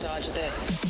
Dodge this.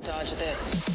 Dodge this.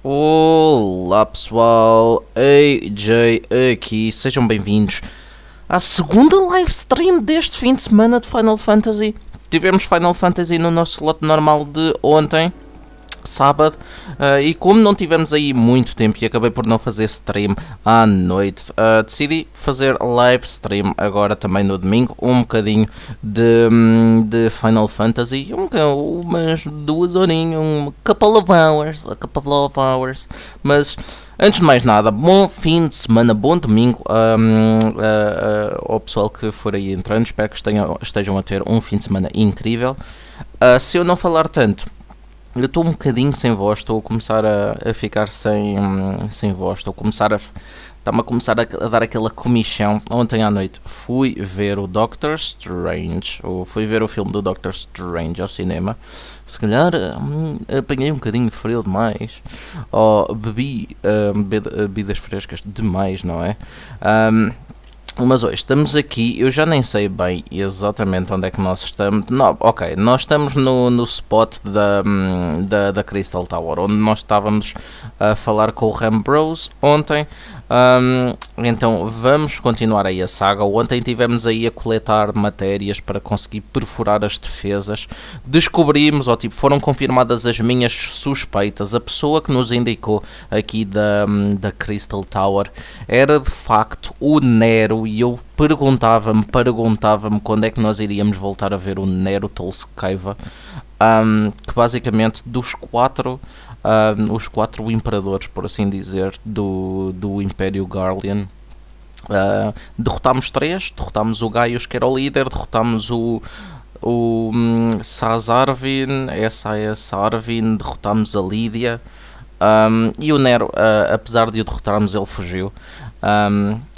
Olá pessoal, AJ aqui, sejam bem-vindos à segunda live stream deste fim de semana de Final Fantasy. Tivemos Final Fantasy no nosso slot normal de ontem, sábado, e como não tivemos aí muito tempo e acabei por não fazer stream à noite, decidi fazer live stream agora também no domingo, um bocadinho de Final Fantasy, umas 2 horinhas, a couple of hours, mas antes de mais nada, bom fim de semana, bom domingo ao pessoal que for aí entrando, espero que estejam a ter um fim de semana incrível. Se eu não falar tanto, eu estou um bocadinho sem voz, estou a começar a ficar sem voz, está-me a começar a dar aquela comichão. Ontem à noite fui ver o Doctor Strange, ou fui ver o filme do Doctor Strange ao cinema. Se calhar apanhei um bocadinho frio demais, ou bebi bebidas frescas demais, não é? Mas hoje estamos aqui, eu já nem sei bem exatamente onde é que nós estamos. Não, ok, nós estamos no spot da Crystal Tower, onde nós estávamos a falar com o Rambros ontem. Então vamos continuar aí a saga. Ontem tivemos aí a coletar matérias para conseguir perfurar as defesas. Descobrimos, foram confirmadas as minhas suspeitas. A pessoa que nos indicou aqui da Crystal Tower era de facto o Nero. E eu perguntava-me quando é que nós iríamos voltar a ver o Nero Tolskaiva, que basicamente dos 4 os 4 imperadores, por assim dizer, do Império Garlean. Derrotámos 3, derrotámos o Gaius, que era o líder, derrotámos o Sazarvin, SAS Arvin, derrotámos a Lídia, e o Nero, apesar de o derrotarmos, ele fugiu,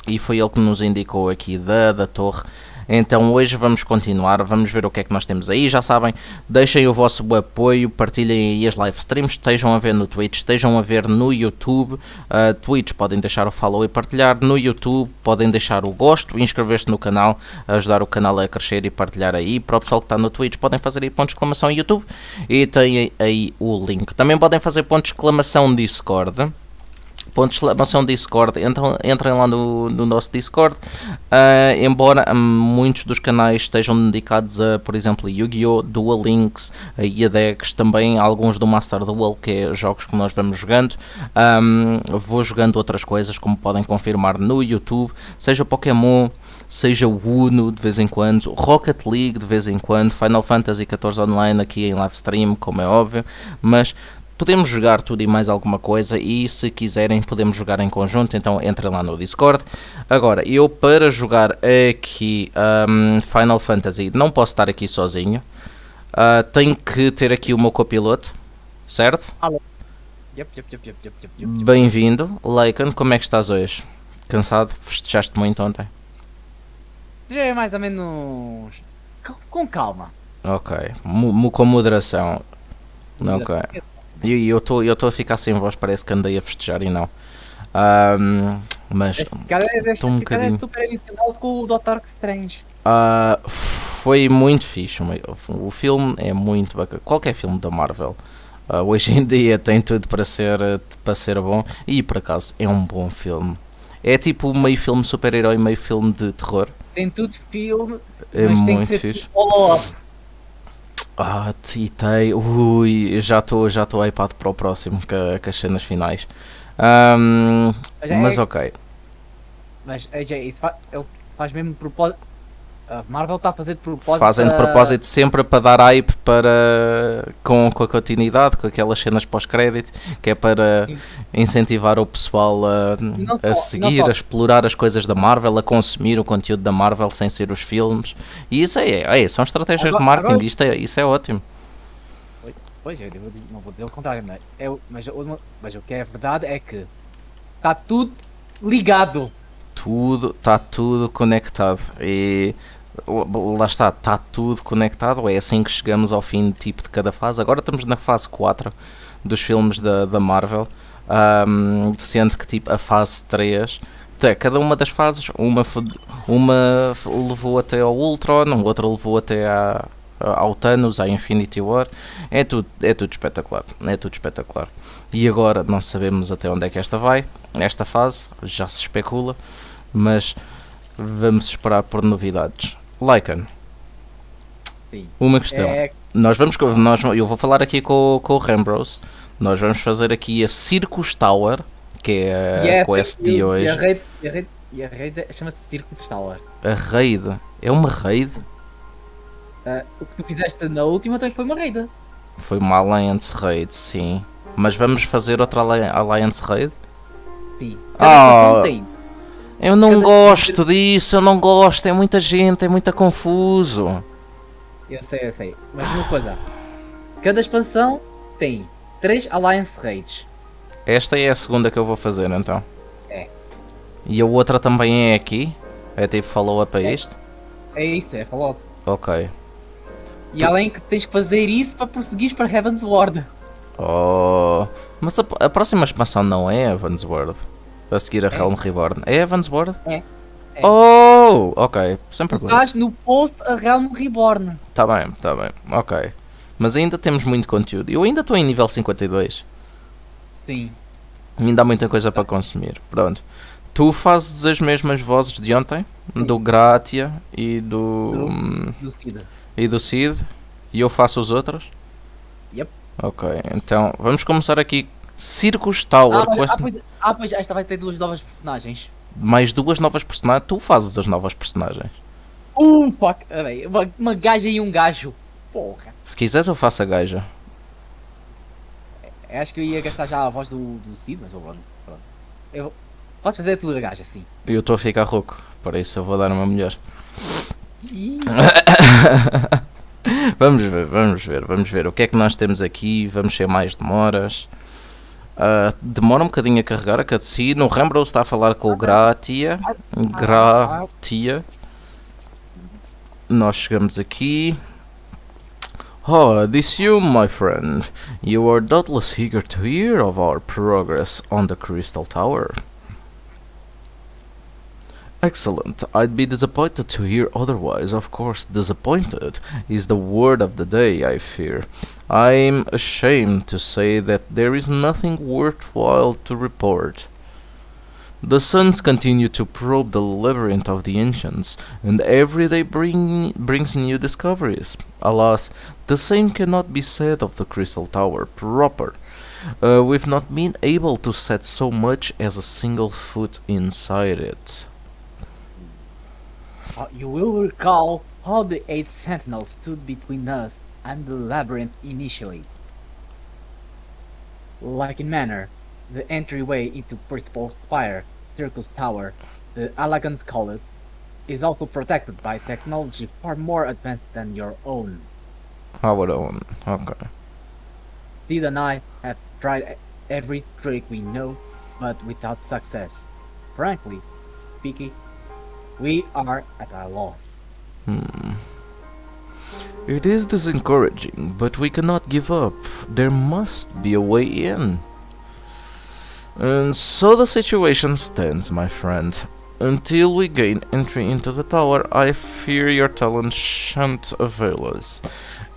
e foi ele que nos indicou aqui da torre. Então hoje vamos continuar, vamos ver o que é que nós temos aí. Já sabem, deixem o vosso apoio, partilhem aí as live streams, estejam a ver no Twitch, estejam a ver no YouTube. Twitch podem deixar o follow e partilhar, no YouTube podem deixar o gosto, inscrever-se no canal, ajudar o canal a crescer e partilhar aí. Para o pessoal que está no Twitch podem fazer aí ponto de exclamação YouTube e tem aí o link. Também podem fazer ponto de exclamação Discord. Ponto de exclamação Discord, entrem lá no nosso Discord. Embora muitos dos canais estejam dedicados a, por exemplo, Yu-Gi-Oh!, Duel Links e a decks, também alguns do Master Duel, que é jogos que nós vamos jogando. Vou jogando outras coisas, como podem confirmar no YouTube, seja Pokémon, seja o Uno de vez em quando, Rocket League de vez em quando, Final Fantasy XIV Online aqui em live stream, como é óbvio, mas podemos jogar tudo e mais alguma coisa, e se quiserem podemos jogar em conjunto, então entrem lá no Discord. Agora, eu para jogar aqui Final Fantasy não posso estar aqui sozinho, tenho que ter aqui o meu copiloto, certo? Alô. Bem-vindo, Lycan, como é que estás hoje? Cansado? Festejaste muito ontem? Já é mais ou menos com calma. Ok, com moderação. Ok. E eu estou a ficar sem voz, parece que andei a festejar e não. Mas estou um bocadinho. É super emocional com o Dr. Strange. Foi muito fixe. O filme é muito bacana. Qualquer filme da Marvel hoje em dia tem tudo para ser bom. E por acaso é um bom filme. É tipo meio filme super-herói, meio filme de terror. Tem tudo filme, é mas muito tem que ser fixe. follow-up. Titei. Ui, já estou hypado para o próximo, com as cenas finais. Mas ok. Mas AJ, isso ele faz mesmo de propósito. A Marvel está a fazer de propósito. Fazem de propósito sempre para dar hype com a continuidade, com aquelas cenas pós-crédito, que é para incentivar o pessoal a seguir, a explorar as coisas da Marvel, a consumir o conteúdo da Marvel sem ser os filmes. E isso são estratégias de marketing, isso é ótimo. Pois, eu não vou dizer o contrário, mas o que é verdade é que está tudo ligado. Está tudo conectado. E lá está tudo conectado. É assim que chegamos ao fim de cada fase. Agora estamos na fase 4 dos filmes da Marvel, sendo que a fase 3, cada uma das fases, uma levou até ao Ultron, outra levou até ao Thanos, à Infinity War. É tudo espetacular, E agora não sabemos até onde é que esta fase, já se especula, mas vamos esperar por novidades. Lycan, uma questão. Eu vou falar aqui com o Rambrose. Nós vamos fazer aqui a Circus Tower, que é a quest de hoje. E a raid chama-se Circus Tower. A raid? É uma raid? O que tu fizeste na última também foi uma raid. Foi uma Alliance Raid, sim. Mas vamos fazer outra Alliance Raid? Sim. Cada tem. Eu não gosto disso, eu não gosto. É muita gente, é muito confuso. Eu sei. Mas uma coisa. Cada expansão tem 3 Alliance Raids. Esta é a segunda que eu vou fazer, então. É. E a outra também é aqui? É tipo follow-up a isto? É isso, é follow-up. Ok. E além que tens que fazer isso para prosseguir para Heaven's Ward. Mas a próxima expansão não é Heaven's Ward. A seguir a Realm Reborn. É Heaven's Ward? É. Ok. Sem problema. Estás no post a Realm Reborn. Tá bem. Ok. Mas ainda temos muito conteúdo. Eu ainda estou em nível 52. Sim. Ainda há muita coisa para consumir. Pronto. Tu fazes as mesmas vozes de ontem? Sim. Do Gratia e do Cid. E do Cid. E eu faço os outros? Yep. Ok. Então vamos começar aqui. Circus Tower. Pois esta vai ter 2 novas personagens. Mais 2 novas personagens? Tu fazes as novas personagens. Fuck. Uma gaja e um gajo. Porra. Se quiseres eu faço a gaja. Eu acho que eu ia gastar já a voz do Cid, mas pronto. Pronto. Eu, podes fazer a tua gaja, assim. Eu estou a ficar rouco, para isso eu vou dar uma melhor. Ih, Vamos ver. O que é que nós temos aqui? Vamos ser mais demoras. Demora um bocadinho a carregar a cutscene. O Rambo está a falar com o Gratia. Gratia. Nós chegamos aqui. Oh, this you, my friend. You are doubtless eager to hear of our progress on the Crystal Tower. Excellent. I'd be disappointed to hear otherwise. Of course, disappointed is the word of the day, I fear. I'm ashamed to say that there is nothing worthwhile to report. The suns continue to probe the labyrinth of the ancients, and every day brings new discoveries. Alas, the same cannot be said of the Crystal Tower proper. We've not been able to set so much as a single foot inside it. you will recall how the 8 sentinels stood between us and the labyrinth initially. Like in manner, the entryway into Principal Spire, Circus Tower, the Elegance College, is also protected by technology far more advanced than your own. Our own. Okay. Sid and I have tried every trick we know, but without success. Frankly speaking, we are at a loss. It is discouraging, but we cannot give up. There must be a way in. And so the situation stands, my friend. Until we gain entry into the tower, I fear your talent shan't avail us.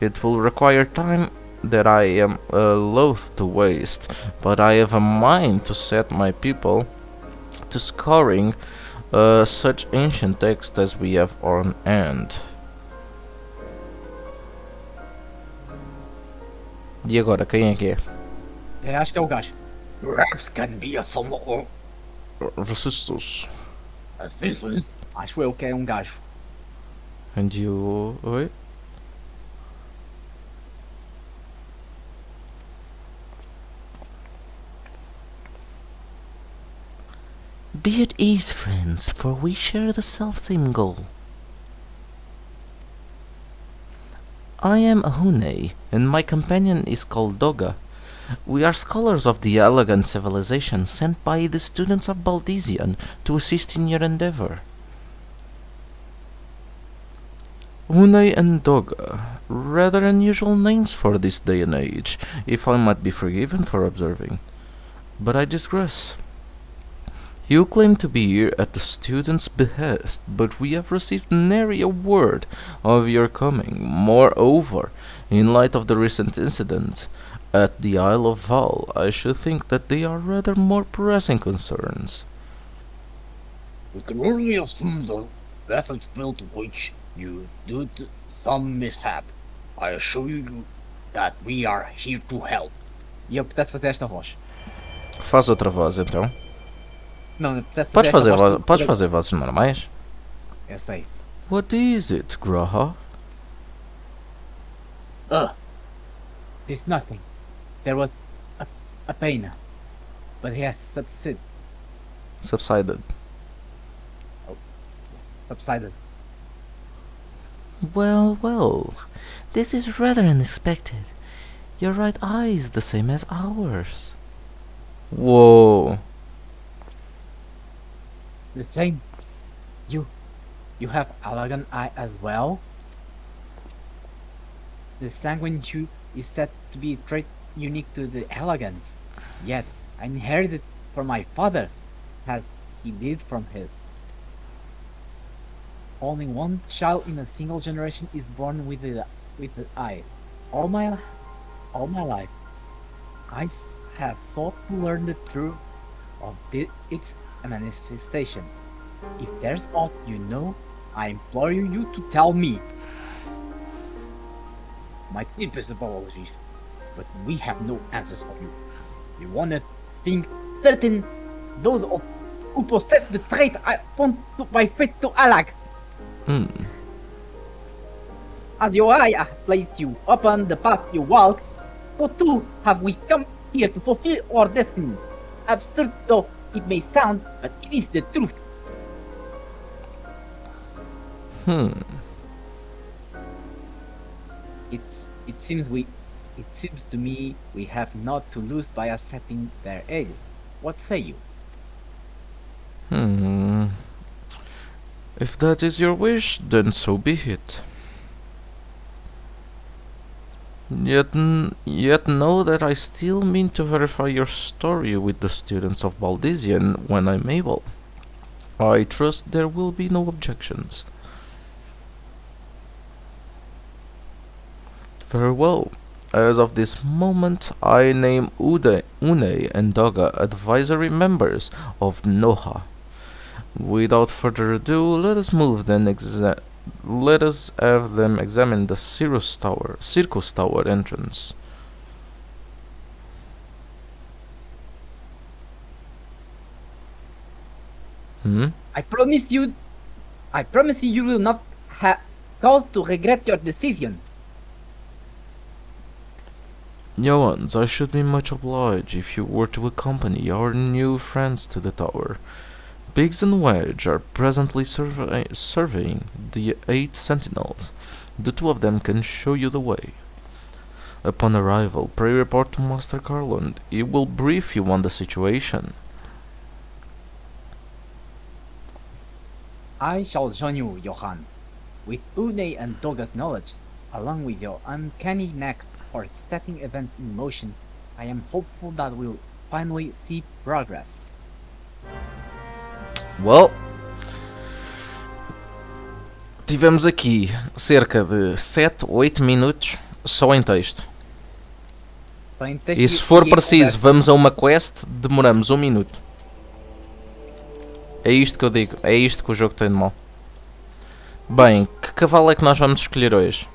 It will require time that I am loath to waste, but I have a mind to set my people to scouring such ancient texts as we have on hand. E agora, quem é que é? Eu acho que é o gajo. Perhaps can be a somewhat Vocês. assistant. Acho eu que é um gajo. And you... Oi? Be at ease, friends, for we share the self-same goal. I am Ahune, and my companion is called Doga. We are scholars of the elegant civilization sent by the students of Baldesion to assist in your endeavor. Ahune and Doga, rather unusual names for this day and age, if I might be forgiven for observing. But I digress. You claim to be here at the students' behest, but we have received nary a word of your coming. Moreover, in light of the recent incident at the Isle of Val, I should think that they are rather more pressing concerns. We can only assume the vessels filled to which you due to some mishap. I assure you that we are here to help. E eu apetece fazer esta voz. Faz outra voz então. Não, apetece Podes esta fazer, voz. podes fazer vozes normais? Eu sei. What is it, Graha? It's nothing. There was a pain, but he has Subsided. subsided. Well, this is rather unexpected. Your right eye is the same as ours. Whoa. The same. You have elegant eye as well. The sanguine hue is said to be a trait unique to the elegance. Yet I inherited from my father, as he did from his. Only one child in a single generation is born with the eye. All my life, I have sought to learn the truth of its manifestation. If there's aught you know, I implore you to tell me. My deepest apologies, but we have no answers for you. You wanna think certain those who possess the trait I point to my fate to Alag. As your eye has placed you upon the path you walk, so too have we come here to fulfill our destiny. Absurd though it may sound, but it is the truth. It seems to me we have naught to lose by accepting their aid. What say you? If that is your wish, then so be it. Yet know that I still mean to verify your story with the students of Baldizian when I'm able. I trust there will be no objections. Very well. As of this moment, I name Une and Doga advisory members of Noha. Without further ado, let us have them examine the Circus Tower entrance. I promise you will not have cause to regret your decision. Johannes, I should be much obliged if you were to accompany our new friends to the tower. Biggs and Wedge are presently surveying the 8 sentinels. The 2 of them can show you the way. Upon arrival, pray report to Master Garland. He will brief you on the situation. I shall join you, Johann. With Une and Doga's knowledge, along with your uncanny knack for setting events in motion, I am hopeful that we'll finally see progress. Well, tivemos aqui cerca de 7 ou 8 minutos só em texto. E se for preciso, vamos a uma quest, demoramos 1 minuto. É isto que eu digo, é isto que o jogo tem de mal. Bem, que cavalo é que nós vamos escolher hoje?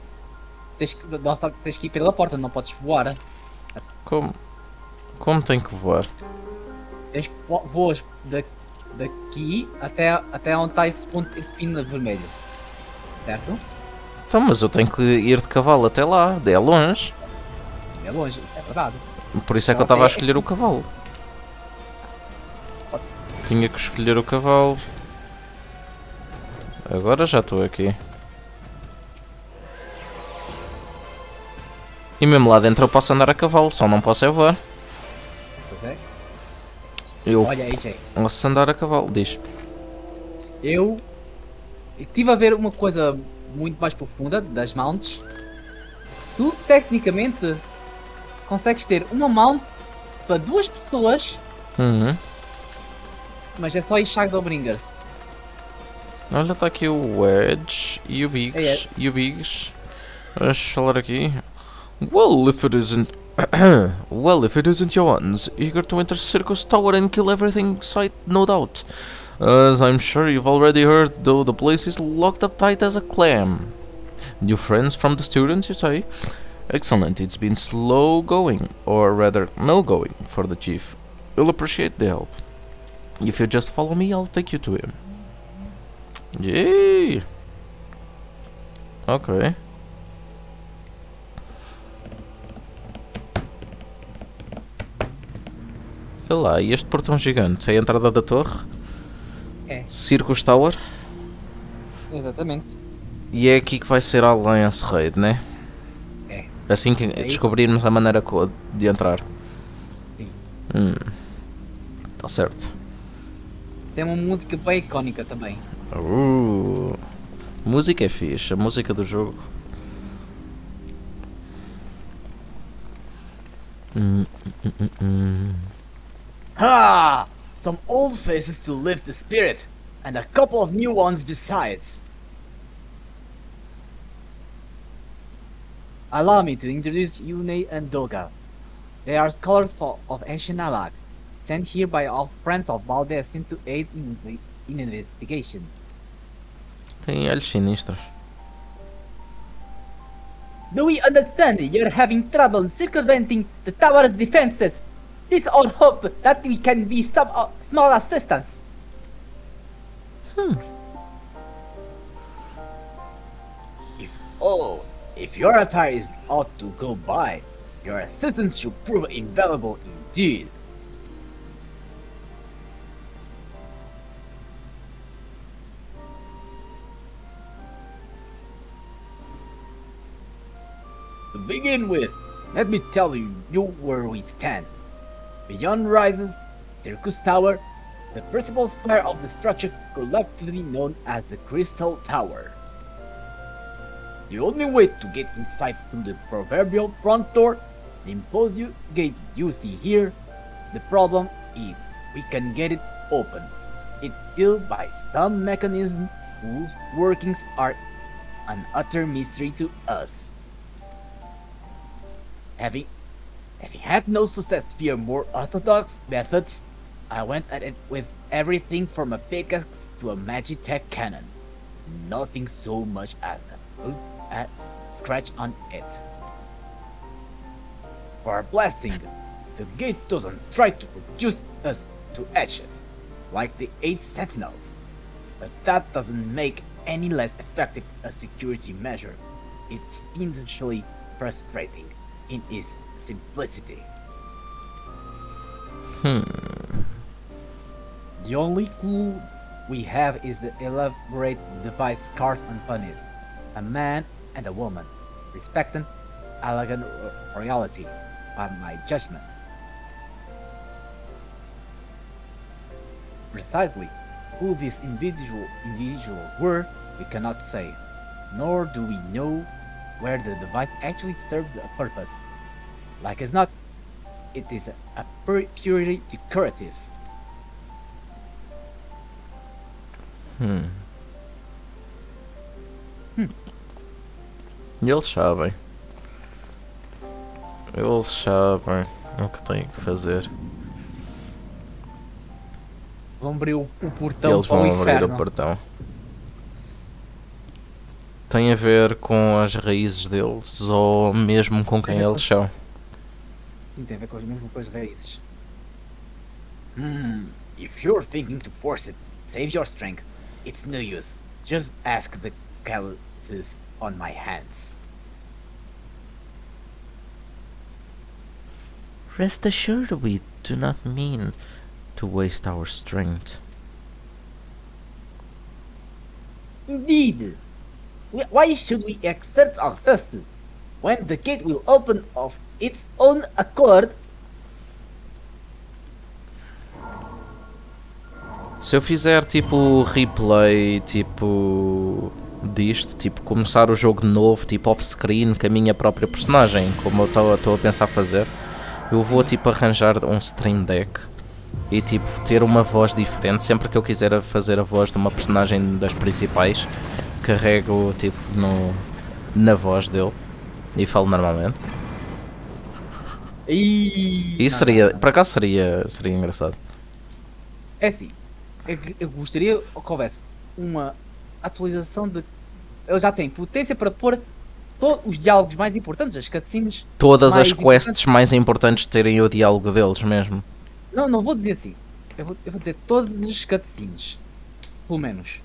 Tens que ir pela porta, não podes voar. Como tem que voar? Voas daqui até onde está esse pino vermelho. Certo? Então, mas eu tenho que ir de cavalo até lá, é longe. É longe, é verdade. Por isso é que eu estava a escolher o cavalo. Tinha que escolher o cavalo. Agora já estou aqui. E mesmo lá dentro eu posso andar a cavalo, só não posso é voar. Pois é. Olha, AJ. Posso andar a cavalo, diz. Eu estive a ver uma coisa muito mais profunda das mounts. Tu, tecnicamente, consegues ter uma mount para 2 pessoas, mas é só ir Shadowbringers. Olha, está aqui o Wedge e o Biggs. Vamos falar aqui. Well, if it isn't Johannes, eager to enter Circus Tower and kill everything in sight, no doubt. As I'm sure you've already heard, though, the place is locked up tight as a clam. New friends from the students, you say? Excellent, it's been slow going, or rather, no going, for the chief. You'll appreciate the help. If you just follow me, I'll take you to him. Gee. Ok. Olha lá, e este portão gigante é a entrada da torre? É. Circus Tower? Exatamente. E é aqui que vai ser a Alliance Raid, né? É. Assim que descobrirmos a maneira de entrar. Sim. Tá certo. Tem uma música bem icónica também. Música é fixe, a música do jogo. Ha! Some old faces to lift the spirit, and a couple of new ones besides. Allow me to introduce Yune and Doga. They are scholars of ancient Alag, sent here by our friends of Baldesin to aid in investigation. Tem olhos sinistros. Do we understand you're having trouble circumventing the tower's defenses? This all hope that we can be some small assistance. If your attire is ought to go by, Your assistance should prove invaluable indeed. To begin with, let me tell you where we stand. Beyond rises Circus Tower, the principal spire of the structure collectively known as the Crystal Tower. The only way to get inside through the proverbial front door, the imposed gate you see here, the problem is we can get it open. It's sealed by some mechanism whose workings are an utter mystery to us. Having had no success via more orthodox methods, I went at it with everything from a pickaxe to a magitech cannon. Nothing so much as a scratch on it. For a blessing, the gate doesn't try to reduce us to ashes, like the 8 sentinels, but that doesn't make any less effective a security measure. It's fiendishly frustrating in its simplicity. The only clue we have is the elaborate device carved upon it. A man and a woman, respecting elegant royalty, by my judgment. Precisely who these individuals were, we cannot say, nor do we know where the device actually served a purpose. Like as not, it is a purely decorative. Eles sabem. Eles sabem o que têm que fazer. Vão abrir o portão Eles para o vão abrir inferno. o portão. Tem a ver com as raízes deles ou mesmo com quem eles são? Sim, tem a ver com as mesmas coisas raízes. If you're thinking to force it, save your strength. It's no use. Just ask the calluses on my hands. Rest assured we do not mean to waste our strength. Indeed. Why should we exert ourselves when the gate will open of its own accord? Se eu fizer tipo replay, tipo disto, tipo começar o jogo de novo, tipo off-screen com a minha própria personagem, como eu estou a pensar fazer, eu vou tipo arranjar um stream deck e tipo ter uma voz diferente. Sempre que eu quiser fazer a voz de uma personagem das principais, carrego tipo na voz dele e falo normalmente. Isso seria, por acaso seria engraçado. É assim, eu gostaria que houvesse uma atualização de... Eu já tenho potência para pôr todos os diálogos mais importantes, as cutscenes. Todas as mais quests mais importantes terem o diálogo deles mesmo. Não vou dizer assim. Eu vou dizer todas as cutscenes. Pelo menos.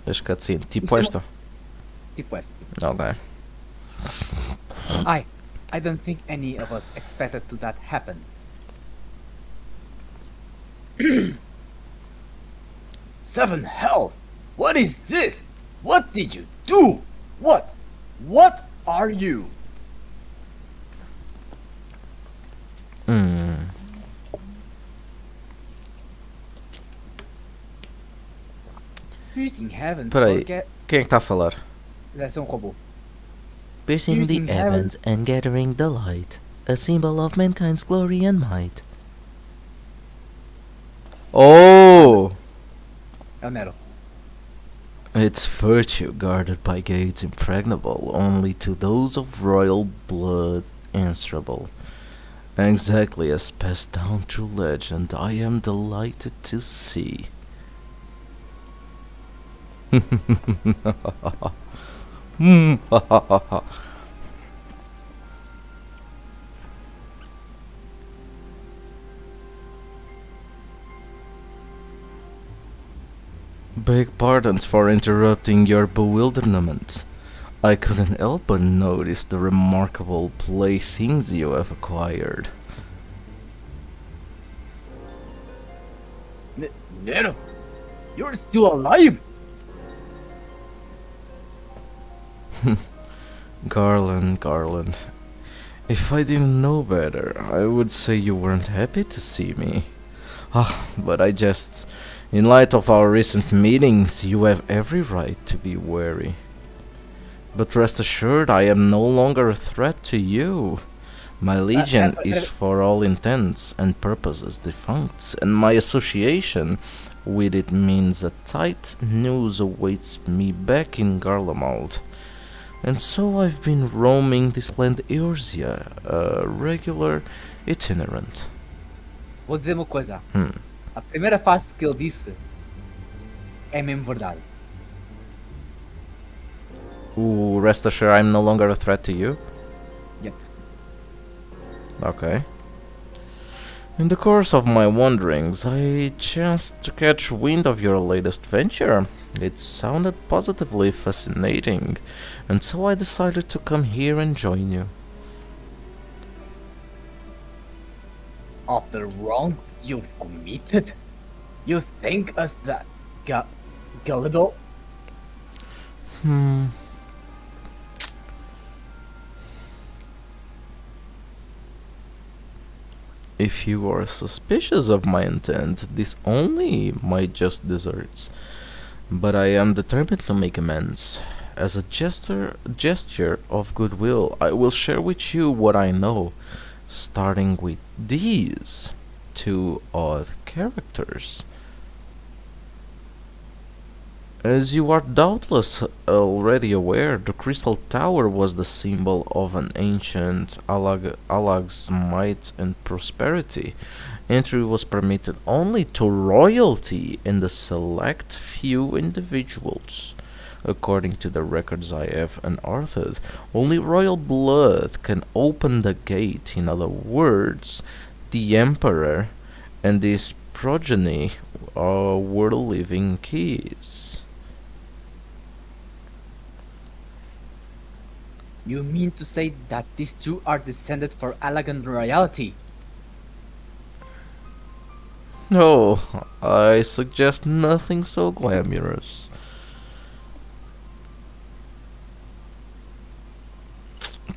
As cutscenes, tipo esta. Tipo esta. Ok. I don't think any of us expected to that happen. Seven hell! What is this? What did you do? What are you? Piercing heavens. Peraí, quem é que está a falar? Deve ser robô. Piercing the Piercing heaven. heavens and gathering the light, a symbol of mankind's glory and might. Oh! É o Nero. Its virtue guarded by gates impregnable only to those of royal blood answerable. Exactly as passed down through legend, I am delighted to see. Beg pardons for interrupting your bewilderment. I couldn't help but notice the remarkable playthings you have acquired. Nero, you're still alive? Garland. If I didn't know better, I would say you weren't happy to see me. But I just. In light of our recent meetings, you have every right to be wary. But rest assured, I am no longer a threat to you. My legion is for all intents and purposes defunct, and my association with it means a tight noose awaits me back in Garlemald. And so I've been roaming this land Eorzea, a regular itinerant. Vou dizer uma coisa. A primeira frase que ele disse é mesmo verdade. Rest assured I'm no longer a threat to you? Yep. Okay. In the course of my wanderings, I chanced to catch wind of your latest venture. It sounded positively fascinating, and so I decided to come here and join you. Of the wrongs you've committed, you think us that gullible? If you are suspicious of my intent, this only my just deserts. But I am determined to make amends. As a gesture of goodwill, I will share with you what I know, starting with these two odd characters. As you are doubtless already aware, the Crystal Tower was the symbol of an ancient Alag's might and prosperity. Entry was permitted only to royalty and a select few individuals. According to the records I have unearthed, only royal blood can open the gate. In other words, the Emperor and his progeny were living keys. You mean to say that these two are descended from Alagan royalty? No, I suggest nothing so glamorous.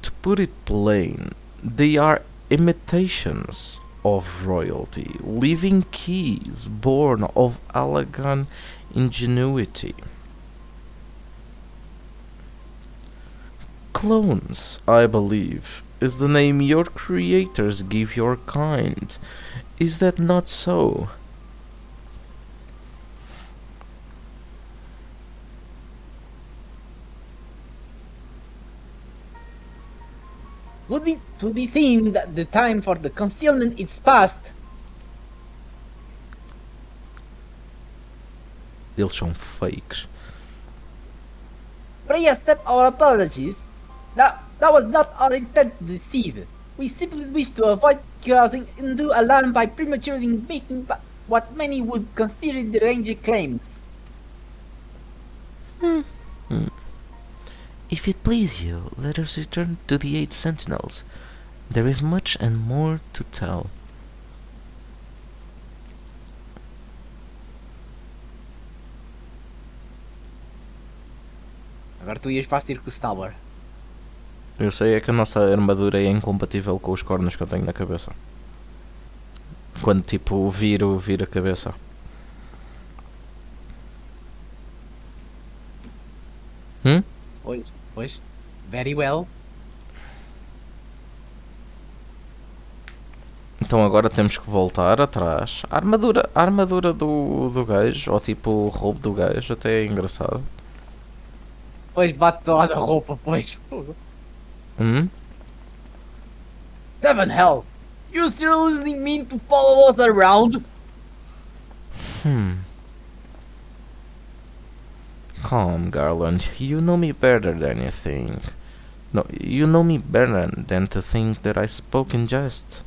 To put it plain, they are imitations of royalty, living keys born of Alagan ingenuity. Clones, I believe, is the name your creators give your kind. Is that not so? Would be seen that the time for the concealment is past. Eles são fakes. Pray accept our apologies. That was not our intent to deceive. We simply wish to avoid causing undue alarm by prematurely making what many would consider deranged claims. If it please you, let us return to the 8 Sentinels. There is much and more to tell. Agora tu ias para a Circus Tower. Eu sei é que a nossa armadura é incompatível com os cornos que eu tenho na cabeça. Quando tipo viro a cabeça. Pois. Very well. Então agora temos que voltar atrás. A armadura do gajo, ou tipo o roubo do gajo, até é engraçado. Pois bate toda a roupa, pois. Seven hells! You seriously mean to follow us around? Calm, Garland. You know me better than you think. No, you know me better than to think that I spoke in jest.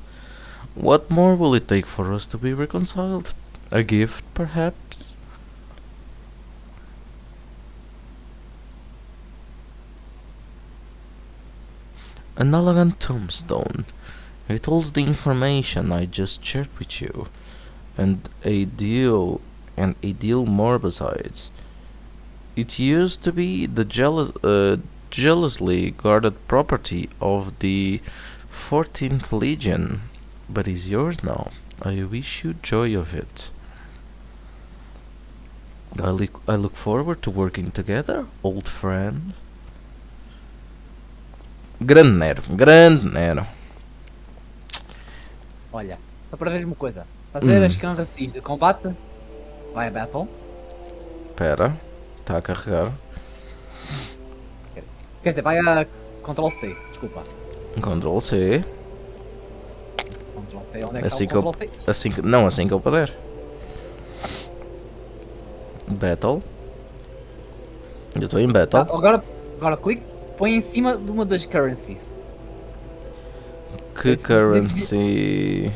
What more will it take for us to be reconciled? A gift, perhaps? An elegant tombstone. It holds the information I just shared with you, and a deal more besides. It used to be the jealously guarded property of the 14th Legion, but is yours now. I wish you joy of it. I look forward to working together, old friend. Grande Nero, grande Nero. Olha, só para ver uma coisa. Fazer as canvases de combate. Vai a battle. Pera, está a carregar. Quer dizer, vai a Ctrl C, desculpa. Ctrl C. Ctrl C, onde é que Assim está que o eu, Ctrl C? assim que eu puder. Battle. Eu estou em battle. Agora clique, põe em cima de uma das currencies. Que currency?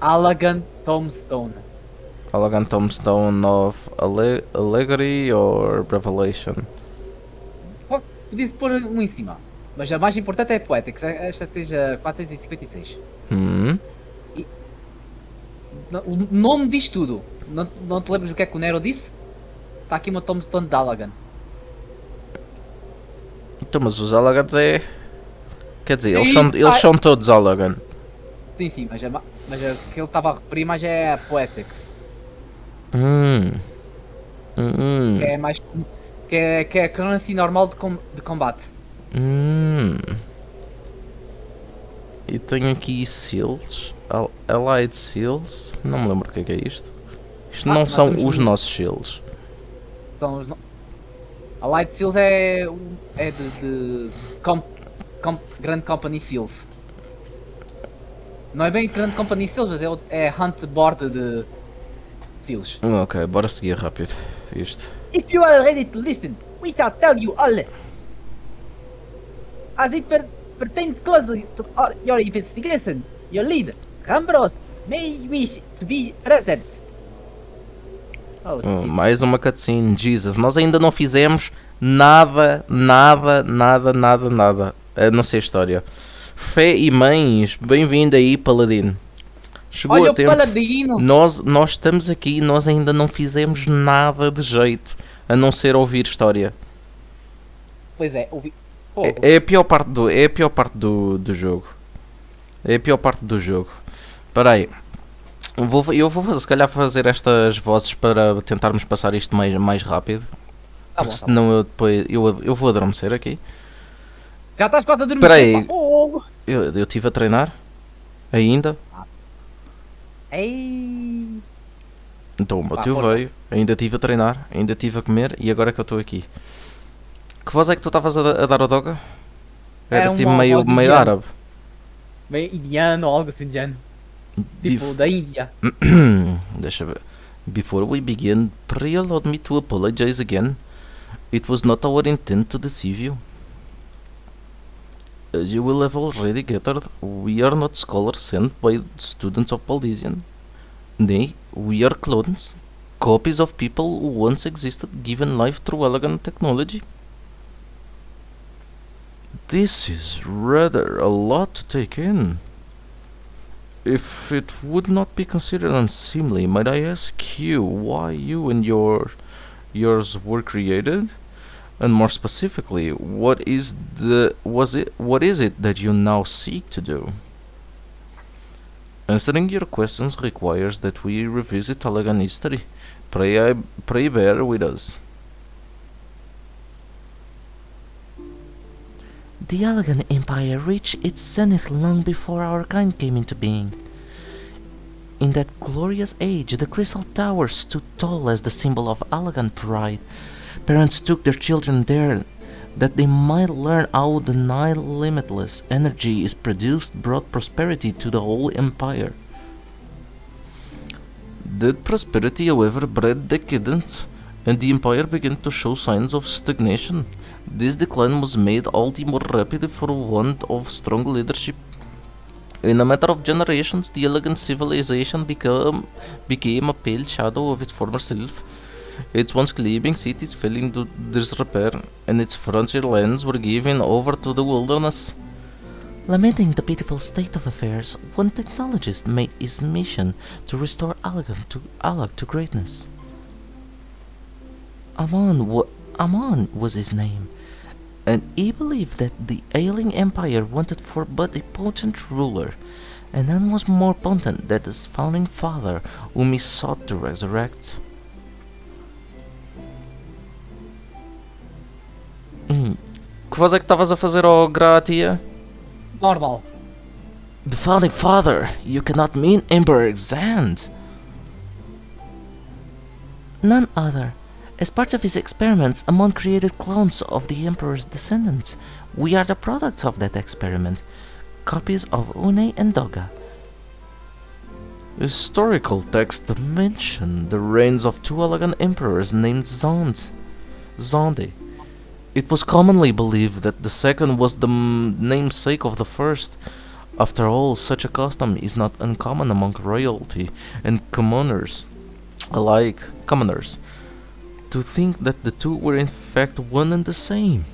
Elegant Tombstone. Elegant Tombstone of Allegory or Revelation? Podia-se pôr um em cima. Mas a mais importante é a Poetics, esta esteja 456. O nome diz tudo. Não te lembras do que é que o Nero disse? Está aqui uma Tombstone de Elegant. Então, mas os Elegants é... Quer dizer, É eles são todos Elegant. Sim, mas a que ele estava a referir mais é a Poetics. Que é mais... Que é a currency normal de combate. E tenho aqui seals. Allied seals. Não me lembro o que é isto. Isto não são os nossos seals. São os... A Light Seals é de Grand Company Seals. Não é bem Grand Company Seals, mas é Hunt Board de Seals. Ok, bora seguir rápido isto. If you are ready to listen, we shall tell you all. As it pertains closely to your investigation, your lead, Ambrose, may wish to be present. Mais uma cutscene, Jesus. Nós ainda não fizemos nada. A não ser história. Fé e mães, bem-vindo aí, Paladino. Chegou Olha a tempo. Paladino. Nós estamos aqui, nós ainda não fizemos nada de jeito, a não ser ouvir história. Pois é, ouvi. É a pior parte do jogo. É a pior parte do jogo. Espera aí. Eu vou se calhar fazer estas vozes para tentarmos passar isto mais rápido. Tá bom, senão eu depois eu vou adormecer aqui. Já estás quase a dormir. Espera aí. Eu estive a treinar ainda. Ei. Então o meu tio veio, ainda estive a treinar, ainda estive a comer e agora é que eu estou aqui. Que voz é que tu estavas a dar ao Doga? Era tipo meio árabe. Meio indiano ou algo assim de género. Tipo da Índia. Deixa ver. Before we begin, pray allow me to apologize again. It was not our intent to deceive you. As you will have already gathered, we are not scholars sent by the students of Baldesian. Nay, we are clones, copies of people who once existed, given life through elegant technology. This is rather a lot to take in. If it would not be considered unseemly, might I ask you why you and yours were created? And more specifically, what is it that you now seek to do? Answering your questions requires that we revisit Elegant history. Pray bear with us. The Elegant Empire reached its zenith long before our kind came into being. In that glorious age, the Crystal Tower stood tall as the symbol of elegant pride. Parents took their children there that they might learn how the Nile limitless energy is produced brought prosperity to the whole empire. That prosperity, however, bred decadence, and the empire began to show signs of stagnation. This decline was made all the more rapid for want of strong leadership. In a matter of generations, the elegant civilization became a pale shadow of its former self. Its once gleaming cities fell into disrepair, and its frontier lands were given over to the wilderness. Lamenting the pitiful state of affairs, one technologist made his mission to restore Alag to greatness. Amon was his name, and he believed that the ailing empire wanted for but a potent ruler, and none was more potent than his founding father, whom he sought to resurrect. Que voz é que estavas a fazer ao Gratia? Normal. The founding father, you cannot mean Emperor Xand. None other. As part of his experiments, Amon created clones of the Emperor's descendants. We are the products of that experiment. Copies of Une and Doga. Historical texts mention the reigns of two elegant emperors named Zonde. It was commonly believed that the second was the namesake of the first. After all, such a custom is not uncommon among royalty and commoners alike. To think that the two were in fact one and the same.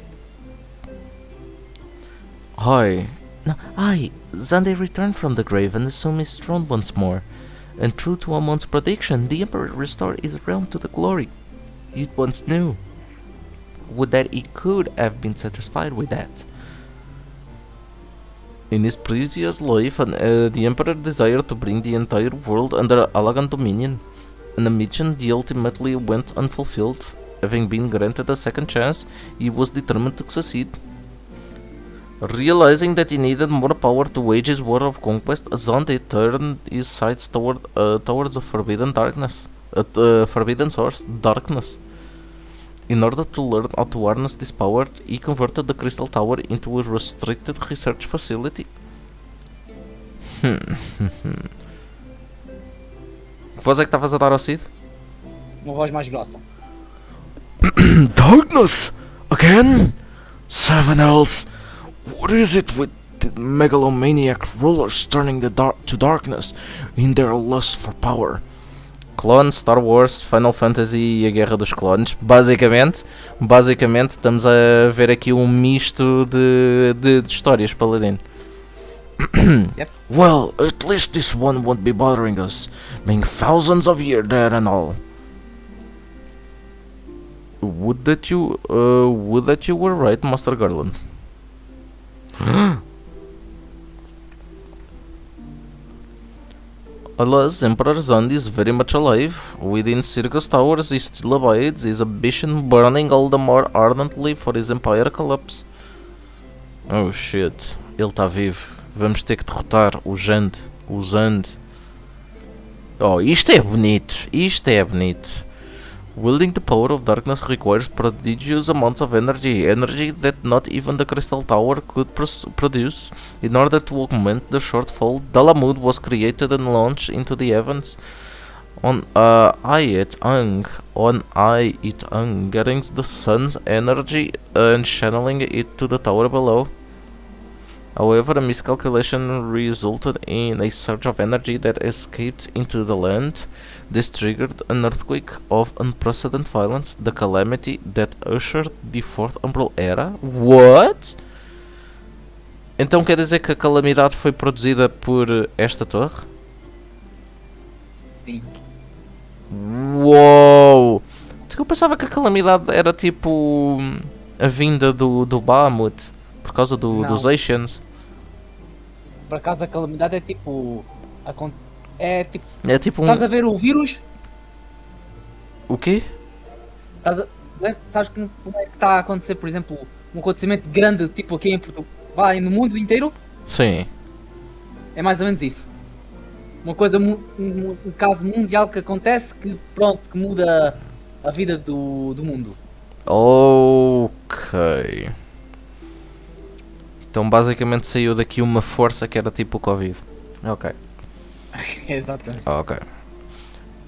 Zande returned from the grave and assumed his throne once more. And true to Amon's prediction, the Emperor restored his realm to the glory it once knew. Would that he could have been satisfied with that. In his previous life, the Emperor desired to bring the entire world under Alagan dominion, and a mission that ultimately went unfulfilled. Having been granted a second chance, he was determined to succeed. Realizing that he needed more power to wage his war of conquest, Zonde turned his sights towards the forbidden source, darkness. In order to learn how to harness this power, he converted the Crystal Tower into a restricted research facility. Que voz é que estavas a dar ao Cid? Uma voz mais grossa. Darkness! Again? Seven Elves! What is it with the megalomaniac rulers turning to darkness in their lust for power? Clones, Star Wars, Final Fantasy e a Guerra dos Clones. Basicamente estamos a ver aqui um misto de histórias, Paladino. Yep. Well, at least this one won't be bothering us, being thousands of years dead and all. Would that you were right, Master Garland. Alas, Emperor Zand is very much alive. Within Circus Towers he still abides, his ambition burning all the more ardently for his empire collapse. Oh shit, ele está vivo. Vamos ter que derrotar o Zand. Oh, isto é bonito. Wielding the power of darkness requires prodigious amounts of energy that not even the Crystal Tower could produce. In order to augment the shortfall, Dalamud was created and launched into the heavens. On It Ang, getting the sun's energy and channeling it to the tower below. However, a miscalculation resulted in a surge of energy that escaped into the land. This triggered an earthquake of unprecedented violence, the calamity that ushered the Fourth Umbral Era. What? Então quer dizer que a calamidade foi produzida por esta torre? Sim. Uou! Eu pensava que a calamidade era tipo a vinda do Bahamut por causa dos Asians. Por acaso a calamidade é tipo. É tipo. Um... Estás a ver o vírus? O quê? Sabes como é que está a acontecer, por exemplo, um acontecimento grande, tipo aqui em Portugal, vai no mundo inteiro? Sim. É mais ou menos isso. Uma coisa, um caso mundial que acontece que muda a vida do mundo. Ok. Então basicamente saiu daqui uma força que era tipo o Covid. Ok. Exatamente. Ok.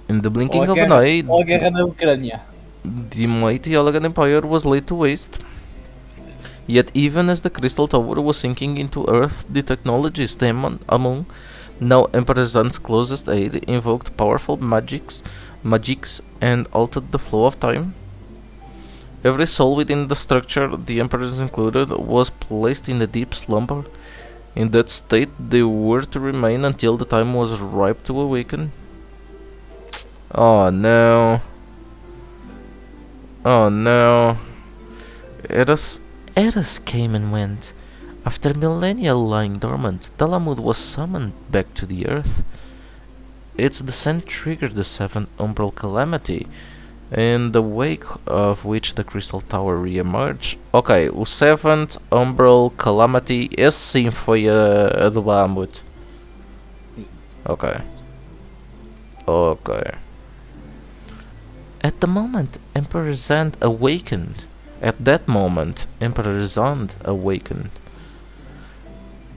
In the blinking of an eye, ou a guerra na Ucrânia. the mighty Elegant Empire was laid to waste. Yet even as the Crystal Tower was sinking into earth, the technologies Amon, now Emperor Zan's closest aid, invoked powerful magics and altered the flow of time. Every soul within the structure, the Emperors included, was placed in a deep slumber. In that state, they were to remain until the time was ripe to awaken. Oh no. Oh no. Eras came and went. After millennia lying dormant, Dalamud was summoned back to the earth. Its descent triggered the seventh umbral calamity, in the wake of which the Crystal Tower re-emerged. Ok, o Seventh Umbral Calamity, esse sim foi a do Bahamut. Sim. Ok. Ok. At the moment, Emperor Zand awakened. At that moment, Emperor Zand awakened.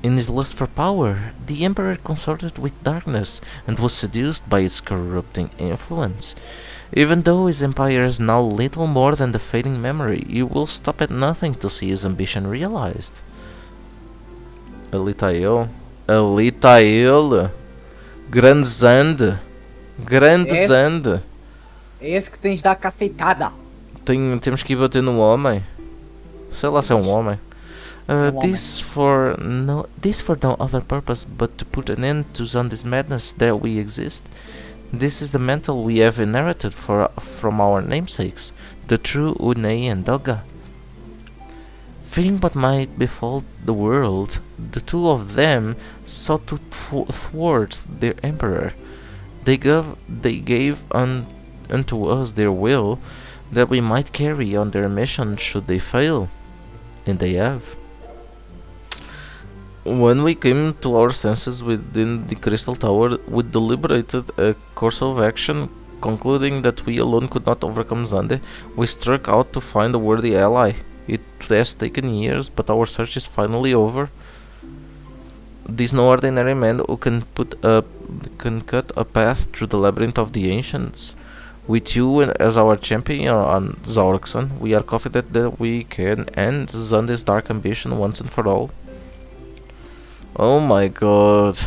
In his lust for power, the Emperor consorted with darkness and was seduced by its corrupting influence. Even though his empire is now little more than the fading memory, he will stop at nothing to see his ambition realized. Ali está ele. Ali está ele. Grande Zand. Grande É. Zand. É esse que tens de dar cacetada. Temos que ir bater no homem. Sei lá se é um homem. This for no other purpose but to put an end to Zandi's madness that we exist. This is the mantle we have inherited from our namesakes, the true Unei and Dogga. Fearing what might befall the world, the two of them sought to thwart their emperor. They gave unto us their will, that we might carry on their mission should they fail. And they have. When we came to our senses within the Crystal Tower, we deliberated a course of action, concluding that we alone could not overcome Zande. We struck out to find a worthy ally. It has taken years, but our search is finally over. This no ordinary man who can cut a path through the labyrinth of the ancients. With you as our champion on Zorkson, we are confident that we can end Zande's dark ambition once and for all. Oh my god.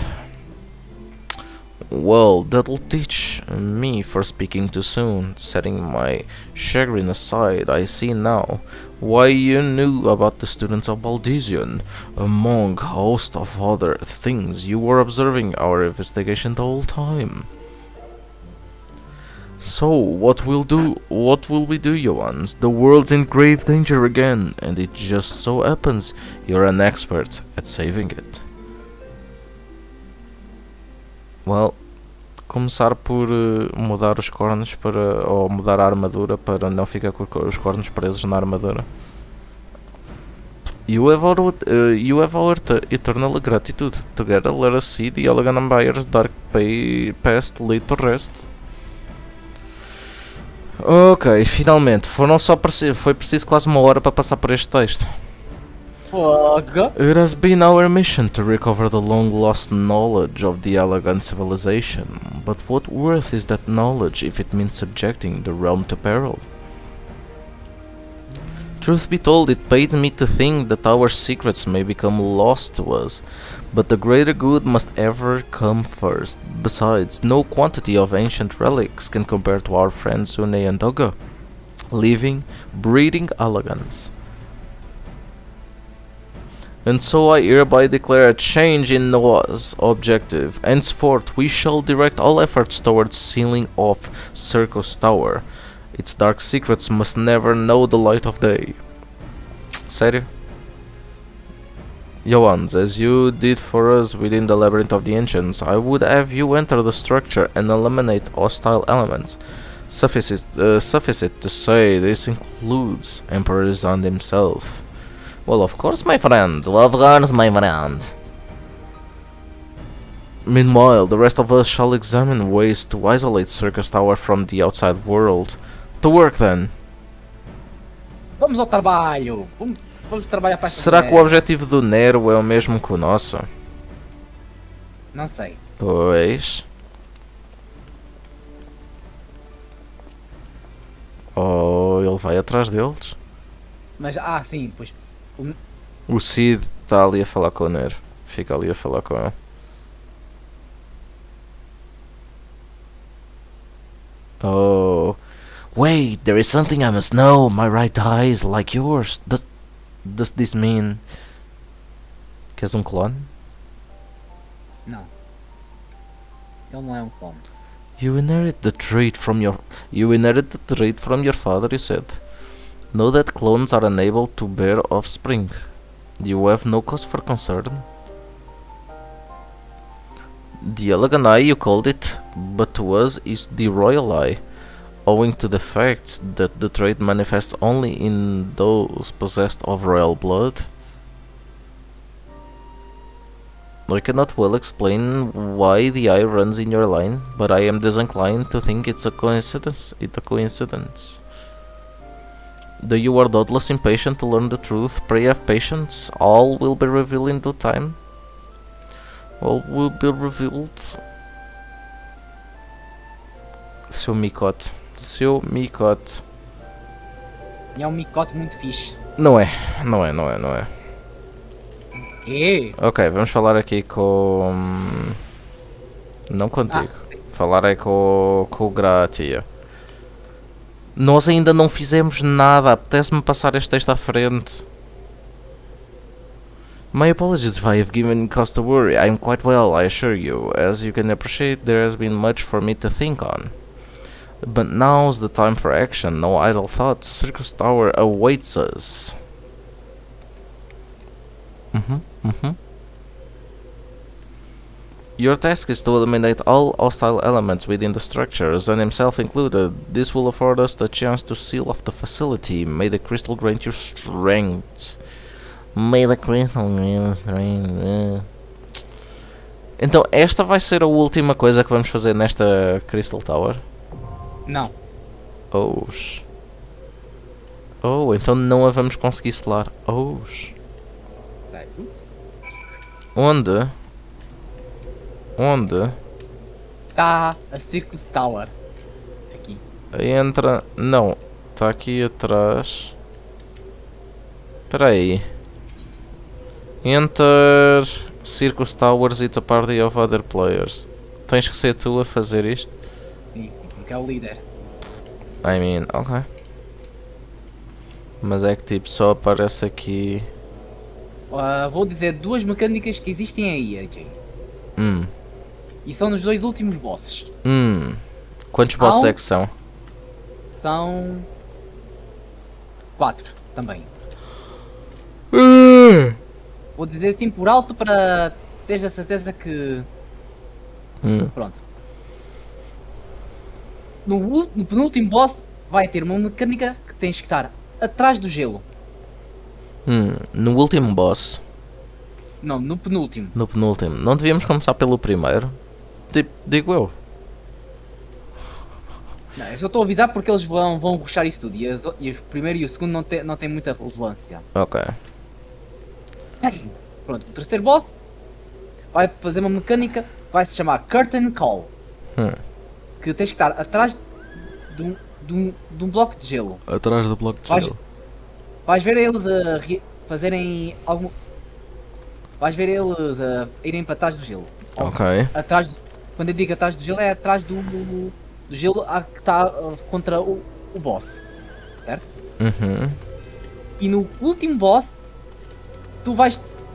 Well, that'll teach me for speaking too soon. Setting my chagrin aside, I see now why you knew about the students of Baldesion. Among a host of other things, you were observing our investigation the whole time. So, what will we do, Johans? The world's in grave danger again, and it just so happens you're an expert at saving it. Well, começar por mudar os cornos ou mudar a armadura para não ficar com os cornos presos na armadura. You have our eternal gratitude. Together let us see the elegant empire's dark past lead to rest. Ok, finalmente. Foi preciso quase uma hora para passar por este texto. It has been our mission to recover the long-lost knowledge of the elegant civilization, but what worth is that knowledge if it means subjecting the realm to peril? Truth be told, it pains me to think that our secrets may become lost to us, but the greater good must ever come first. Besides, no quantity of ancient relics can compare to our friends Une and Doga, living, breathing elegance. And so I hereby declare a change in Noah's objective. Henceforth, we shall direct all efforts towards sealing off Circus Tower. Its dark secrets must never know the light of day. Sério? Johans, as you did for us within the Labyrinth of the Ancients, I would have you enter the structure and eliminate hostile elements. Suffice it to say, this includes Emperor Zand himself. Well, of course, my friend. Meanwhile, the rest of us shall examine ways to isolate Circus Tower from the outside world. To work, then. Vamos ao trabalho. Vamos trabalhar para esta Será que o mulher. objetivo do Nero é o mesmo que o nosso? Não sei. Pois. Oh, ele vai atrás deles. Mas, sim, pois. O Cid está ali a falar com o Nero. Fica ali a falar com ele. Oh. Wait, there is something I must know. My right eye is like yours. Does this mean que és um clone? Não. Ele não é um clone. You inherit the trait from your father, you said. Know that clones are unable to bear offspring. You have no cause for concern. The elegant eye you called it, but to us is the royal eye, owing to the fact that the trait manifests only in those possessed of royal blood. I cannot well explain why the eye runs in your line, but I am disinclined to think it's a coincidence. Though you are doubtless impatient to learn the truth, pray have patience. All will be revealed in due time. All will be revealed. Seu micote. E é um micote muito fixe. Não é. E? Ok, vamos falar aqui com... Não contigo. Falar aí com o Gratia. Nós ainda não fizemos nada. Apetece-me passar este texto à frente. My apologies if I have given cause to worry. I'm quite well, I assure you. As you can appreciate, there has been much for me to think on. But now's the time for action. No idle thoughts. Circus Tower awaits us. Your task is to eliminate all hostile elements within the structure, Zan himself included. This will afford us the chance to seal off the facility. May the crystal grant you strength. Então esta vai ser a última coisa que vamos fazer nesta Crystal Tower? Não. Então não a vamos conseguir selar. Onde? Tá a Circus Tower. Aqui. Entra... Não. Está aqui atrás. Espera aí. Enter Circus Towers e a party of other players. Tens que ser tu a fazer isto? Sim, porque é o líder. Ok. Mas é que tipo, só aparece aqui... Vou dizer duas mecânicas que existem aí, AJ. E são nos dois últimos bosses. Quantos bosses é que são? São... 4 também. Vou dizer assim por alto para teres a certeza que... Pronto. No penúltimo boss vai ter uma mecânica que tens que estar atrás do gelo. No último boss? Não, no penúltimo. No penúltimo. Não devíamos começar pelo primeiro? Tipo, digo eu. Não, eu só estou a avisar porque eles vão rushar isso tudo. E o primeiro e o segundo não tem muita relevância. Ok. Pronto, o terceiro boss vai fazer uma mecânica que vai se chamar Curtain Call. Que tens que estar atrás de um bloco de gelo. Atrás do bloco de gelo. Vais ver eles a fazerem algum... Vais ver eles a irem para trás do gelo. Ok. Atrás, quando eu digo atrás do gelo é atrás do gelo que está contra o boss. Certo? E no último boss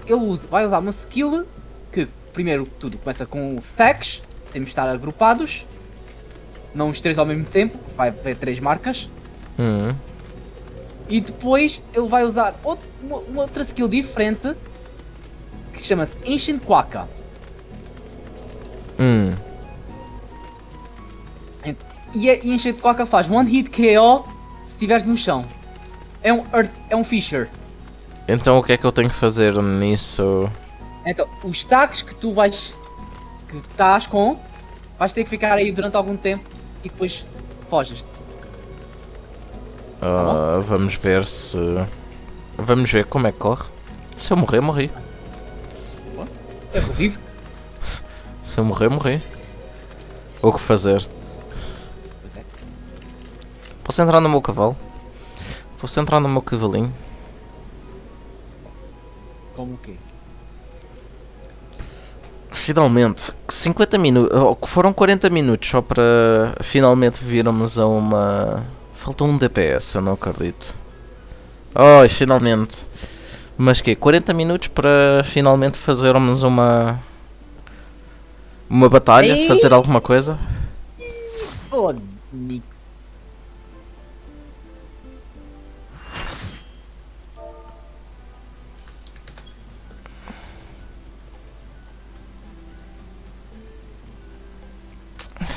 ele vai usar uma skill que primeiro tudo começa com stacks. Temos de estar agrupados. Não os três ao mesmo tempo. Vai haver 3 marcas. E depois ele vai usar uma outra skill diferente que chama-se Ancient Quaka. E a Ancient Quaka faz one hit KO se estiveres no chão. É um Fisher. Então o que é que eu tenho que fazer nisso? Então, os stacks que estás com, vais ter que ficar aí durante algum tempo e depois foges. Vamos ver se... Vamos ver como é que corre. Se eu morrer, morri. É horrível. Se eu morrer, morri. O que fazer? Posso entrar no meu cavalo? Posso entrar no meu cavalinho? Como o quê? Finalmente, 50 minutos, foram 40 minutos só para finalmente virmos a uma... Faltou um DPS, eu não acredito. Finalmente. Mas que 40 minutos para finalmente fazermos uma Uma batalha? Ei. Fazer alguma coisa? Oh, Nick.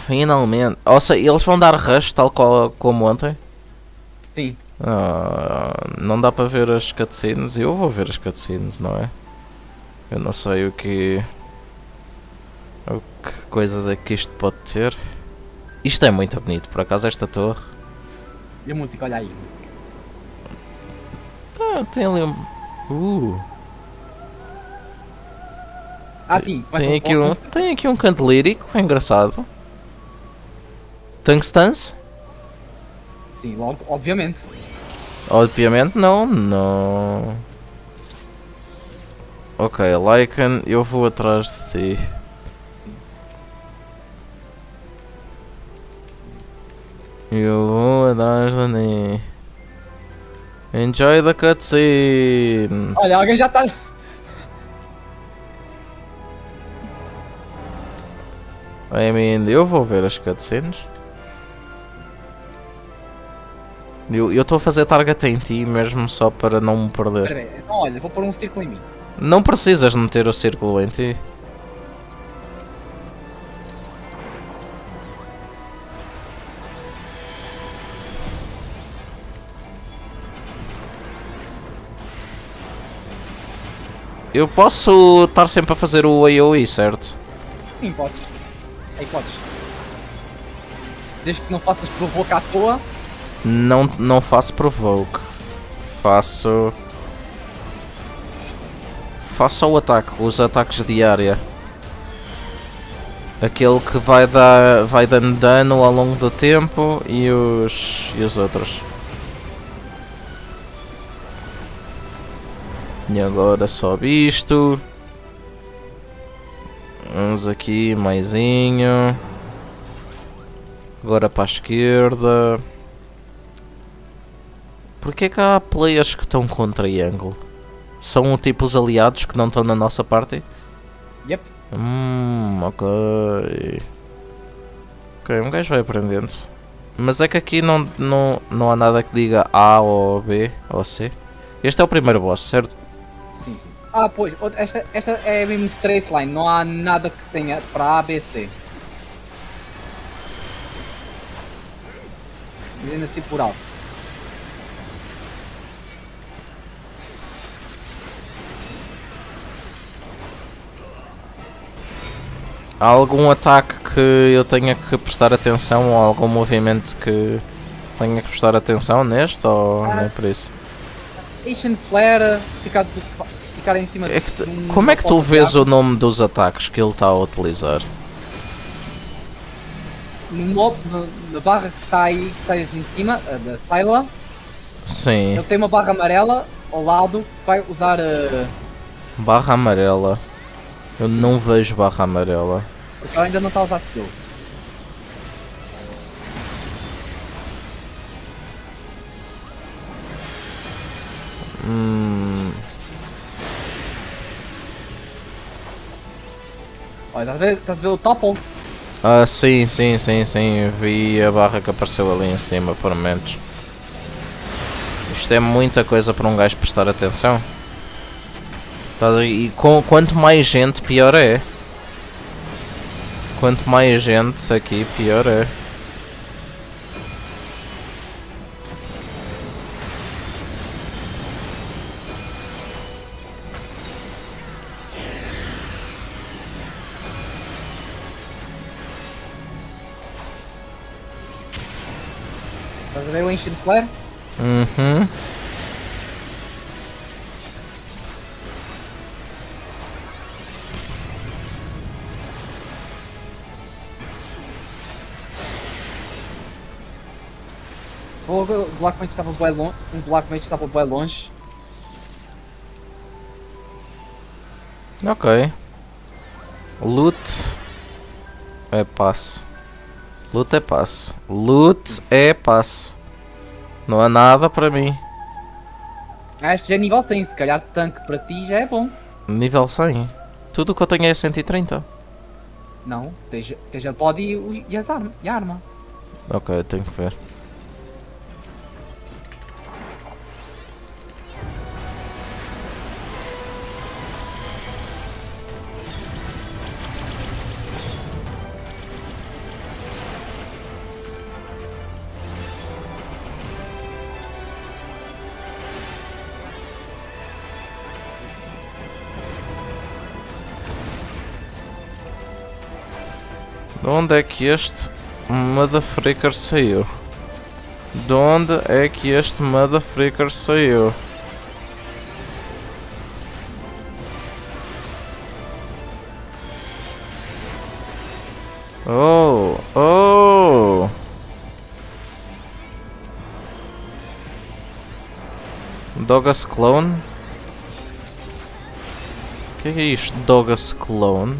Finalmente. Ou seja, eles vão dar rush tal qual como ontem? Sim. Não dá para ver as cutscenes. Eu vou ver as cutscenes, não é? Eu não sei o que coisas é que isto pode ter. Isto é muito bonito, por acaso, esta torre. E a música, olha aí. Tem ali um... Sim. Tem aqui um canto lírico, é engraçado. Tungstans? Sim, logo, obviamente. Obviamente não. Ok, Lycan, eu vou atrás de ti. Eu vou atrás de ti. Enjoy the cutscenes. Olha, alguém já tá. Eu vou ver as cutscenes. Eu estou a fazer target em ti mesmo só para não me perder. Espera aí, então olha, vou pôr um círculo em mim. Não precisas de meter o círculo em ti. Eu posso estar sempre a fazer o AoE, certo? Sim, podes. Aí podes. Desde que não faças provocar à toa. Não faço provoke. Faço só o ataque, os ataques de área. Aquele que vai dando dano ao longo do tempo e os outros. E agora sobe isto. Vamos aqui, maisinho. Agora para a esquerda. Porquê que há players que estão com triângulo? São tipo os aliados que não estão na nossa party? Yep. Ok. Ok, um gajo vai aprendendo. Mas é que aqui não há nada que diga A ou B ou C. Este é o primeiro boss, certo? Sim. Pois, esta é mesmo straight line, não há nada que tenha para A, B, C. Dizendo assim por alto. Há algum ataque que eu tenha que prestar atenção ou algum movimento que tenha que prestar atenção neste ou não é por isso? Asian Flare, ficar em cima Como é que tu vês o nome dos ataques que ele está a utilizar? Na barra que está aí, que está em cima, da Syla, Sim, ele tem uma barra amarela ao lado que vai usar barra amarela. Eu não vejo barra amarela. porque ela ainda não está a usar skill. Olha, estás a ver o topple? Sim, eu vi a barra que apareceu ali em cima por momentos. Isto é muita coisa para um gajo prestar atenção. E quanto mais gente, pior é. Quanto mais gente aqui, pior é. Estás a ver o Ancient Flare? Uhum. O Black Mage estava bem longe. Um Black Mage estava bem longe. Ok. Loot é passe. Loot é passe. Loot é passe. Não há nada para mim. Este já é nível 100, se calhar tanque para ti já é bom. Nível 100. Tudo o que eu tenho é 130. Não, tens a body e e a arma. Ok, tenho que ver. De onde é que este motherfreaker saiu? De onde é que este motherfreaker saiu? Oh, oh! Dogas Clone? O que é isto? Dogas Clone?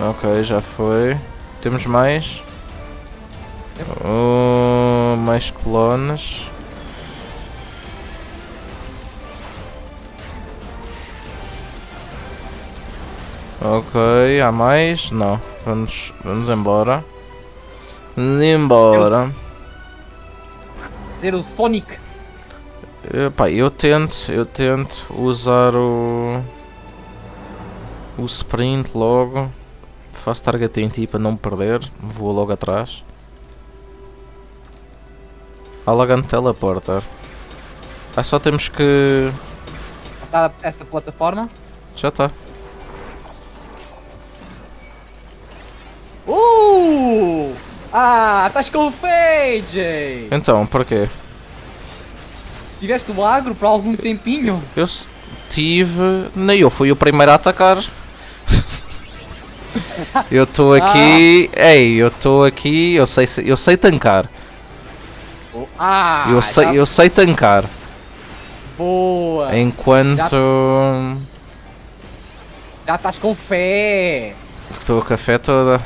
Ok, já foi. Temos mais? Oh, mais clones. Ok, há mais? Não. Vamos embora. Vamos embora. Ser o Sonic. Epá, eu tento usar o sprint logo. Faço target em ti para não me perder. Vou logo atrás. Alagante Teleporter. Ah, só temos que... Passar essa plataforma. Já está. Estás com o Fade! Então, para quê? Tiveste o agro por algum tempinho? Eu tive... Nem eu fui o primeiro a atacar. Eu estou aqui... Ei, eu estou aqui... Eu sei tancar. Eu sei tancar. Boa! Enquanto... Já estás com fé! Estou a café toda.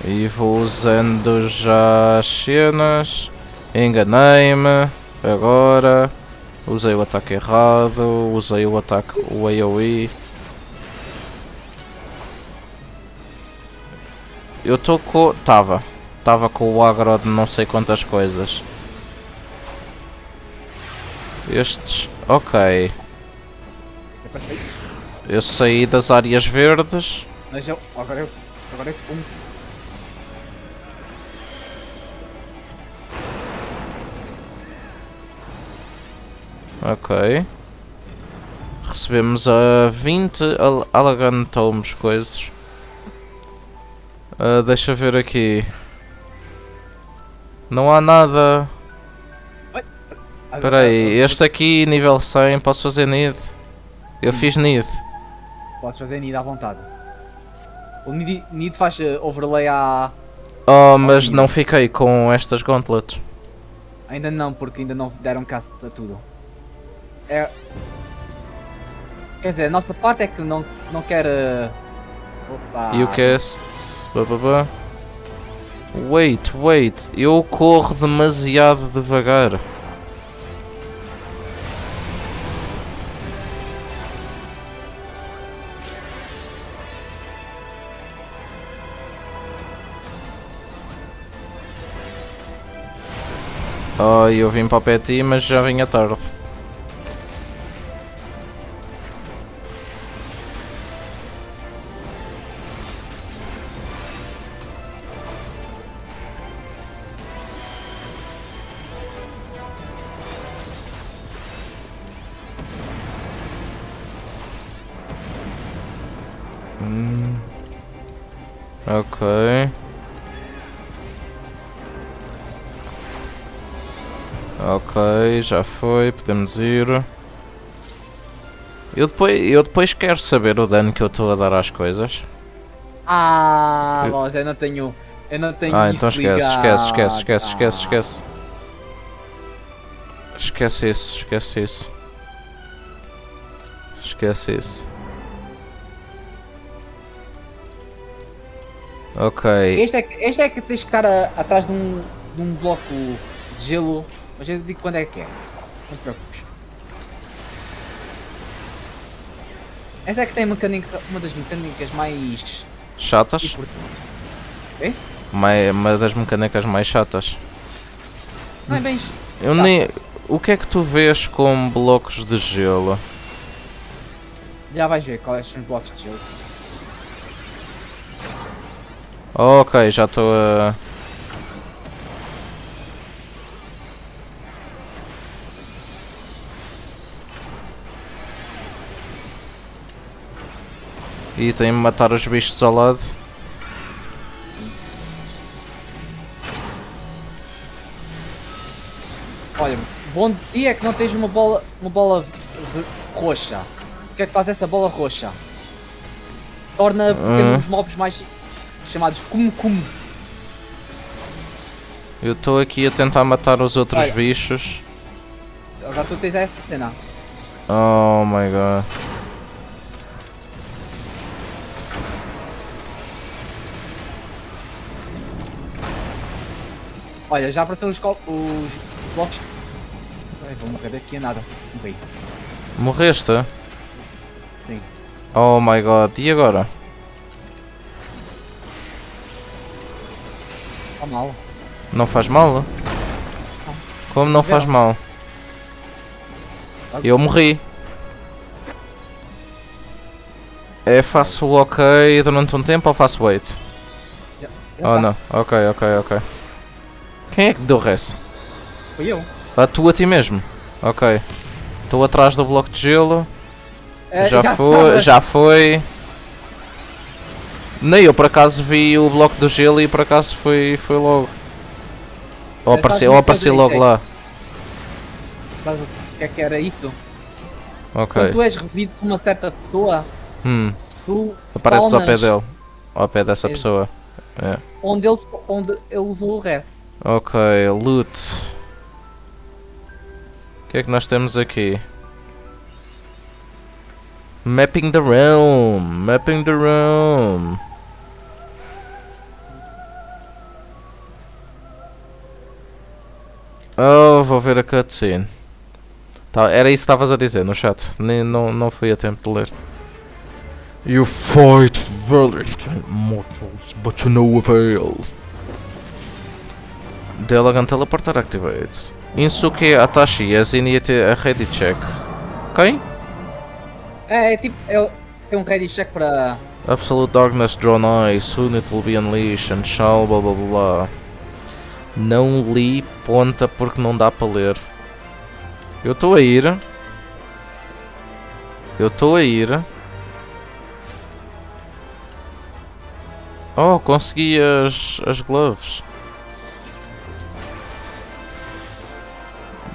E vou usando já as cenas. Enganei-me. Agora. Usei o ataque errado. Usei o ataque o AoE. Eu estou com... Tava com o agro de não sei quantas coisas. Estes... Ok. Eu saí das áreas verdes. Mas agora eu Ok. Recebemos a 20 alagantomos coisas. Deixa ver aqui. Não há nada. Espera aí, este aqui nível 100, posso fazer nid? Eu fiz nid. Podes fazer nid à vontade. O nid faz overlay à... Oh, mas não fiquei com estas gauntlets. Ainda não, porque ainda não deram cast a tudo. É... Quer dizer, a nossa parte é que não quer... Opa. E o cast... Bababá. Wait, eu corro demasiado devagar. Oh, eu vim para o pé de ti, mas já vinha tarde. Ok. Ok, já foi, podemos ir. Eu depois quero saber o dano que eu estou a dar às coisas. Mas eu não tenho Ah, isso então esquece. Esquece isso. Ok. Este é que tens que estar atrás de um bloco de gelo. Mas eu digo quando é que é. Não te preocupes. Essa é que tem a mecânica, uma das mecânicas mais Chatas? importantes. É? Uma das mecânicas mais chatas. Não é bem. Eu nem... O que é que tu vês com blocos de gelo? Já vais ver quais são os blocos de gelo. Ok, já estou a... E tenho de matar os bichos ao lado. Olha, bom dia é que não tens uma bola roxa. O que é que faz essa bola roxa? Torna pequenos mobs mais chamados cum. Eu estou aqui a tentar matar os outros Olha. bichos. Agora tu tens essa cena. Oh my god. Olha, já apareceram os blocos. Ai, vou morrer daqui a nada. Morri. Morreste? Sim. Oh my god. E agora? Está mal. Não faz mal? Como não faz mal? Eu morri. É, faço ok durante um tempo ou faço wait? Já Oh tá. não, ok. Quem é que deu res? Fui eu. Ah, tu a ti mesmo? Ok. Estou atrás do bloco de gelo. Já foi. Nem eu por acaso vi o bloco do gelo e por acaso foi logo. Ou apareci logo lá. Sabes o que é que era isso? Ok. Quando tu és revido por uma certa pessoa, tu Apareces ao pé spawnas dele. Ao pé dessa pessoa. onde ele usou o resto. Ok, loot. O que é que nós temos aqui? Mapping the realm. Oh, vou ver a cutscene. Tá, era isso que estavas a dizer no chat. Não fui a tempo de ler. You fight valiant mortals, but to no avail. The elegant teleporter activates. Insuke Atashi has initiated a ready check. Quem? É tipo, tem um ready check para. Absolute darkness draw nigh, soon it will be unleashed and shall blá blá blá. Não li ponta porque não dá para ler. Eu estou a ir. Oh, consegui as gloves.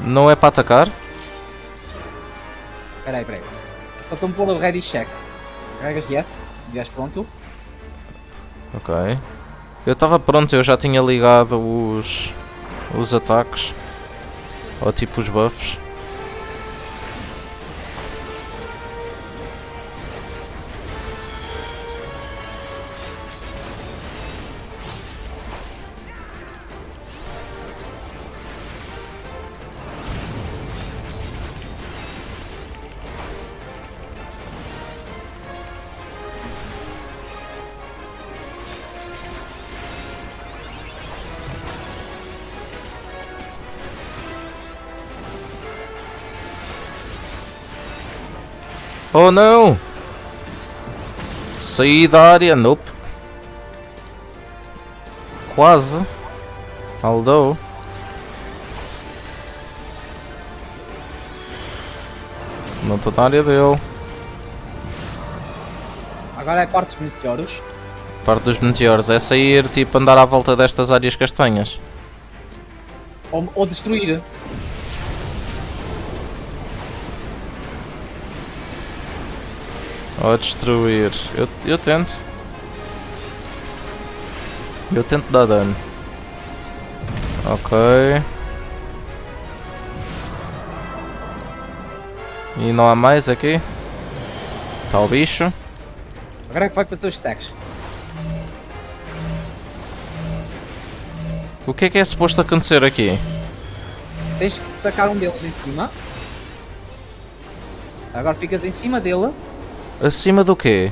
Não é para atacar? Peraí. Só estou-me pôr o ready check. Carregas yes, vias pronto. Ok. Eu estava pronto, eu já tinha ligado os ataques. Ou tipo os buffs. Oh não! Saí da área, nope. Quase. Although. Não estou na área dele. Agora é parte dos meteoros. Parte dos meteoros é sair, tipo, andar à volta destas áreas castanhas. Ou destruir. Ou destruir. Eu tento. Eu tento dar dano. Ok. E não há mais aqui? Está o bicho. Agora é que vai para os seus stacks. O que é suposto acontecer aqui? Tens tacar um deles em cima. Agora ficas em cima dele. Acima do quê?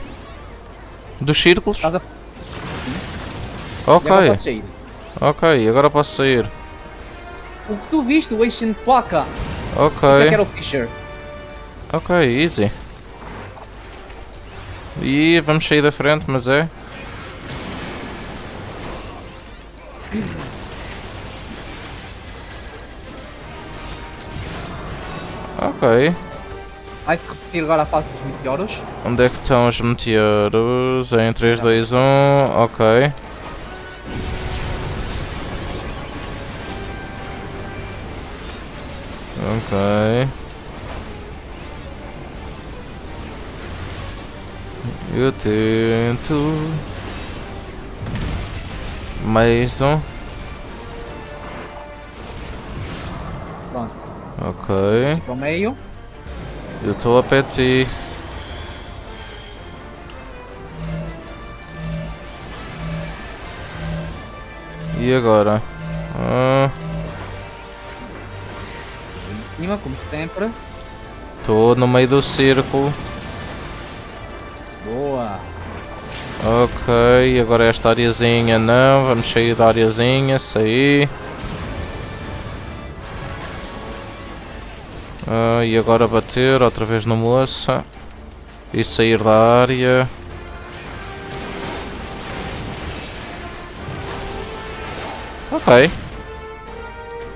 Dos círculos? Estás a... Ok, E agora podes sair. ok, agora posso sair. O que tu viste, o Ancient Placa. Ok, Isso é que era o Fisher. ok, easy. E vamos sair da frente, mas é. Ok. Vai-se repetir agora a fase dos meteoros. Onde é que estão os meteoros? Em 3, 2, 1. Ok. Ok. Eu tento. Mais um. Pronto, Ok. para o meio. Eu estou a pé de ti. E agora? Em cima, como sempre. Estou no meio do círculo. Boa. Ok, agora esta areazinha não. Vamos sair da areazinha. Sair. E agora bater outra vez no moça. E sair da área. Ok.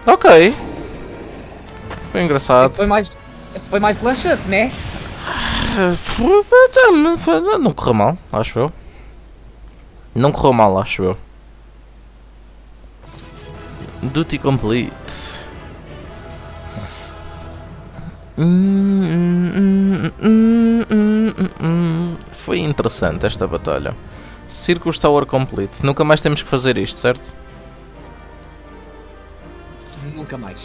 Ok. Foi engraçado. Esse foi mais relaxante, né? Não correu mal, acho eu. Não correu mal, acho eu. Duty complete. Foi interessante esta batalha. Circus Tower complete. Nunca mais temos que fazer isto, certo? Nunca mais.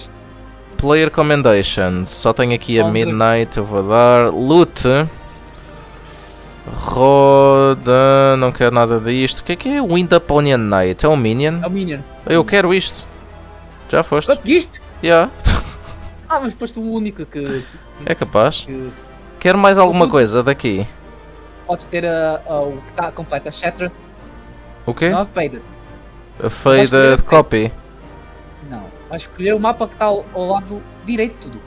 Player Commendations. Só tenho aqui a Onde? Midnight. Eu vou dar. Loot. Roda. Não quero nada disto. O que é Wind Up Onion Knight? É um Minion? É o Minion. Eu quero isto. Já foste? Conseguiste? Yeah. Ah, mas foste o único que É capaz. Quero mais alguma coisa daqui. podes ter o que está completo, a Shattered. O quê? Não a Faded. A Faded Copy. Não. Vais escolher o mapa que está ao lado direito de tudo.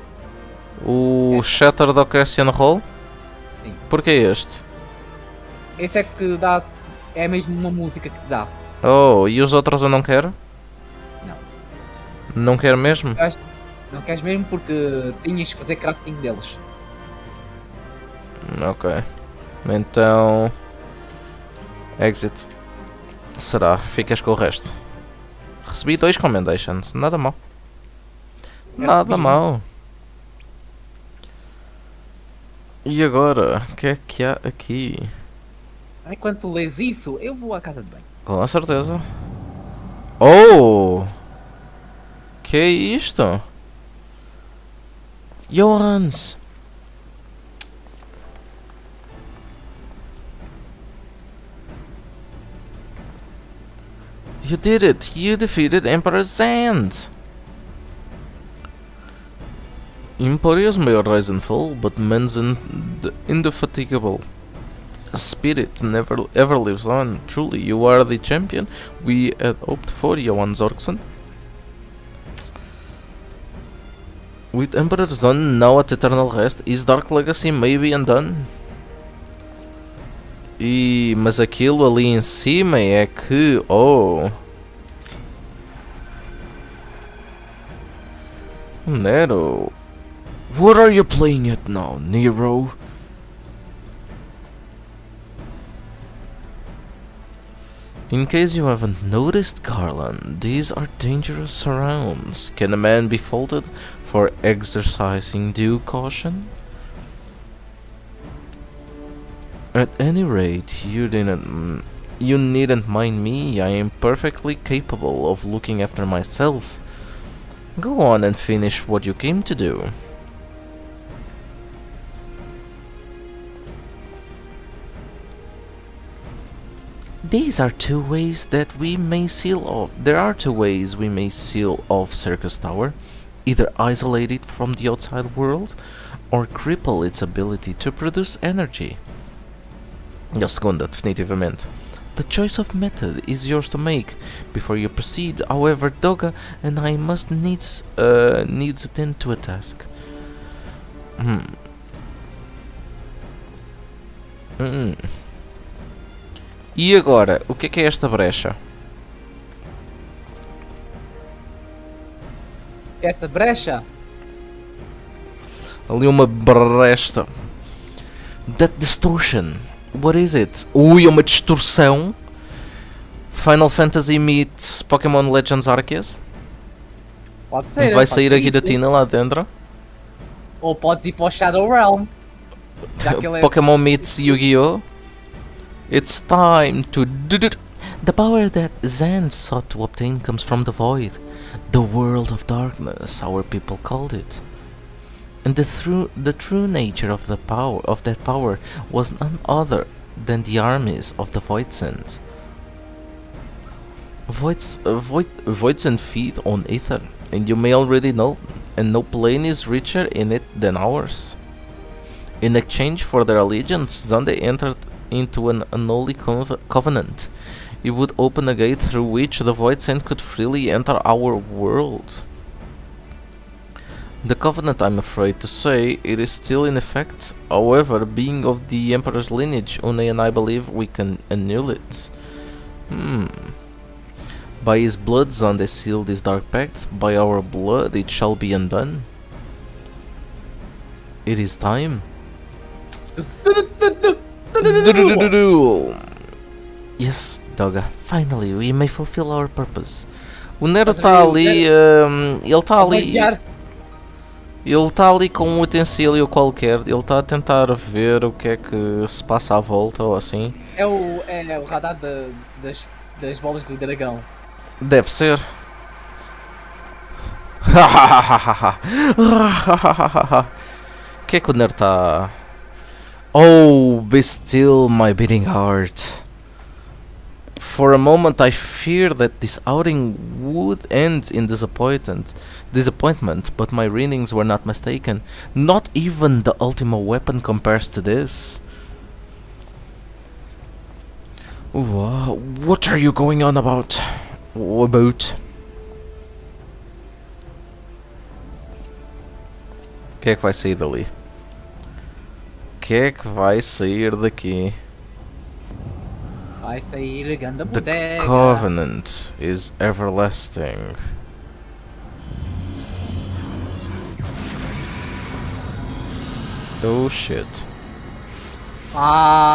O Shattered Occasion Roll? Sim. Porquê este? Esse é que dá. É mesmo uma música que te dá. Oh, e os outros eu não quero? Não. Não quero mesmo? Não queres mesmo porque tinhas que fazer crafting deles. Ok. Então. Exit. Será? Ficas com o resto. Recebi 2 commendations. Nada mal. Nada mal. E agora? O que é que há aqui? Enquanto tu lês isso, eu vou à casa de banho. Com certeza. Oh! Que é isto? Johans! You did it! You defeated Emperor Zand! Imperials may rise and fall, but man's indefatigable spirit never ever lives on. Truly, you are the champion we had hoped for, Johan Zorkson. With Emperor Zon now at eternal rest, his dark legacy may be undone. Mas aquilo ali em cima é que... Oh... Nero... What are you playing at now, Nero? In case you haven't noticed, Garland, these are dangerous surrounds. Can a man be faulted for exercising due caution? At any rate, you needn't mind me. I am perfectly capable of looking after myself. Go on and finish what you came to do. These are two ways that we may seal off. There are two ways we may seal off Circus Tower. either isolate it from the outside world or cripple its ability to produce energy. E a segunda, definitivamente. The choice of method is yours to make. Before you proceed, however, Doga and I must needs attend to a task. E agora, o que é esta brecha? Essa brecha? Ali uma brecha. That distortion. What is it? Ui, uma distorção. Final Fantasy meets Pokémon Legends Arceus? Pode ser. Vai pode sair ser a isso. Giratina lá dentro. Ou podes ir para o Shadow Realm. Já que ele é... Pokémon meets Yu-Gi-Oh! It's time to do it. The power that Zan sought to obtain comes from the void. The world of darkness, our people called it. And the true nature of that power was none other than the armies of the Voidsent. Voidsent feed on ether, and you may already know, and no plane is richer in it than ours. In exchange for their allegiance, Zande entered into an unholy covenant. It would open a gate through which the Voidsent could freely enter our world. The covenant, I'm afraid to say, it is still in effect. However, being of the Emperor's lineage, Une and I believe we can annul it. By his blood, Zande sealed this dark pact. By our blood, it shall be undone. It is time. Yes, Doga. Finally, we may fulfill our purpose. O Nero está ali. Ele está ali. Ele está ali com um utensílio qualquer. Ele está a tentar ver o que é que se passa à volta ou assim. É o radar das bolas do dragão. Deve ser. O que é que o Nero está. Oh, be still, my beating heart. For a moment I feared that this outing would end in disappointment, but my readings were not mistaken. Not even the Ultima weapon compares to this. What are you going on about? About? O que é que vai sair dali? O que é que vai sair daqui? Vai sair a ganda The bodega. covenant is everlasting. Oh shit.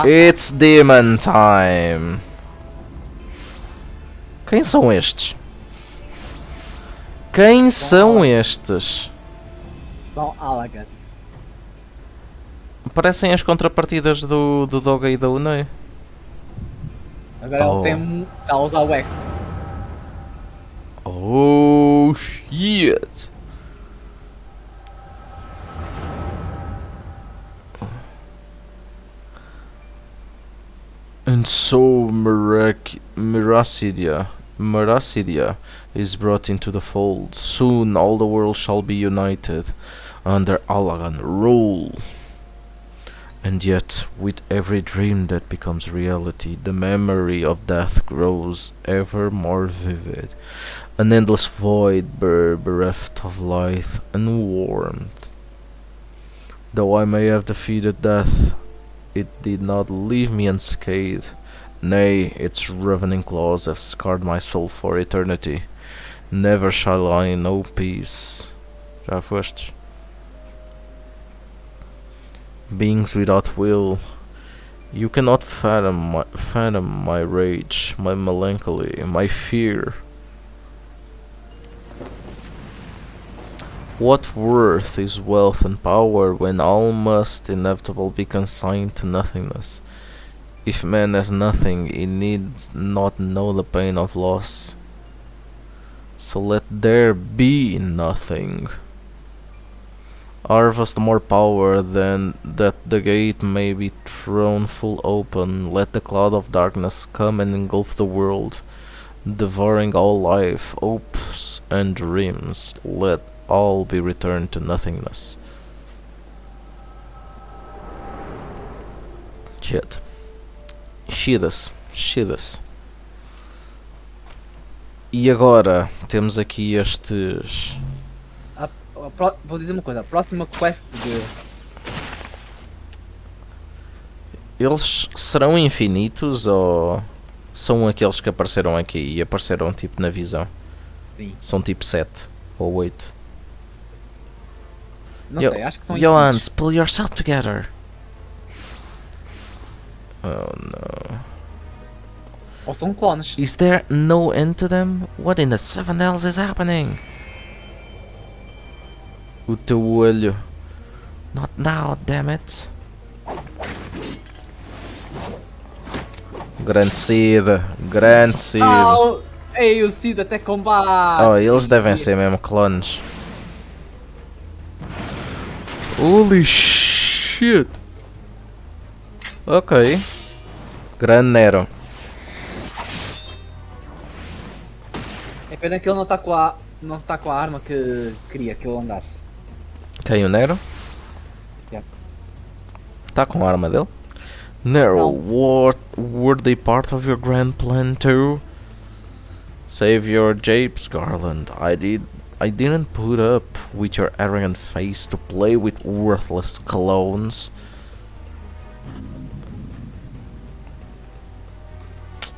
It's demon time. Quem são estes? Quem são estes? São Alagats. Parecem as contrapartidas do Doga e da Une. Agora ele tem a usar o X. Oh shit. And so Meracidia is brought into the fold. Soon all the world shall be united under Allagan rule. And yet, with every dream that becomes reality, the memory of death grows ever more vivid. An endless void bereft of light and warmth. Though I may have defeated death, it did not leave me unscathed. Nay, its ravening claws have scarred my soul for eternity. Never shall I know peace. Já foste? Beings without will, you cannot fathom my rage, my melancholy, my fear. What worth is wealth and power when all must inevitably be consigned to nothingness? If man has nothing, he needs not know the pain of loss. So let there be nothing. Harvest more power than that the gate may be thrown full open. Let the cloud of darkness come and engulf the world, devouring all life, hopes and dreams. Let all be returned to nothingness. Shit. Shit-se. E agora temos aqui estes... Vou dizer uma coisa, a próxima quest de... Eles serão infinitos ou são aqueles que apareceram aqui e apareceram tipo na visão? Sim. São tipo 7 ou 8. Não sei, acho que são Johans, infinitos. pull yourself together. Oh no. Ou são clones. Is there no end to them? What in the seven hells is happening? O teu olho. Not now, damn it. Grande Cid. Ei, o Cid até combate! Oh, eles devem ser mesmo clones. Holy shit. Ok. Grande Nero. É pena que ele não está com a arma que queria que ele andasse. Quem, o Nero? Yeah. Tá com a arma dele? Nero, Não. what were they part of your grand plan too? Save your japes, Garland. I didn't put up with your arrogant face to play with worthless clones.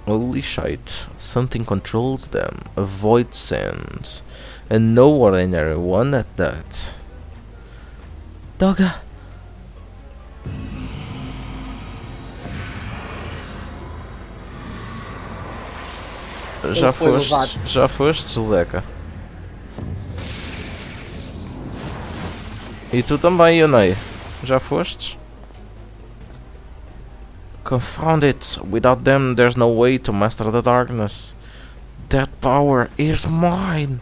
Holy shit, something controls them, a void send, and no ordinary one at that. Dogga! Já foste, Zeca? E tu também, Yonei? Já fostes? Confound it! Without them, there's no way to master the darkness. That power is mine!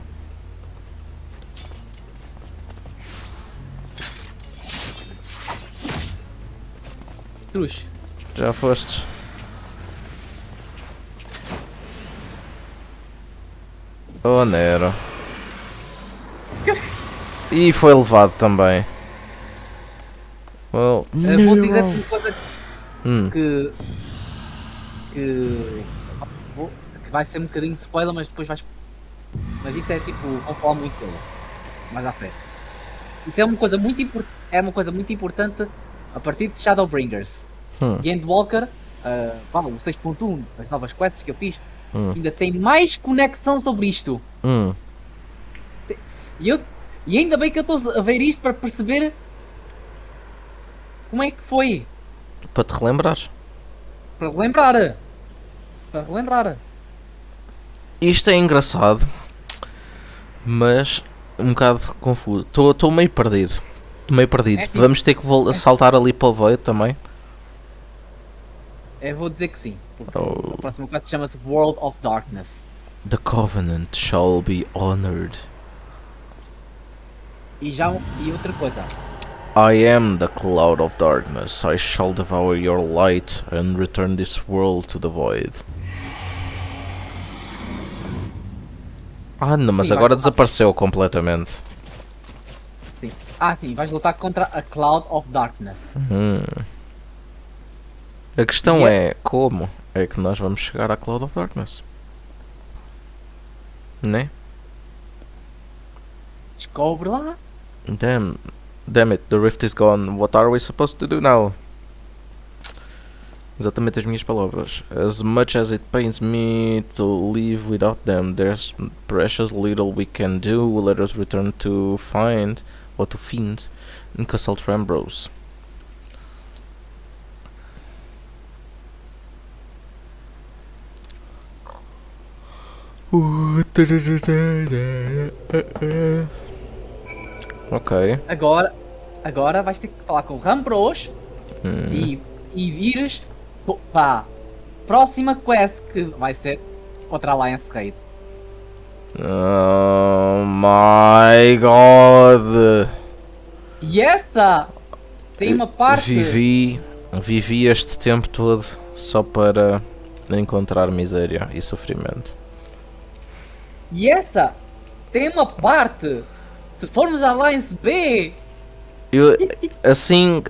Cruz. Já fostes? Oh, Nero. E foi levado também. Well, Vou dizer uma coisa Hum. que vai ser um bocadinho de spoiler, mas depois vais. Mas isso é tipo, vou falar muito dele. Mais à frente. Isso é uma coisa muito importante a partir de Shadowbringers. E Endwalker, o 6.1, as novas quests que eu fiz, ainda tem mais conexão sobre isto. E ainda bem que eu estou a ver isto para perceber como é que foi. Para te relembrares. Para relembrar. Isto é engraçado, mas um bocado confuso. Estou meio perdido. É assim. Vamos ter que saltar ali para o void também. Eu vou dizer que sim. Porque a próxima quest chama-se World of Darkness. The covenant shall be honored. E outra coisa. I am the cloud of darkness. I shall devour your light and return this world to the void. Ah, não, mas Sim, agora vai. desapareceu completamente. Sim. Sim, vais lutar contra a Cloud of Darkness. A questão é como é que nós vamos chegar à Cloud of Darkness? Né? Descobre lá. Damn it, the rift is gone. What are we supposed to do now? Exatamente as minhas palavras. As much as it pains me to live without them, there's precious little we can do. Let us return to find in Castle Trambros. Ok. Agora vais ter que falar com o Rambros e vires para a próxima quest que vai ser contra a Alliance Raid. Oh my god! E essa tem uma parte. Vivi este tempo todo só para encontrar miséria e sofrimento. E essa tem uma parte Se formos à Alliance B! Eu, assim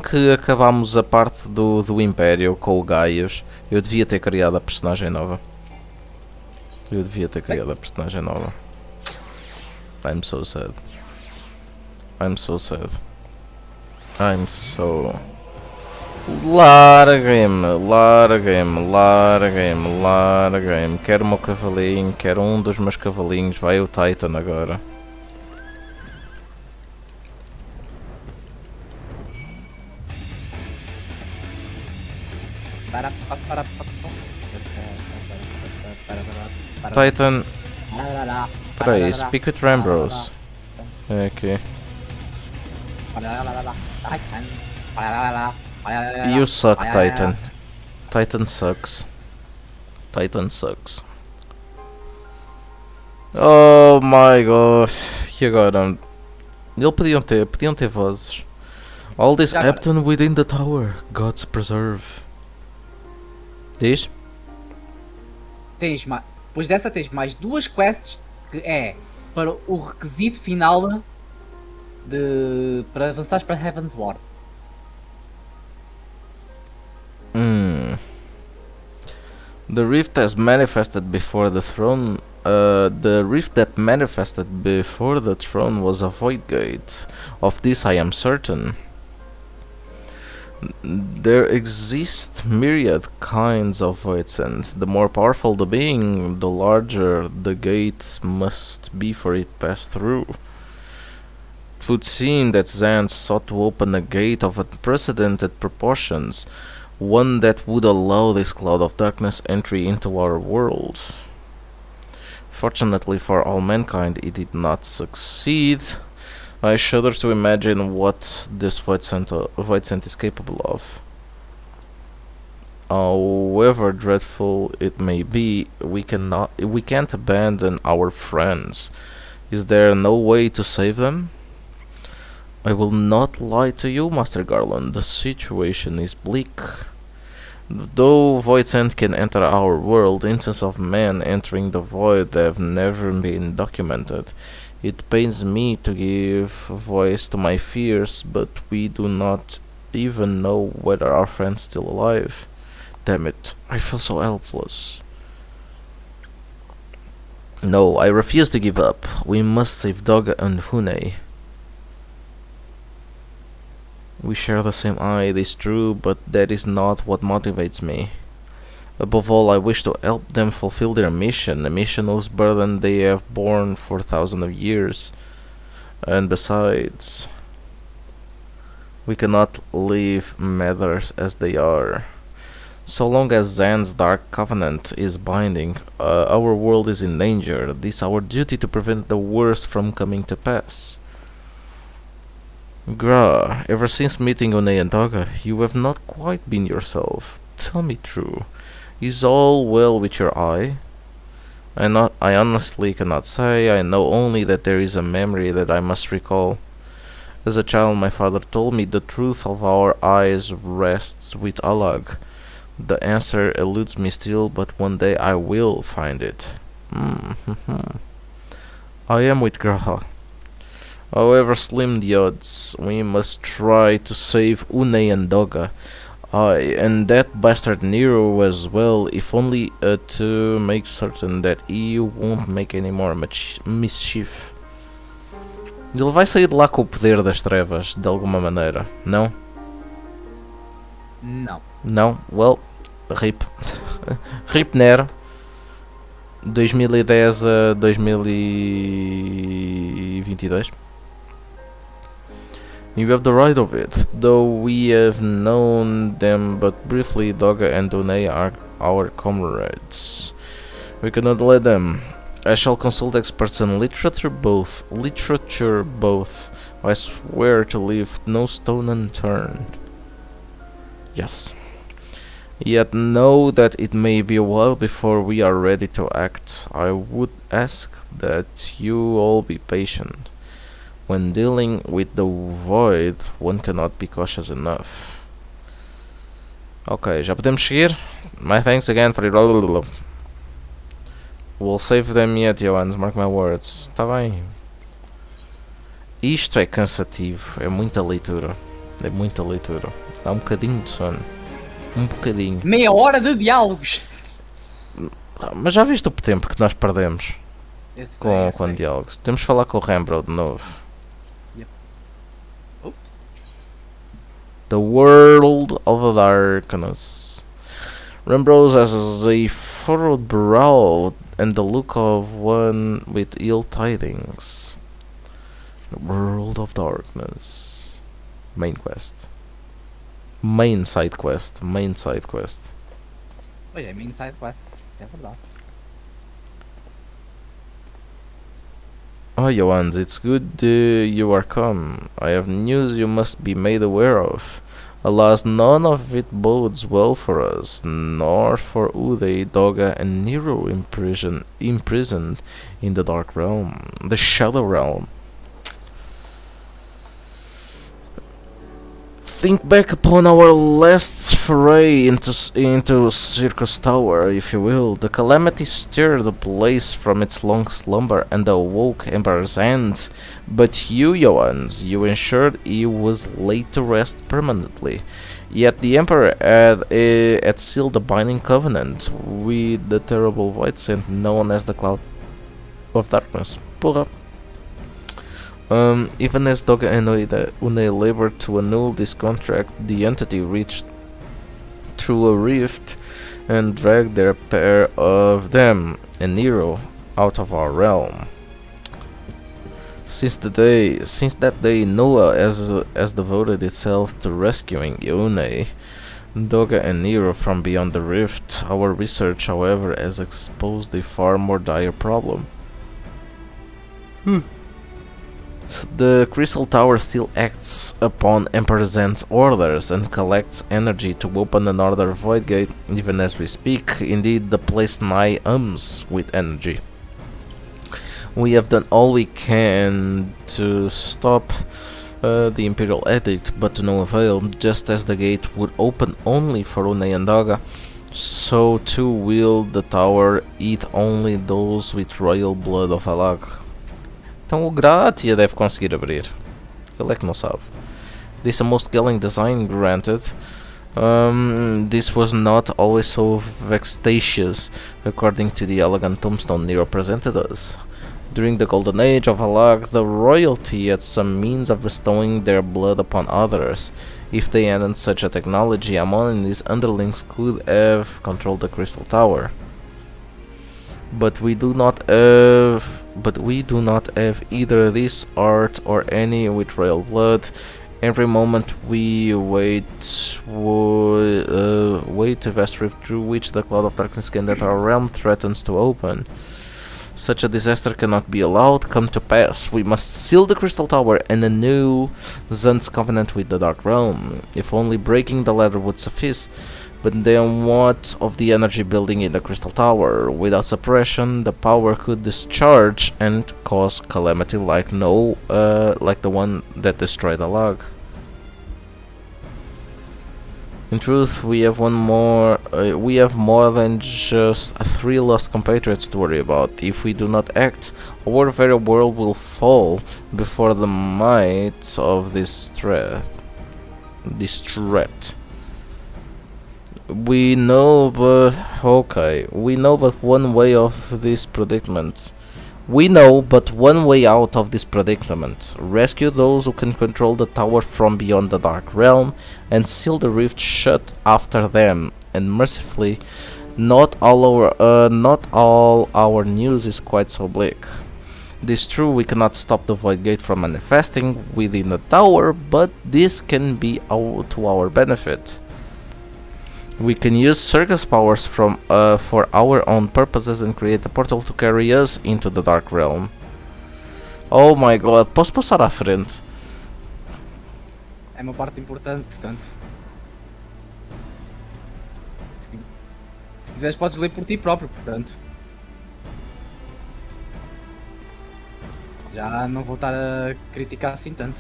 que acabámos a parte do Império com o Gaius, eu devia ter criado a personagem nova. I'm so sad. I'm so... Larguem-me. Quero o meu cavalinho, quero um dos meus cavalinhos. Vai o Titan agora. Titan, peraí, speak with Rambros. É aqui. You suck, Titan. Titan sucks. Oh my god. E agora? Podiam ter vozes. All this happened within the tower. God's preserve. Diz? Depois dessa tens mais 2 quests que é para o requisito final para avançares para Heaven's Ward. The rift has manifested before the throne. The rift that manifested before the throne was a void gate. Of this I am certain. There exist myriad kinds of voids, and the more powerful the being, the larger the gate must be for it to pass through. It would seem that Zan sought to open a gate of unprecedented proportions, one that would allow this cloud of darkness entry into our world. Fortunately for all mankind, it did not succeed. I shudder to imagine what this void scent is capable of. However dreadful it may be, we can't abandon our friends. Is there no way to save them? I will not lie to you, Master Garland. The situation is bleak. Though void scent can enter our world, instances of men entering the void have never been documented. It pains me to give voice to my fears, but we do not even know whether our friend's still alive. Damn it, I feel so helpless. No, I refuse to give up. We must save Doga and Hune. We share the same eye, it is true, but that is not what motivates me. Above all, I wish to help them fulfill their mission, a mission whose burden they have borne for thousands of years. And besides, we cannot leave matters as they are. So long as Zan's dark covenant is binding, our world is in danger. It is our duty to prevent the worst from coming to pass. Gra, ever since meeting One and Daga, you have not quite been yourself. Tell me true. Is all well with your eye? I honestly cannot say. I know only that there is a memory that I must recall. As a child, my father told me the truth of our eyes rests with Alag. The answer eludes me still, but one day I will find it. I am with Graha. However slim the odds, we must try to save Une and Doga. And that bastard Nero as well, if only to make certain that he won't make any more mischief. Ele vai sair de lá com o poder das trevas, de alguma maneira, não? Não. Não? Well, RIP. RIP Nero. 2010 a 2022. You have the right of it, though we have known them but briefly. Doga and Dune are our comrades. We cannot let them. I shall consult experts in literature both. I swear to leave no stone unturned. Yes. Yet know that it may be a while before we are ready to act. I would ask that you all be patient. When dealing with the void, one cannot be cautious enough. Ok, já podemos seguir? My thanks again for your... We'll save them yet, Johannes, mark my words. Tá bem. Isto é cansativo, é muita leitura. É muita leitura. Dá um bocadinho de sono. Um bocadinho. Meia hora de diálogos! Mas já viste o tempo que nós perdemos Eu sei, com, eu com sei. diálogos? Temos de falar com o Rembrandt de novo. Ops. The World of the Darkness. Rembrandt has a furrowed brow and the look of one with ill tidings. The World of Darkness. Main quest. Main side quest. Main side quest. Pois é, main side quest. É verdade. Oh, Johannes, it's good you are come. I have news you must be made aware of. Alas, none of it bodes well for us, nor for Uday, Doga, and Nero imprisoned in the Dark Realm, the Shadow Realm. Think back upon our last foray into Circus Tower, if you will. The calamity stirred the place from its long slumber and awoke Emperor's Hand. But you, Johannes, you ensured he was laid to rest permanently. Yet the Emperor had sealed a binding covenant with the terrible Void Saint known as the Cloud of Darkness. Porra. Even as Doga and Une labored to annul this contract, the entity reached through a rift and dragged their pair of them and Nero out of our realm. Since that day, Noah has devoted itself to rescuing Une, Doga and Nero from beyond the rift. Our research, however, has exposed a far more dire problem. The Crystal Tower still acts upon Emperor Zen's orders and collects energy to open another void gate even as we speak. Indeed, the place nigh hums with energy. We have done all we can to stop the Imperial Edict, but to no avail. Just as the gate would open only for Une and Daga, so too will the tower eat only those with royal blood of Alag. Então o Gratia deve conseguir abrir. Ele é que não sabe. This a most galling design, granted. This was not always so vexatious, according to the elegant tombstone Nero presented us. During the golden age of Alag, the royalty had some means of bestowing their blood upon others. If they hadn't such a technology, Amon and his underlings could have controlled the Crystal Tower. But we do not have either this art or any with royal blood. Every moment we wait a vast rift through which the cloud of darkness that our realm threatens to open. Such a disaster cannot be allowed come to pass. We must seal the Crystal Tower and anew Zun's covenant with the Dark Realm. If only breaking the ladder would suffice. But then what of the energy building in the Crystal Tower? Without suppression, the power could discharge and cause calamity like the one that destroyed the log. In truth, we have more than just 3 lost compatriots to worry about. If we do not act, our very world will fall before the might of this threat. We know but one way out of this predicament. Rescue those who can control the tower from beyond the Dark Realm and seal the rift shut after them. And mercifully, not all our news is quite so bleak. It is true we cannot stop the Void Gate from manifesting within the tower, but this can be to our benefit. We can use circus powers for our own purposes and create a portal to carry us into the Dark Realm. Oh my god, posso passar à frente? É uma parte importante, portanto. Se quiseres podes ler por ti próprio, portanto. Já não vou estar a criticar assim tanto.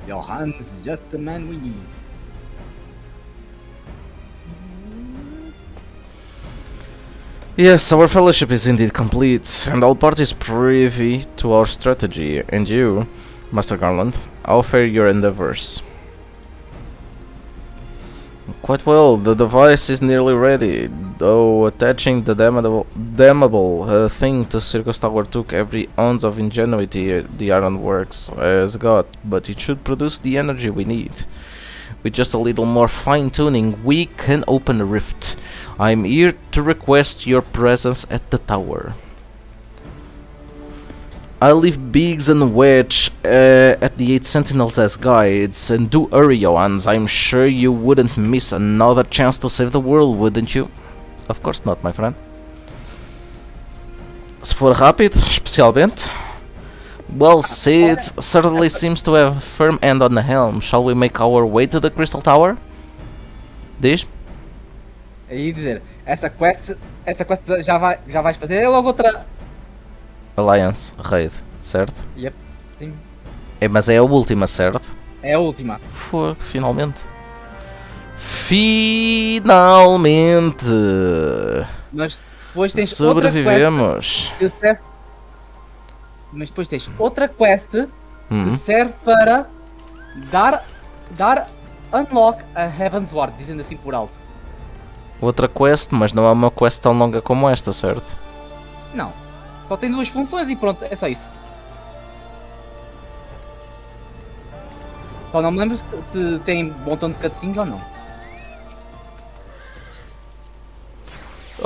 Johannes, just the man we need. Yes, our fellowship is indeed complete, and all parties privy to our strategy. And you, Master Garland, how fare your endeavors? Quite well, the device is nearly ready, though attaching the damnable thing to Circus Tower took every ounce of ingenuity the ironworks has got, but it should produce the energy we need. With just a little more fine-tuning, we can open a rift. I'm here to request your presence at the tower. I leave Biggs and Wedge at the 8 Sentinels as guides, and do hurry, Johans. I'm sure you wouldn't miss another chance to save the world, wouldn't you? Of course not, my friend. Se for rápido, especialmente. Well, Sid certainly seems to have a firm hand on the helm. Shall we make our way to the Crystal Tower? Diz? Aí dizer, essa quest já vais fazer é logo outra. Alliance Raid, certo? Yep, sim. Mas é a última, certo? É a última. Finalmente. Finalmente! Mas depois tens sobrevivemos. outra quest que serve. Mas depois tens outra quest que Hum. serve para dar unlock a Heaven's Ward, dizendo assim por alto. Outra quest, mas não é uma quest tão longa como esta, certo? Não. Só tem 2 funções e pronto, é só isso. Só não me lembro se tem botão de cutscenes ou não.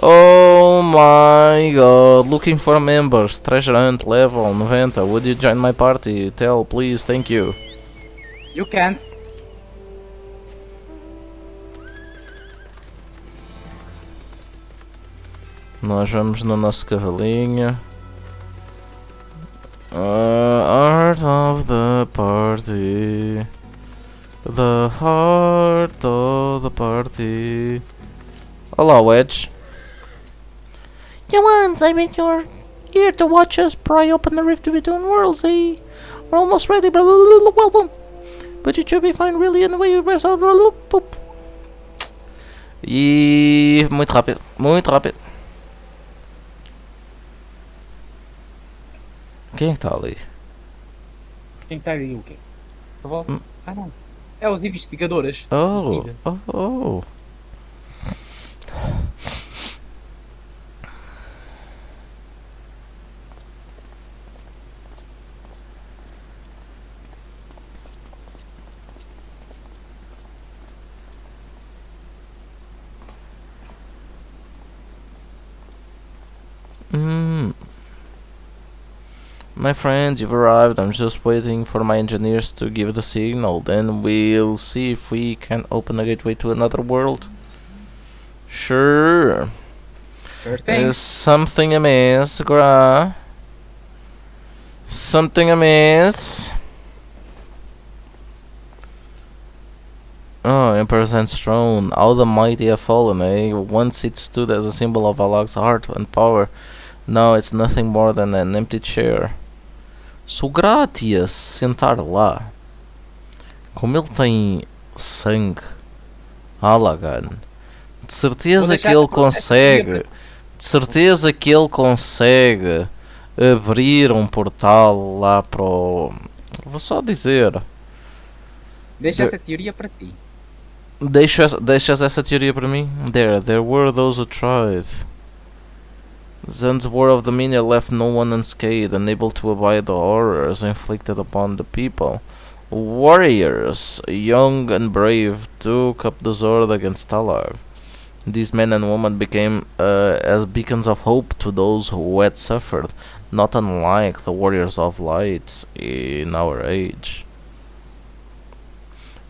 Oh my god, looking for members, treasure hunt level 90, would you join my party? Tell, please, thank you. You can. Nós vamos no nosso cavalinho. Heart of the party. The heart of the party. Olá, Wedge. Johans, I bet you're here to watch us pry open the rift between worlds, eh? We're almost ready, but you should be fine really in the way you rest out. E muito rápido, muito rápido. Quem é que está ali? Quem está aí o quê? Ah não. É os investigadores. Oh, Sim. oh, oh. My friends, you've arrived. I'm just waiting for my engineers to give the signal. Then we'll see if we can open a gateway to another world. Sure. Sure thing. Is something amiss, Gra? Something amiss? Oh, Emperor's throne. How the mighty have fallen, eh? Once it stood as a symbol of Alag's heart and power. Now it's nothing more than an empty chair. Se o Gratia se sentar lá, como ele tem sangue, Alagan, de certeza que ele consegue, abrir um portal lá para o... Vou só dizer. Deixa essa teoria para ti. Deixas essa teoria para mim? There were those who tried. Zan's war of the Minya left no one unscathed, unable to abide the horrors inflicted upon the people. Warriors, young and brave, took up the sword against Talag. These men and women became as beacons of hope to those who had suffered, not unlike the warriors of light in our age.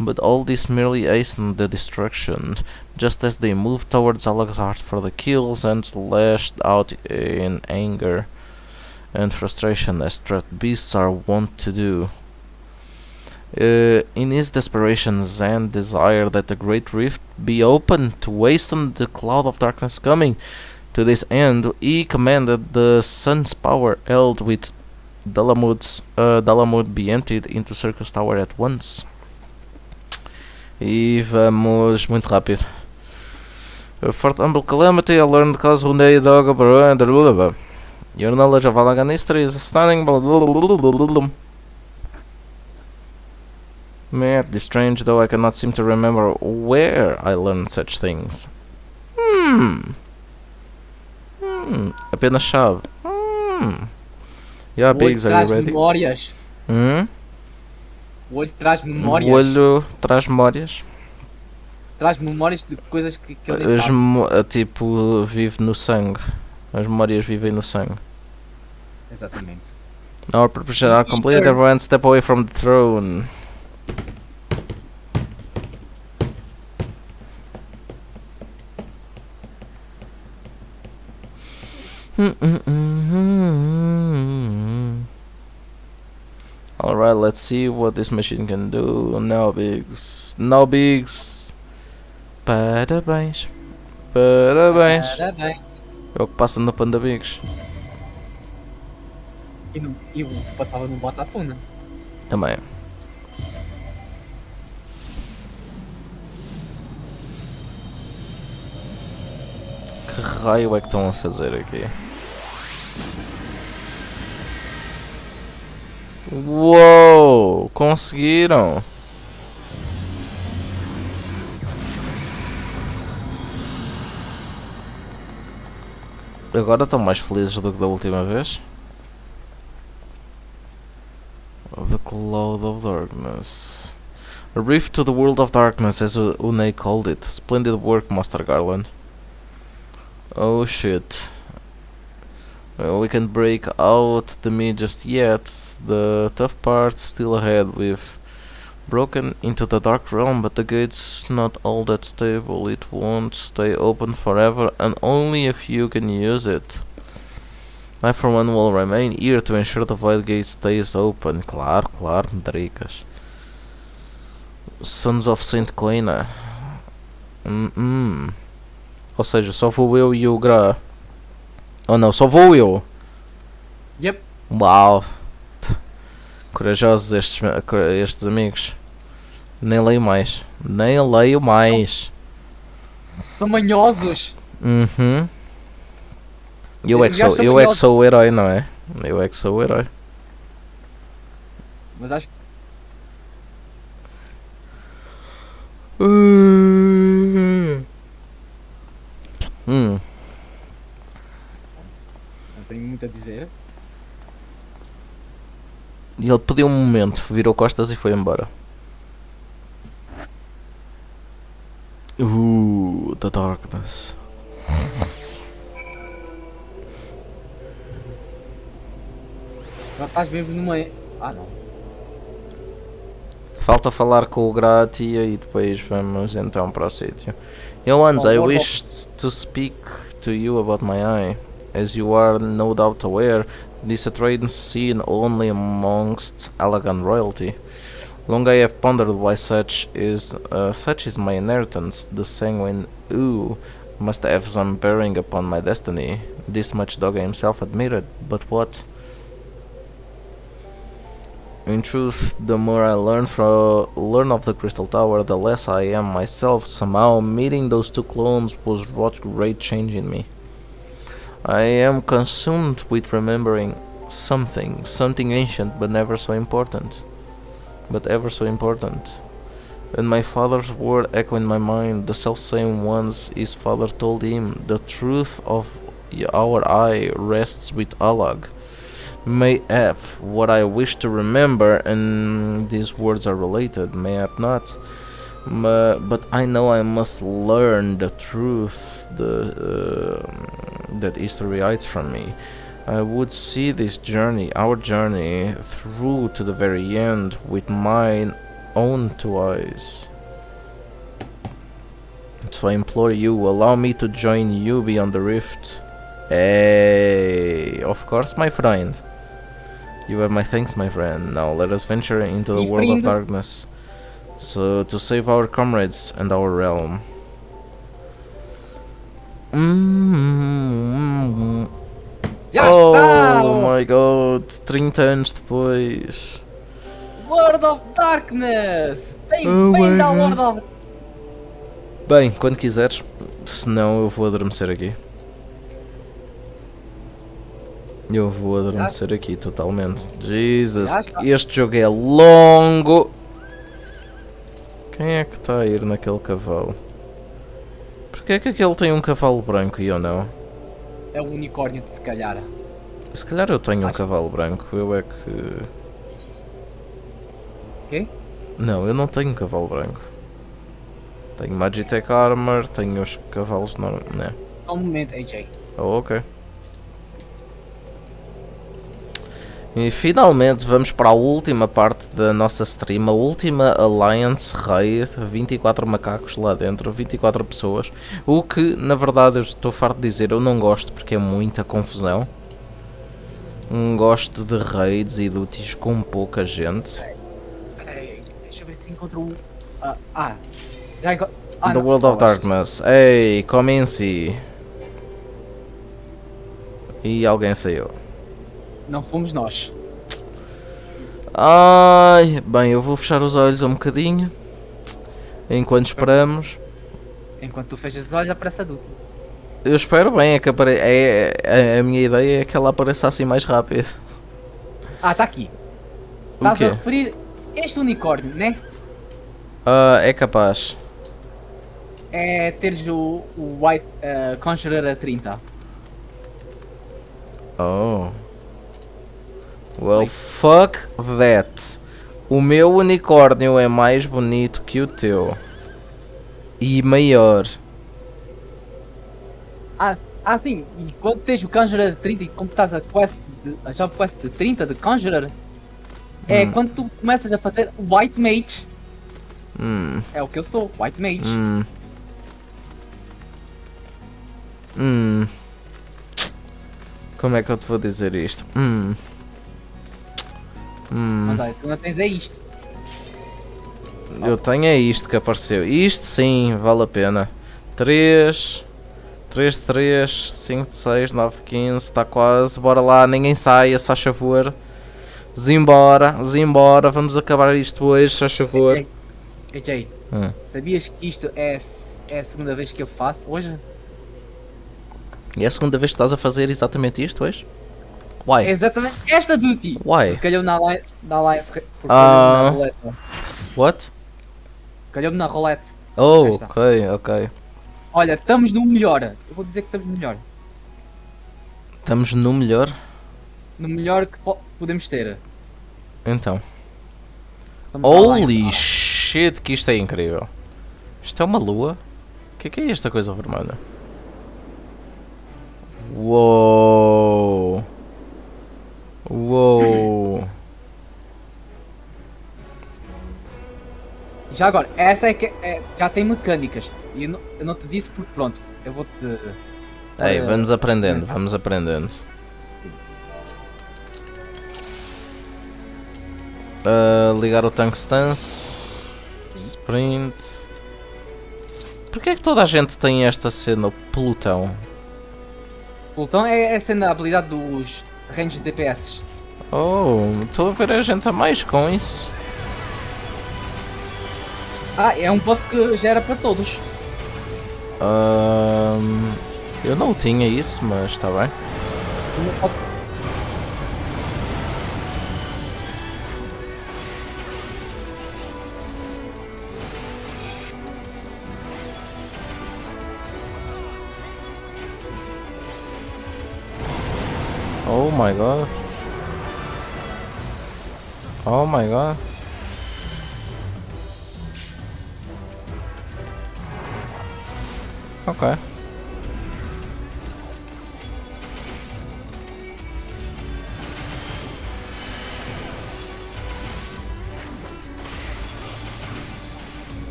But all this merely hastened the destruction, just as they moved towards Alexard for the kills and lashed out in anger and frustration, as trapped beasts are wont to do. In his desperation, Zan desired that the great rift be opened to hasten the cloud of darkness coming. To this end, he commanded the sun's power held with Dalamud be emptied into Circus Tower at once. E vamos muito rápido. For humble calamity, I learned cause one day dog. Your knowledge of Alagan history is stunning. May it be strange, though I cannot seem to remember where I learned such things. Apenas chave. Yeah, O olho pigs, are you traz ready? memórias. O olho traz O memórias. olho traz memórias. Traz memórias de coisas que ele nem sabe. Tipo, vive no sangue. As memórias vivem no sangue. Exatamente. Our preparations are complete. Everyone step away from the throne. Alright, let's see what this machine can do. Now, Biggs. Now, Biggs. Parabéns. Parabéns. Parabéns. É o que passa no Panda Biggs. E o passava no Botatuna. Também. Que raio é que estão a fazer aqui? Uou! Conseguiram! Agora estão mais felizes do que da última vez? The Cloud of Darkness. A rift to the world of darkness, as Unai called it. Splendid work, Master Garland. Oh shit. We can't break out the mid just yet. The tough part's still ahead. We've broken into the dark realm, but the gate's not all that stable. It won't stay open forever, and only a few can use it. I for one will remain here to ensure the void gate stays open. Claro, claro, medricas. Sons of Saint Coina. Ou seja, só vou eu e o Gra. Oh não, só vou eu. Yep. Uau. Corajosos estes amigos. Nem leio mais. Nem leio mais. São manhosos. Eu é que sou o herói, não é? Eu é que sou o herói. Mas acho que não tenho muito a dizer. E ele pediu um momento, virou costas e foi embora. The darkness. Já estás mesmo numa. Ah não. Falta falar com o Gratia e depois vamos então para o sítio. Johannes, I wished to speak to you about my eye. As you are no doubt aware, this trade seen only amongst Alagan royalty. Long I have pondered why such is my inheritance. The sanguine ooh must have some bearing upon my destiny. This much Doga himself admitted, but what? In truth, the more I learn of the Crystal Tower, the less I am myself. Somehow, meeting those two clones was wrought great change in me. I am consumed with remembering something ancient but never so important. But ever so important. And my father's word echo in my mind, the self-same ones his father told him. The truth of our eye rests with Alag. Mayhap what I wish to remember, and these words are related, mayhap not. But I know I must learn the truth that history hides from me. I would see this journey, our journey, through to the very end with mine own two eyes. So I implore you, allow me to join you beyond the rift. Hey, of course, my friend. You have my thanks, my friend. Now let us venture into the world of darkness, so to save our comrades and our realm. Já Oh está! my god, 30 anos depois. World of Darkness! Bem-vindo ao World of... Bem, quando quiseres. Senão eu vou adormecer aqui. Eu vou adormecer aqui totalmente. Jesus, este jogo é longo. Quem é que está a ir naquele cavalo? Porquê é que aquele tem um cavalo branco e eu não? É um unicórnio, se calhar. Se calhar eu tenho um cavalo branco, eu é que... Ok? Não, eu não tenho um cavalo branco. Tenho Magitech Armor, tenho os cavalos não, né? Só um momento, AJ. Oh, ok. E finalmente vamos para a última parte da nossa stream, a última Alliance Raid, 24 macacos lá dentro, 24 pessoas. O que, na verdade, eu estou farto de dizer, eu não gosto porque é muita confusão. Gosto de raids e duties com pouca gente. Peraí, deixa eu ver se encontro o... já encontro... The World of Darkness. Ei, comece. E alguém saiu. Não fomos nós. Ai, bem, eu vou fechar os olhos um bocadinho. Enquanto esperamos. Enquanto tu fechas os olhos, aparece a dupla. Eu espero bem, é que a minha ideia é que ela apareça assim mais rápido. Tá aqui. O Estás quê? a referir este unicórnio, né? É capaz. É teres o White Conjurer a 30. Oh. Well, fuck that. O meu unicórnio é mais bonito que o teu. E maior. Sim. E quando tens o Conjurer a 30 e como estás a job quest de 30 de Conjurer, é quando tu começas a fazer White Mage. É o que eu sou, White Mage. Como é que eu te vou dizer isto? Mas olha, tu não tens é isto. Eu tenho é isto que apareceu. Isto sim, vale a pena. 3 de 3, 5 de 6, 9 de 15, está quase. Bora lá, ninguém saia, se faz favor. Zimbora, vamos acabar isto hoje, se faz favor. AJ, sabias que isto é a segunda vez que eu faço hoje? E é a segunda vez que estás a fazer exatamente isto hoje? Why? É exatamente esta duty. Why? Calhou-me na Alliance. Na roleta. What? Calhou-me na roleta. Oh, Esta. ok. Olha, estamos no melhor. Eu vou dizer que estamos no melhor. Estamos no melhor? No melhor que podemos ter. Então. Estamos na Holy Alliance. shit, que isto é incrível. Isto é uma lua? O que é esta coisa vermelha? Uou. Já agora, essa é que já tem mecânicas. E eu não te disse porque pronto, eu vou-te... Ei, vamos aprendendo. Ligar o tanque stance. Sprint. Porquê é que toda a gente tem esta cena pelotão? Então é sendo a habilidade dos range de DPS. Oh, estou a ver a gente a mais com isso. É um buff que já era para todos. Eu não tinha isso, mas está bem. Oh my god. Ok.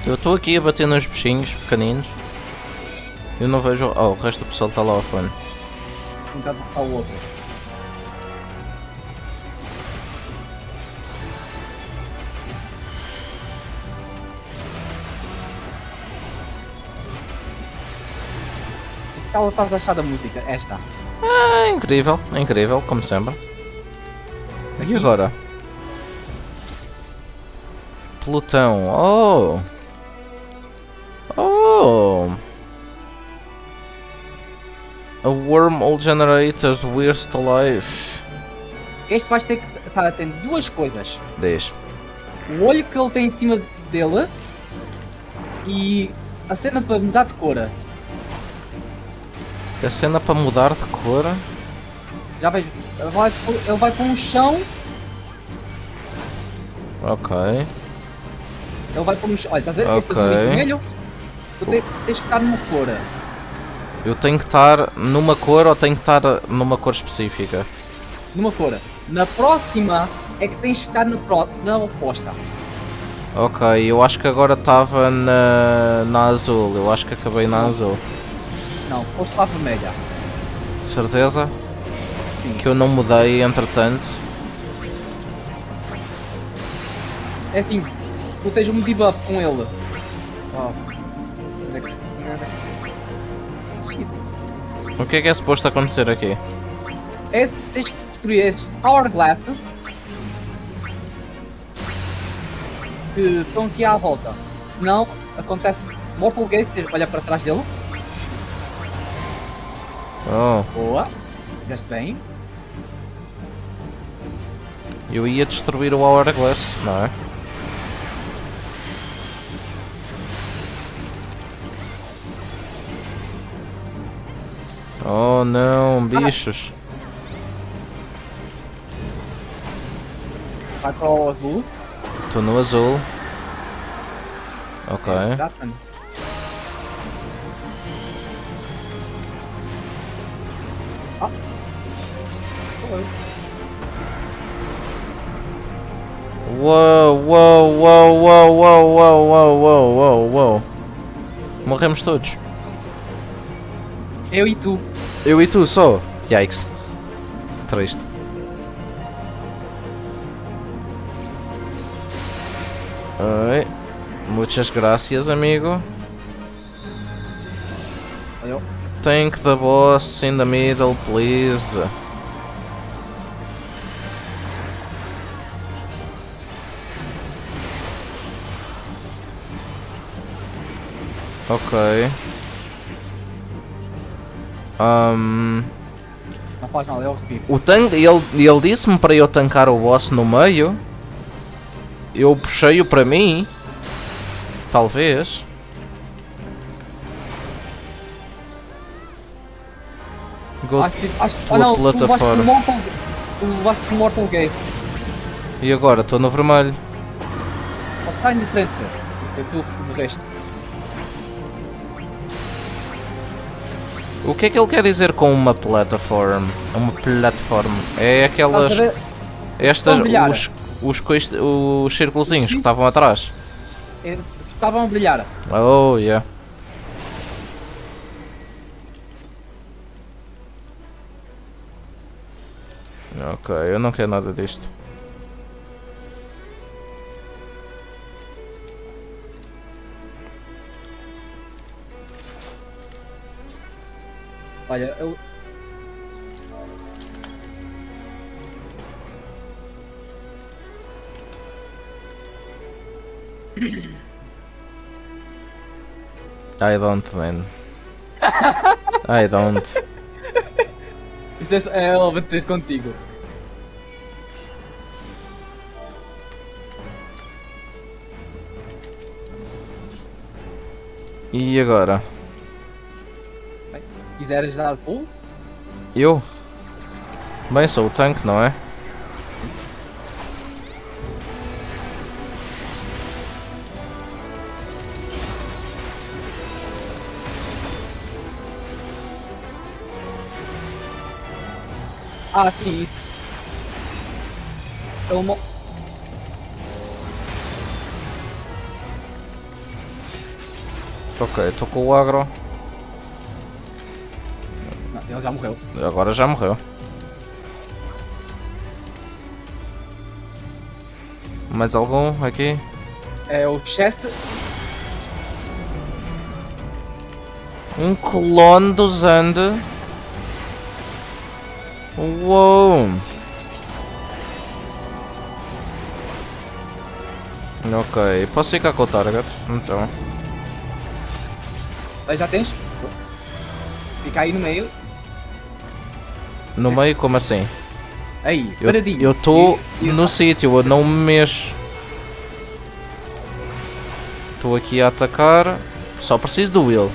Eu estou aqui a bater nos bichinhos pequeninos. Eu não vejo... Oh, o resto do pessoal está lá ao fone. Tentar buscar o outro. O que ela estás a achar da música? Esta. É incrível, como sempre. E agora? Pelotão. Oh! Oh! A wormhole generators worst alive. Este vais ter que estar atento a duas coisas. Diz. O olho que ele tem em cima dele e a cena para mudar de cor. A cena para mudar de cor. Já vejo, ele vai para um chão, Ok. ele vai para um chão. Olha, estás a ver? Ok. Este vermelho, tu tens que estar numa cor. Eu tenho que estar numa cor ou tenho que estar numa cor específica? Numa cor. Na próxima é que tens que estar na oposta. Ok, eu acho que agora estava na azul. Eu acho que acabei na azul. Não, foste para a vermelha. De certeza? Sim. Que eu não mudei entretanto. É assim, tu tens um debuff com ele. Oh. O que é suposto acontecer aqui? Tens que destruir esses hourglasses que estão aqui à volta. Senão acontece Mortal Gaze, tens que olhar para trás dele. Oh, Boa. Fizeste bem. eu ia destruir o Hourglass, não é? Oh não, bichos. Vai para o azul. Estou no azul. Ok. Exatamente. Ah. Uou, uou, uou, uou, uou, uou, uou, uou, uou, uou. Morremos todos. Eu e tu. Eu e tu só. Yikes. Triste. Oi. Muitas graças, amigo. Olha. Tank the boss in the middle, please. Ok. Não faz mal, eu repito. O tanque, ele disse-me para eu tancar o boss no meio. Eu puxei-o para mim. Talvez. Go Acho tua plataforma. Tu levaste o Mortal Gaze. E agora? Estou no vermelho. Ou está indiferente. Tu morreste. O que é que ele quer dizer com uma plataforma? Uma plataforma. É aquelas. Estás a ver? Estas. Estão a brilhar. Os círculozinhos que estavam atrás. Estavam a brilhar. Oh, yeah. Ok, eu não quero nada disto. Olha, eu. I don't then. I don't. Isso é ela bater contigo. E agora? Quiseres dar pulo? Eu? Bem, sou o tanque, não é? Ah, sim, isso. Ele mo... Ok, estou com o agro. Não, ele já morreu. Agora já morreu. Mais algum aqui? É o chest. Um clone do Zand. Uou! Ok, posso ficar com o target, então. Aí já tens? Fica aí no meio. No meio, como assim? Aí, paradinho. Eu estou E- no sítio, eu não me mexo. Estou aqui a atacar, só preciso do Will.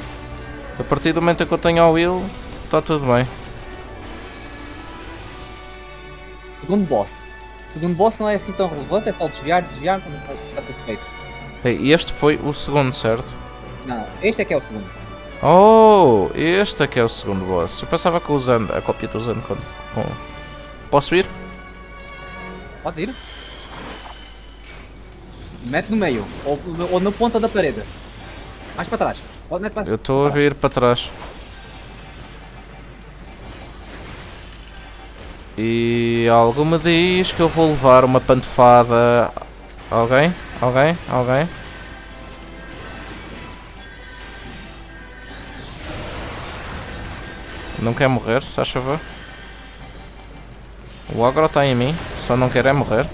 A partir do momento em que eu tenho o Will, está tudo bem. Segundo boss. Segundo boss não é assim tão relevante, é só desviar, desviar, quando está tudo feito. Ei, este foi o segundo, certo? Não, este é que é o segundo. Oh, este é que é o segundo boss. Eu pensava que usando a cópia do usando com... Posso ir? Pode ir. Mete no meio, ou na ponta da parede. Mais para trás. Pode meter para Eu estou a vir para trás. E algo me diz que eu vou levar uma pantofada. Alguém? Alguém? Alguém? Não quer morrer, se faz favor? O agro está em mim, só não quer é morrer.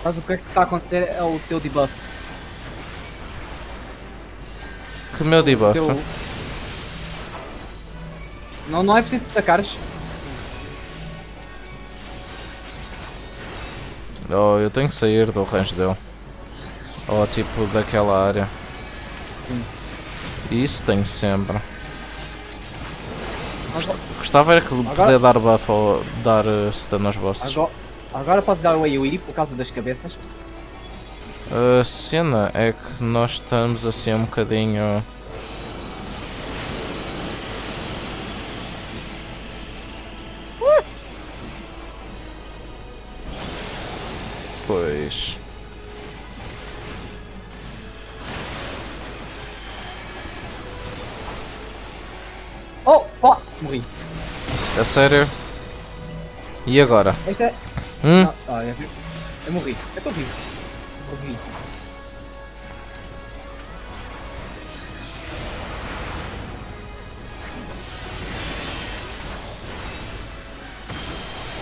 Mas o que é que está a acontecer é o teu debuff. Que meu debuff. Não é preciso atacares. Oh, eu tenho que sair do range dele. Ou tipo daquela área. Sim. Isso tenho sempre. Mas Gostava era que Agora- poder dar buff ou dar stun aos bosses. agora posso dar o AoE por causa das cabeças. A cena é que nós estamos assim um bocadinho... Pois... Oh, morri. É sério? E agora? Este é... Hum? Não, eu morri. Eu estou vivo. Morri.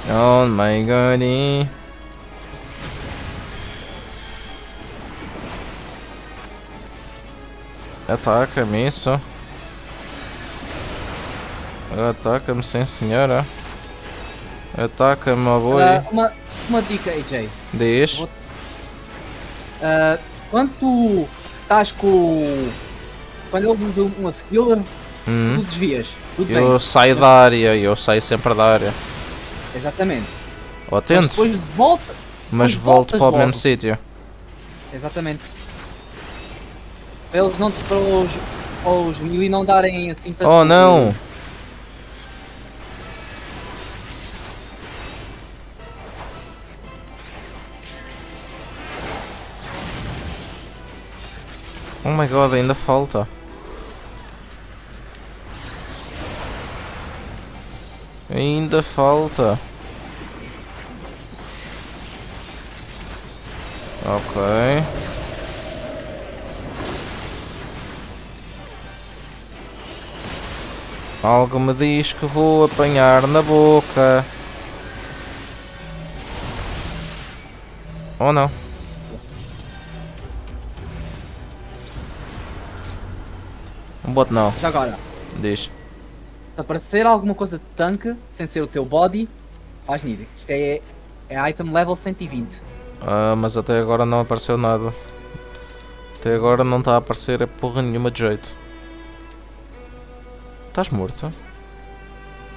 Oh my god. Ataca-me isso. Ataca-me, sim senhora. Ataca-me, ó boi. Uma dica, AJ. Diz. Vou- Quando tu estás com... Quando ele usa uma skill, tu desvias. Tudo Eu bem. saio da área, eu saio sempre da área. Exatamente. Ou Mas tento, depois volta. mas depois volto voltas para o logo. mesmo sítio. Exatamente. Para eles não... Para os melee não darem assim tanto... Oh não! Oh my god, ainda falta. Ainda falta. Ok. Algo me diz que vou apanhar na boca. Ou não? Um bot não. Já agora, Diz. se aparecer alguma coisa de tanque, sem ser o teu body, faz need. Isto é item level 120. Ah, mas até agora não apareceu nada. Até agora não está a aparecer porra nenhuma de jeito. Estás morto?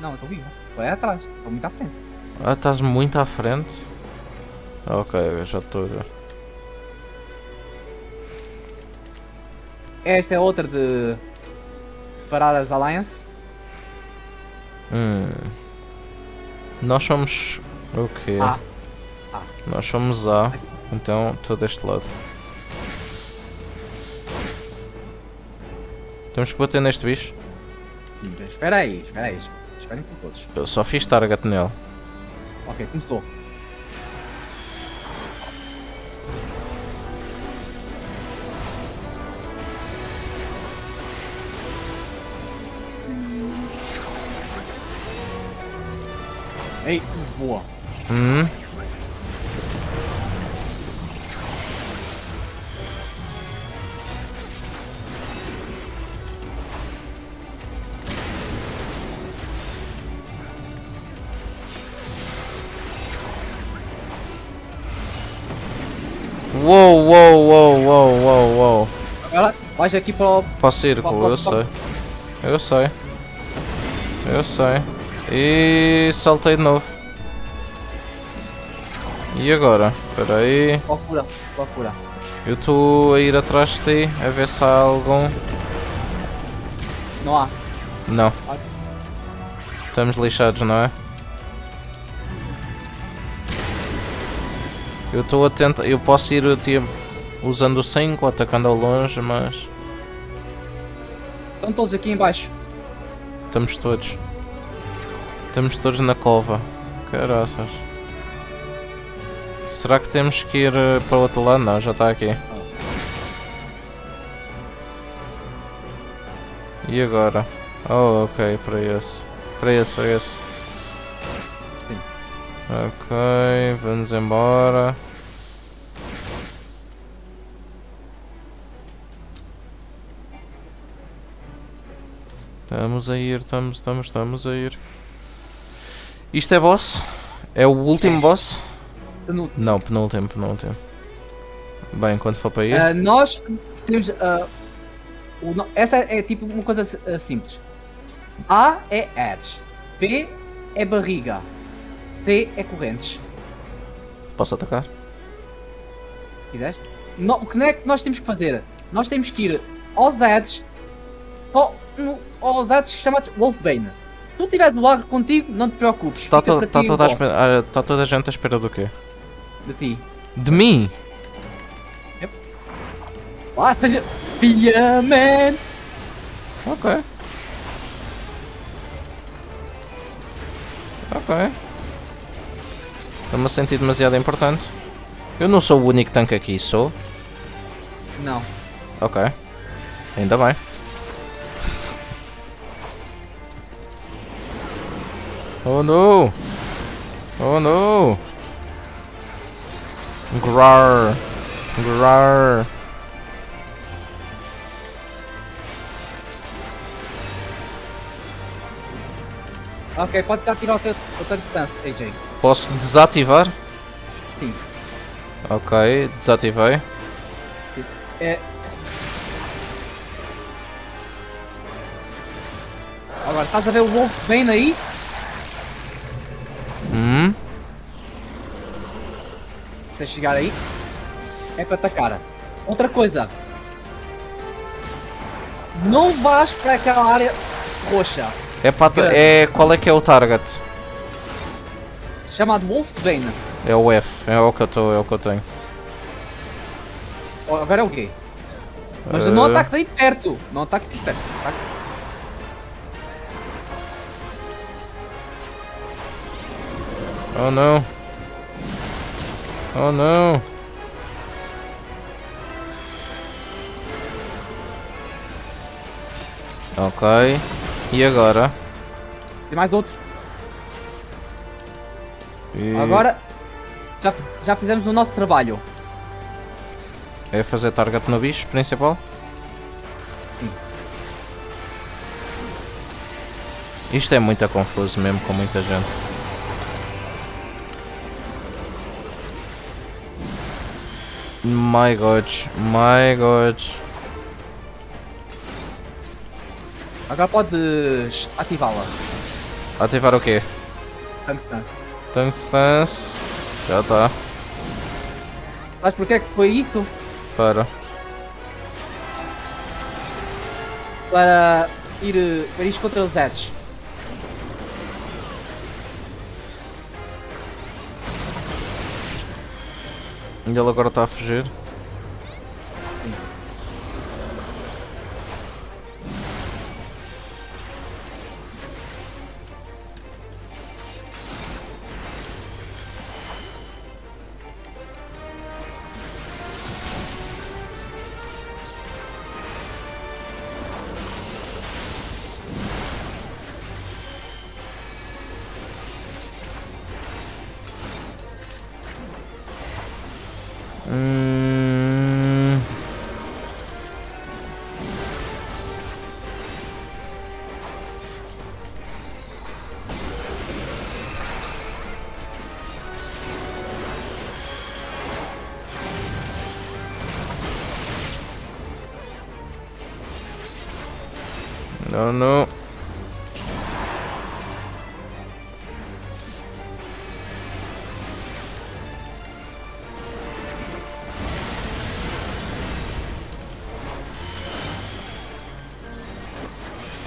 Não, eu estou vivo. Estou aí atrás. Estou muito à frente. Ah, estás muito à frente? Ok, eu já estou a ver. Esta é outra de separar as alliance. Nós somos o quê? A. Nós somos A, então estou deste lado. Temos que bater neste bicho. Espera aí. Esperem por todos. Eu só fiz target nele. Ok, começou. Ei, boa. Uou, uou, uou, uou, uou, uou. Agora vais aqui para o... Para o círculo, eu sei. Eu sei. Eu sei. E saltei de novo. E agora? Espera aí. Procura, procura. Eu estou a ir atrás de ti, a ver se há algum... Não há. Não. Estamos lixados, não é? Eu estou atento, eu posso ir tipo, usando o 5, atacando ao longe, mas... Estão todos aqui em baixo. Estamos todos. Estamos todos na cova. Caraças. Será que temos que ir para o outro lado? Não, já está aqui. E agora? Oh, ok, para esse. Para esse, para esse. Sim. Ok, vamos embora. Estamos a ir, estamos a ir. Isto é boss? É o último boss? Penúltimo. Não, penúltimo, penúltimo. Bem, quando for para ir. Nós temos... essa é tipo uma coisa simples. A é edge. B é barriga. C é correntes. Posso atacar? Quiseres? O que é que nós temos que fazer? Nós temos que ir aos edges. Aos edges chamados Wolfbane. Se tu tiveres o agro contigo, não te preocupes. Está fica para ti toda, o boss tá toda a gente à espera do quê? de ti. De mim? Seja filha, man! Ok. Ok. Estou-me a sentir demasiado importante. Eu não sou o único tanque aqui, sou? Não. Ok. Ainda bem. Oh no! Oh no! Grar! Grar! Ok, podes atirar o teu distância, AJ. Posso desativar? Sim. Ok, desativei. É... Agora, estás a ver o Wolfbane aí? Se chegar aí, é para atacar. Outra coisa. Não vás para aquela área roxa. Qual é que é o target? Chamado Wolfbane. É o F, é o que eu tenho. Agora é o quê? Mas não ataques aí de perto. Não ataques de perto. Ataque. Oh não. Oh não. Ok. E agora? Tem mais outro. E Agora já fizemos o nosso trabalho. é fazer target no bicho principal? Sim. Isto é muito confuso mesmo com muita gente. My God, my God. Agora podes ativá-la. Ativar o quê? Tanque. Tank stance. Já está. Sabes porque é que foi isso? Para. Para ir contra os edges. E ele agora está a fugir. Não, não.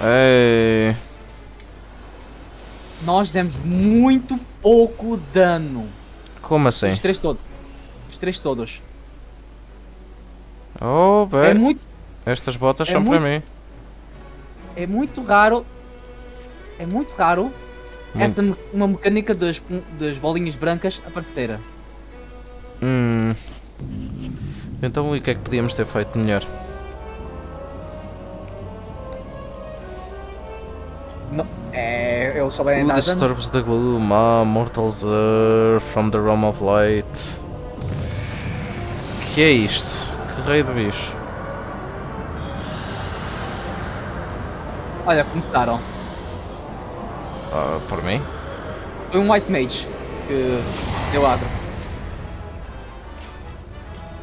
Ei. Nós demos muito pouco dano. Como assim? Os três todos. Os três todos. Oh, É bem. muito, Estas botas é são para muito- mim. é muito raro. É muito raro Muito- uma mecânica das bolinhas brancas aparecer. Então e o que é que podíamos ter feito melhor? Eles souberem Who dar dano. disturbs the gloom? Ah, mortals are from the realm of light. Que é isto? Que raio de bicho? Olha, começaram. Ah, por mim? Foi um White Mage que deu agro.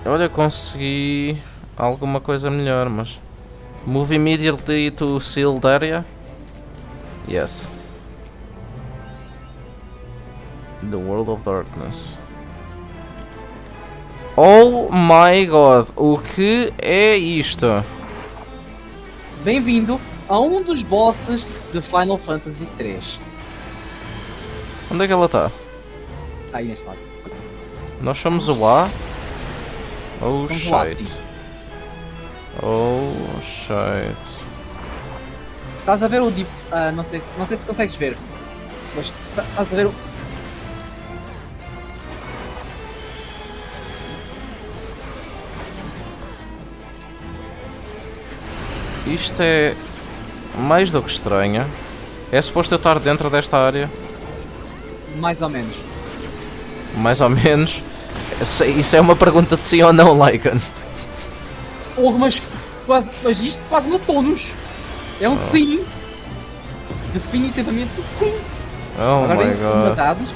Olha, consegui alguma coisa melhor, mas... Move immediately to sealed area? Yes. The World of Darkness. Oh my god, o que é isto? Bem-vindo a um dos bosses de Final Fantasy III. Onde é que ela está? Está aí neste lado. Nós somos o A? Oh Somos o A, shit. Oh shit. Estás a ver o Deep... não sei se consegues ver. Mas estás a ver o... Isto é mais do que estranho. É suposto eu estar dentro desta área? Mais ou menos. Mais ou menos. Isso é uma pergunta de sim ou não, Lycan. Porra, mas isto quase matou-nos. É um sim. Definitivamente sim. Oh Agora my vem god. matados.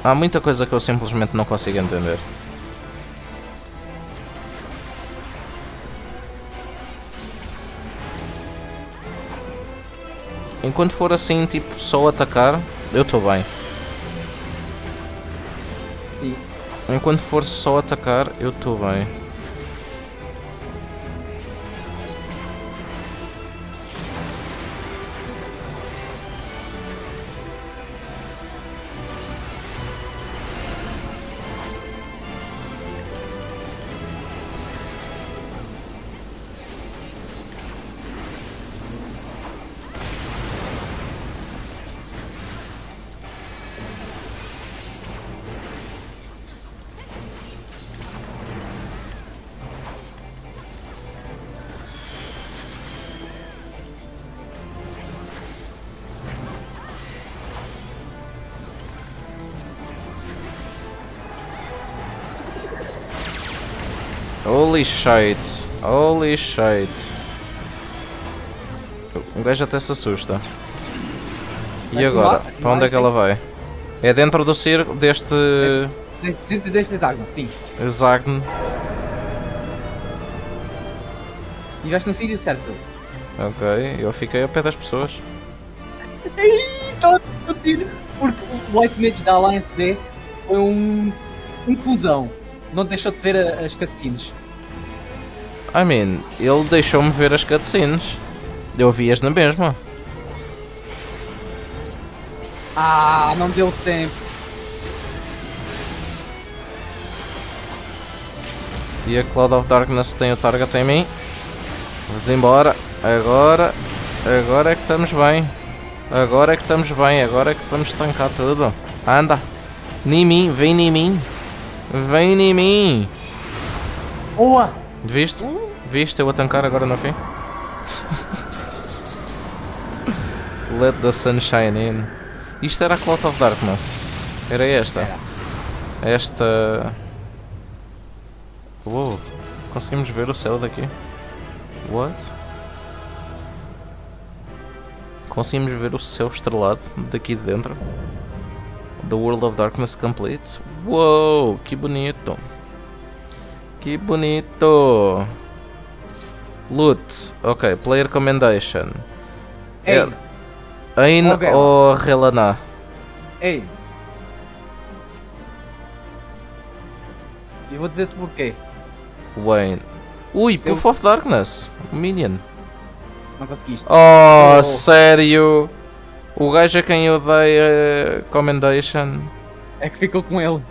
Há muita coisa que eu simplesmente não consigo entender. Enquanto for assim, tipo, só atacar, eu estou bem. Sim. Enquanto for só atacar, eu estou bem. Holy shit. Holy shit. O gajo até se assusta. E agora? Para onde é que ela vai? É dentro do circo deste... Deste hexágono, sim. hexágono. E vais no sítio certo. Ok, eu fiquei ao pé das pessoas. Estou a discutir porque o White Mage da Alliance D foi um cuzão. Não deixou de ver as cutscenes. I mean, ele deixou-me ver as cutscenes. Eu vi-as na mesma. Ah, não deu tempo. E a Cloud of Darkness tem o target em mim. Vamos embora. Agora é que estamos bem. Agora é que estamos bem. Agora é que vamos tancar tudo. Anda. Nem mim. Vem em mim. Vem em mim. Boa! Viste? Viste eu a tancar agora no fim? Let the sunshine in. Isto era a Cloud of Darkness. Era esta. Esta... Uou. Conseguimos ver o céu daqui. What? Conseguimos ver o céu estrelado daqui de dentro. The World of Darkness complete. Uou, que bonito. Que bonito. Loot. Ok, player commendation. Ei, Ain Ok. ou Relana? ei. E vou dizer-te porquê. Wayne. Ui, Puff of Darkness. Minion. Não conseguiste. Oh, Oh. sério? O gajo a quem eu dei a commendation. É que ficou com ele.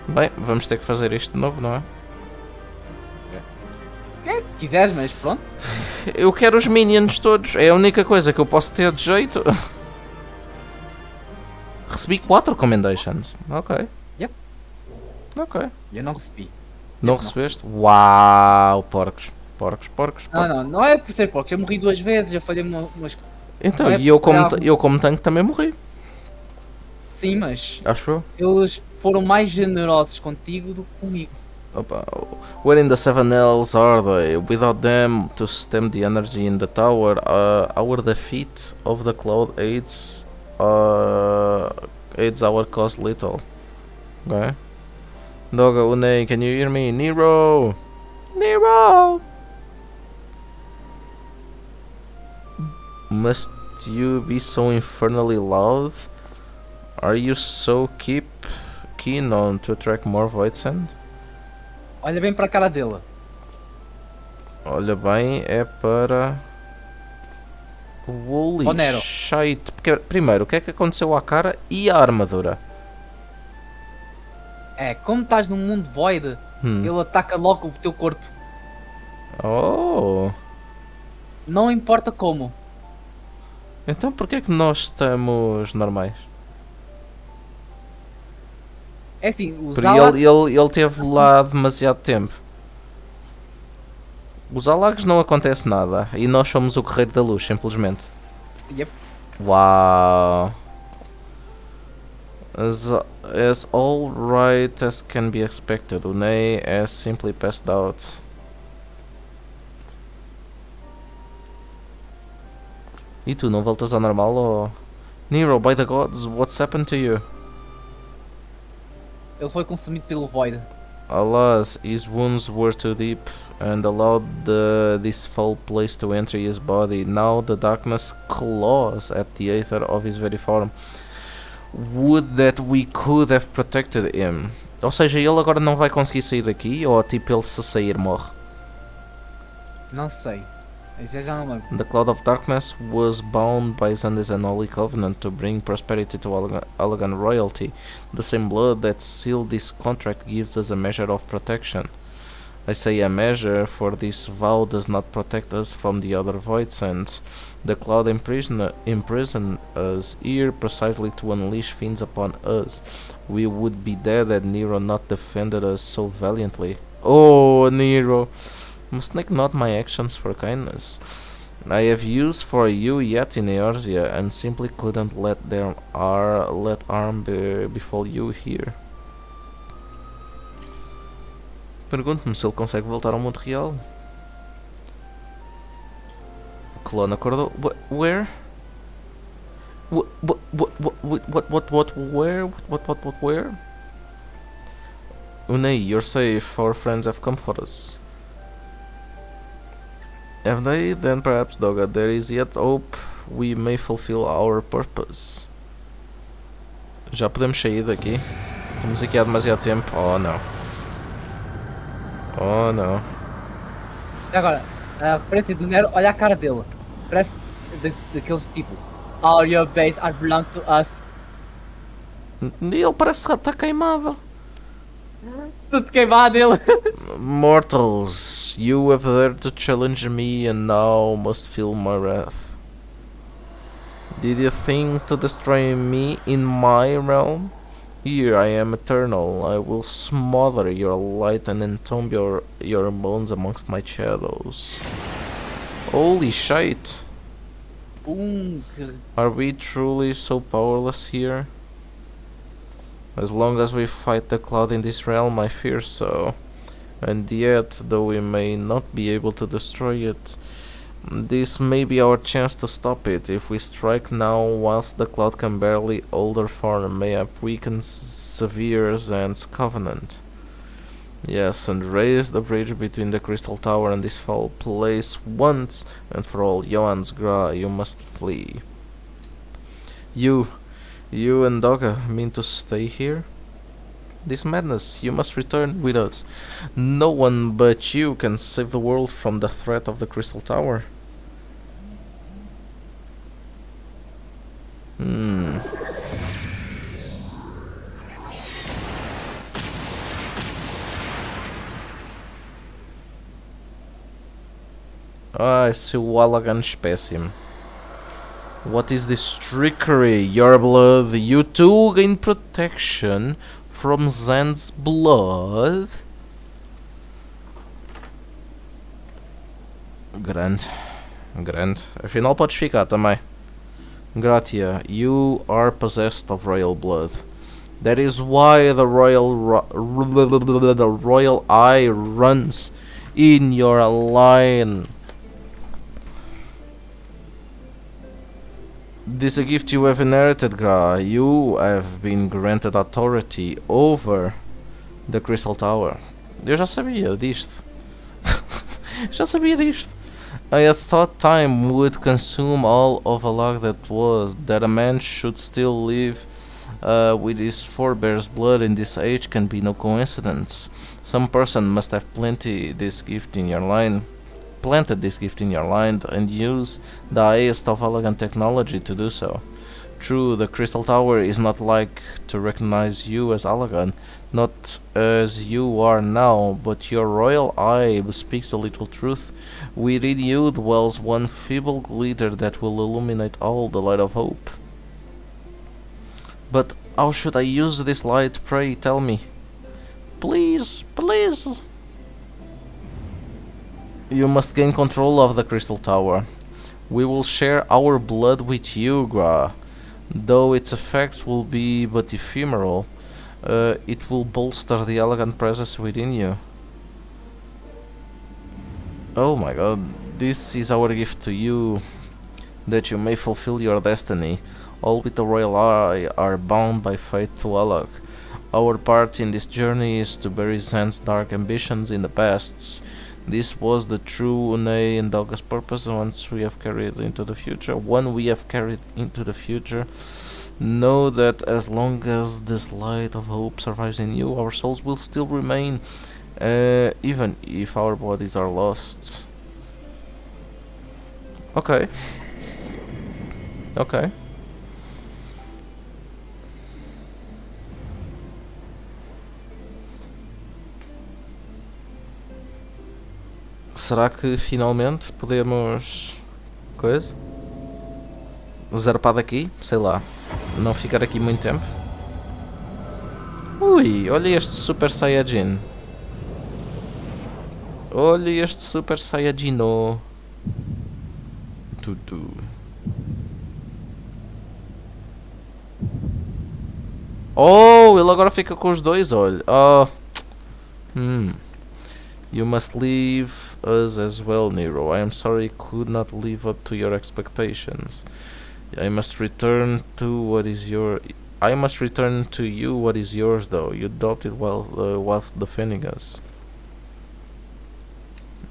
Bem, vamos ter que fazer isto de novo, não é? É, se quiseres, mas pronto. Eu quero os minions todos. É a única coisa que eu posso ter de jeito. Recebi 4 commendations. Ok. Yep. Ok. Eu não recebi. Não recebeste? Uau, porcos. Porcos, porcos, porcos. Não é por ser poucos. Eu morri 2 vezes, já falhei umas. Então, Não é e eu por como, algo. eu como tanque também morri. Sim, mas Acho eu. eles foram mais generosos contigo do que comigo. Opa, where in the seven hells are they? Without them to stem the energy in the tower, our defeat of the cloud aids our cause little. Okay. Doga Une, can you hear me? Nero! Nero! Must you be so infernally loud? Are you so keen on to attract more void sand? Olha bem para a cara dele. Olha bem, é para... Holy Ó, Nero. shit. Porque, primeiro, o que é que aconteceu à cara e à armadura? É, como estás num mundo void, ele ataca logo o teu corpo. Oh. Não importa como. Então porquê é que nós estamos normais? É assim, os Porque Alax, ele teve lá demasiado tempo. Os alagos não acontece nada e nós somos o Guerreiro da Luz, simplesmente. Yep. Uau. As all right as can be expected, Unei has simply passed out. E tu, não voltas ao normal ou... Nero, by the gods, what's happened to you? ele foi consumido pelo void. Alas, his wounds were too deep and allowed this foul place to enter his body. Now the darkness claws at the aether of his very form. Would that we could have protected him. Ou seja, ele agora não vai conseguir sair daqui, ou tipo ele se sair morre. Não sei. Isso eu já não lembro. The cloud of darkness was bound by Xander's unholy covenant to bring prosperity to Allagan royalty. The same blood that sealed this contract gives us a measure of protection. I say a measure, for this vow does not protect us from the other void sands. The cloud imprisoned us here precisely to unleash fiends upon us. We would be dead had Nero not defended us so valiantly. Oh, Nero! Must take not my actions for kindness. I have use for you yet in Eorzea, and simply couldn't let harm befall you here. Pergunto-me se ele consegue voltar ao mundo real. Clone acordou. Where? Where? Unei, you're safe. Our friends have come for us. Have they? Then perhaps, Doga, there is yet hope we may fulfill our purpose. Já podemos sair daqui? Estamos aqui há demasiado tempo. Oh não. Oh não. E agora, a referência do Nero, olha a cara dele. Parece daqueles tipo. All your base are belong to us. Ele parece que está queimado. Tudo queimado ele. Mortals, you have dared to challenge me and now must feel my wrath. Did you think to destroy me in my realm? Here I am eternal. I will smother your light and entomb your bones amongst my shadows. Holy shit! Are we truly so powerless here? As long as we fight the cloud in this realm, I fear so. And yet, though we may not be able to destroy it, this may be our chance to stop it. If we strike now, whilst the cloud can barely hold her form, mayhap weaken severe Zan's covenant. Yes, and raise the bridge between the Crystal Tower and this foul place once and for all. Johannes Gra, you must flee. You and Dogga mean to stay here? This madness, you must return with us. No one but you can save the world from the threat of the Crystal Tower. I see Wallagan Specim. What is this trickery? Your blood. You too gain protection from Zan's blood. Grande. Afinal podes ficar também. Gratia, you are possessed of royal blood. That is why the royal eye runs in your line. This is a gift you have inherited, Gra. You have been granted authority over the Crystal Tower. Eu já sabia disto. Já sabia disto. I had thought time would consume all of a luck that a man should still live with his forebears' blood in this age can be no coincidence. Some person must have planted this gift in your line and use the highest of elegant technology to do so. True, the Crystal Tower is not like to recognize you as Allagan, not as you are now, but your royal eye speaks a little truth. Within you dwells one feeble glitter that will illuminate all the light of hope. But how should I use this light, pray tell me? Please. You must gain control of the Crystal Tower. We will share our blood with you, Gra. Though its effects will be but ephemeral, it will bolster the elegant presence within you. Oh my god, this is our gift to you, that you may fulfill your destiny. All with the royal eye are bound by fate to Alak. Our part in this journey is to bury Zan's dark ambitions in the past. This was the true Unei and Dogga's purpose we have carried into the future. Know that as long as this light of hope survives in you, our souls will still remain, even if our bodies are lost. Okay. Será que finalmente podemos... coisa? Zarpar daqui? Sei lá. Não ficar aqui muito tempo. Ui, olha este Super Saiyajin. Olha este Super Saiyajino. Tutu. Oh, ele agora fica com os dois, olha. Oh. You must leave us as well, Nero. I am sorry I could not live up to your expectations. I must return to you what is yours, though. You dropped it whilst defending us.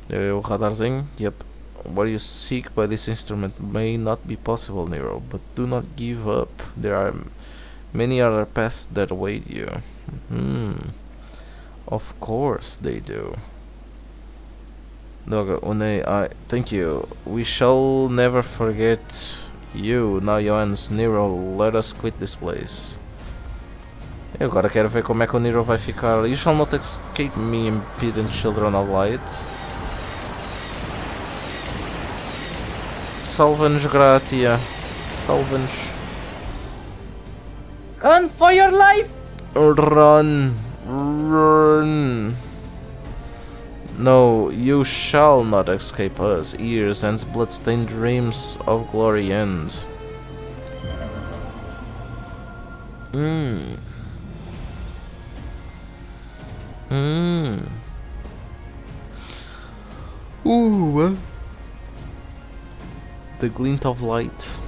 O radarzinho? Yep. What you seek by this instrument may not be possible, Nero, but do not give up. There are many other paths that await you. Of course they do. Dogga, Unei, thank you. We shall never forget you. Now, Johannes, Nero, let us quit this place. Eu agora quero ver como é que o Nero vai ficar. You shall not escape me, impudent children of light. Salva-nos, Gratia. Salva-nos. Run for your life! Run. No, you shall not escape us, ears and blood-stained dreams of glory end. Ooh. The glint of light.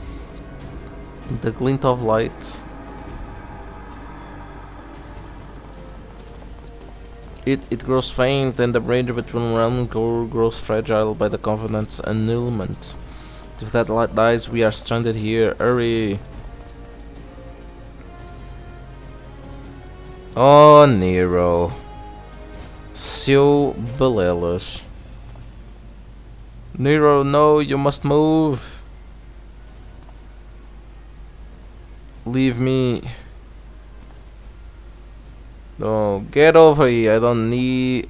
The glint of light. It grows faint, and the bridge between realms grows fragile by the Covenant's annulment. If that light dies, we are stranded here. Hurry! Oh, Nero. Seu balelas. Nero, no, you must move. Leave me. No, get over here. I don't need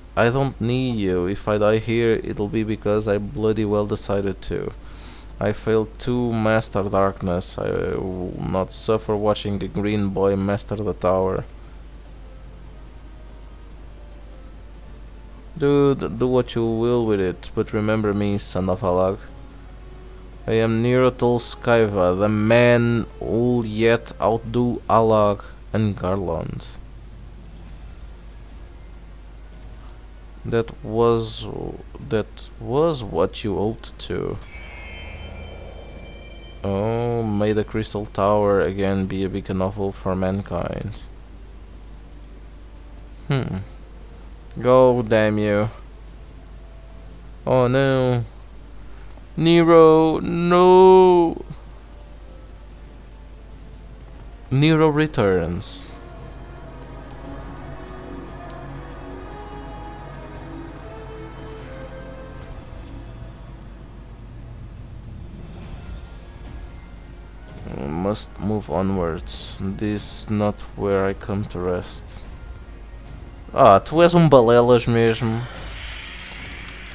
you. If I die here, it'll be because I bloody well decided to. I failed to master darkness. I will not suffer watching the green boy master the tower. Dude, do what you will with it, but remember me, son of Alag. I am Nero Tolskaiva, the man who'll yet outdo Alag and Garland. That was what you ought to. Oh, may the Crystal Tower again be a beacon of hope for mankind. Go, damn you. Oh no. Nero, no. Nero returns. Must move onwards. This is not where I come to rest. Ah, tu és balelas mesmo.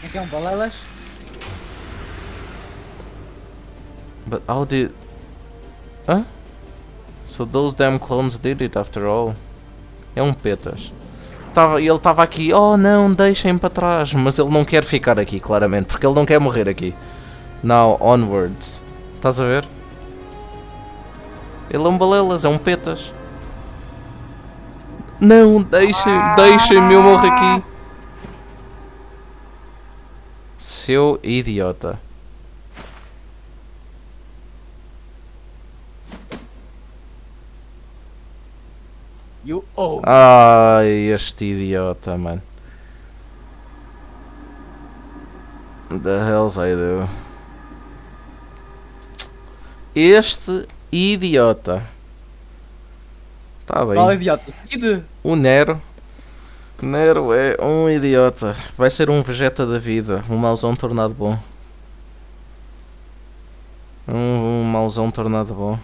É que é balelas? But how did... Huh? So those damn clones did it after all. É petas. Ele estava aqui, oh não, deixem para trás. Mas ele não quer ficar aqui, claramente, porque ele não quer morrer aqui. Now, onwards. Estás a ver? Ele é balelas, é petas. Não, deixem-me, eu morro aqui. Seu idiota. You owe. Ai, este idiota, mano. The hells I do. Este idiota. Tá bem. Qual idiota? O Nero. Nero é idiota. Vai ser vegeta da vida. Mauzão tornado bom. Mauzão tornado bom.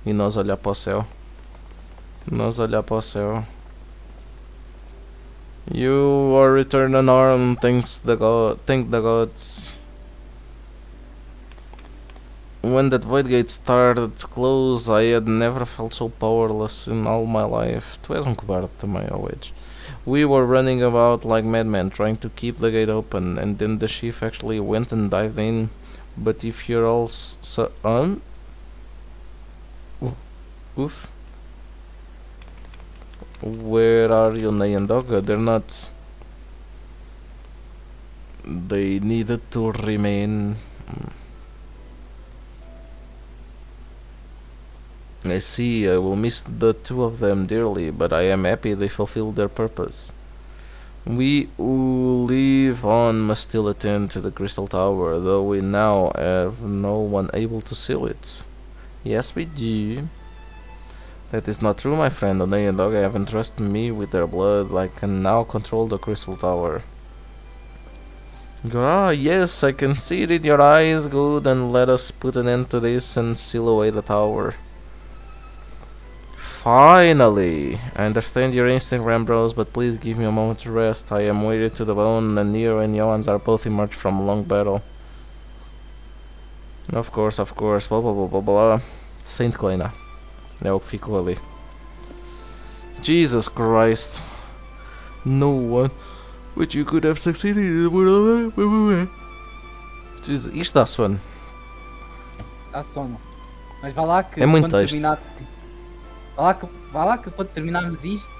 E nós olhar para o céu. You are returned unarmed, thank the gods. When that void gate started to close, I had never felt so powerless in all my life. Tu és cobarde também, Wedge. We were running about like madmen, trying to keep the gate open, and then the chief actually went and dived in. But if you're all Oof. Where are you, Nay and Dogga? They're not. They needed to remain. I see, I will miss the two of them dearly, but I am happy they fulfilled their purpose. We who live on must still attend to the Crystal Tower, though we now have no one able to seal it. Yes, we do. That is not true, my friend. Onay and Dog have entrusted me with their blood. I can now control the Crystal Tower. Yes, I can see it in your eyes. Good, and let us put an end to this and seal away the tower. Finally! I understand your instinct, Rambros, but please give me a moment to rest. I am wearied to the bone, and Nero and Johans are both emerged from a long battle. Of course, blah blah blah blah blah. Saint Coina. É o que ficou ali. Jesus Christ. No one. But you could have succeeded. Jesus, isto dá sono. Dá sono. Mas vá lá que É muito quando texto. terminar. Vá lá que quando terminarmos isto,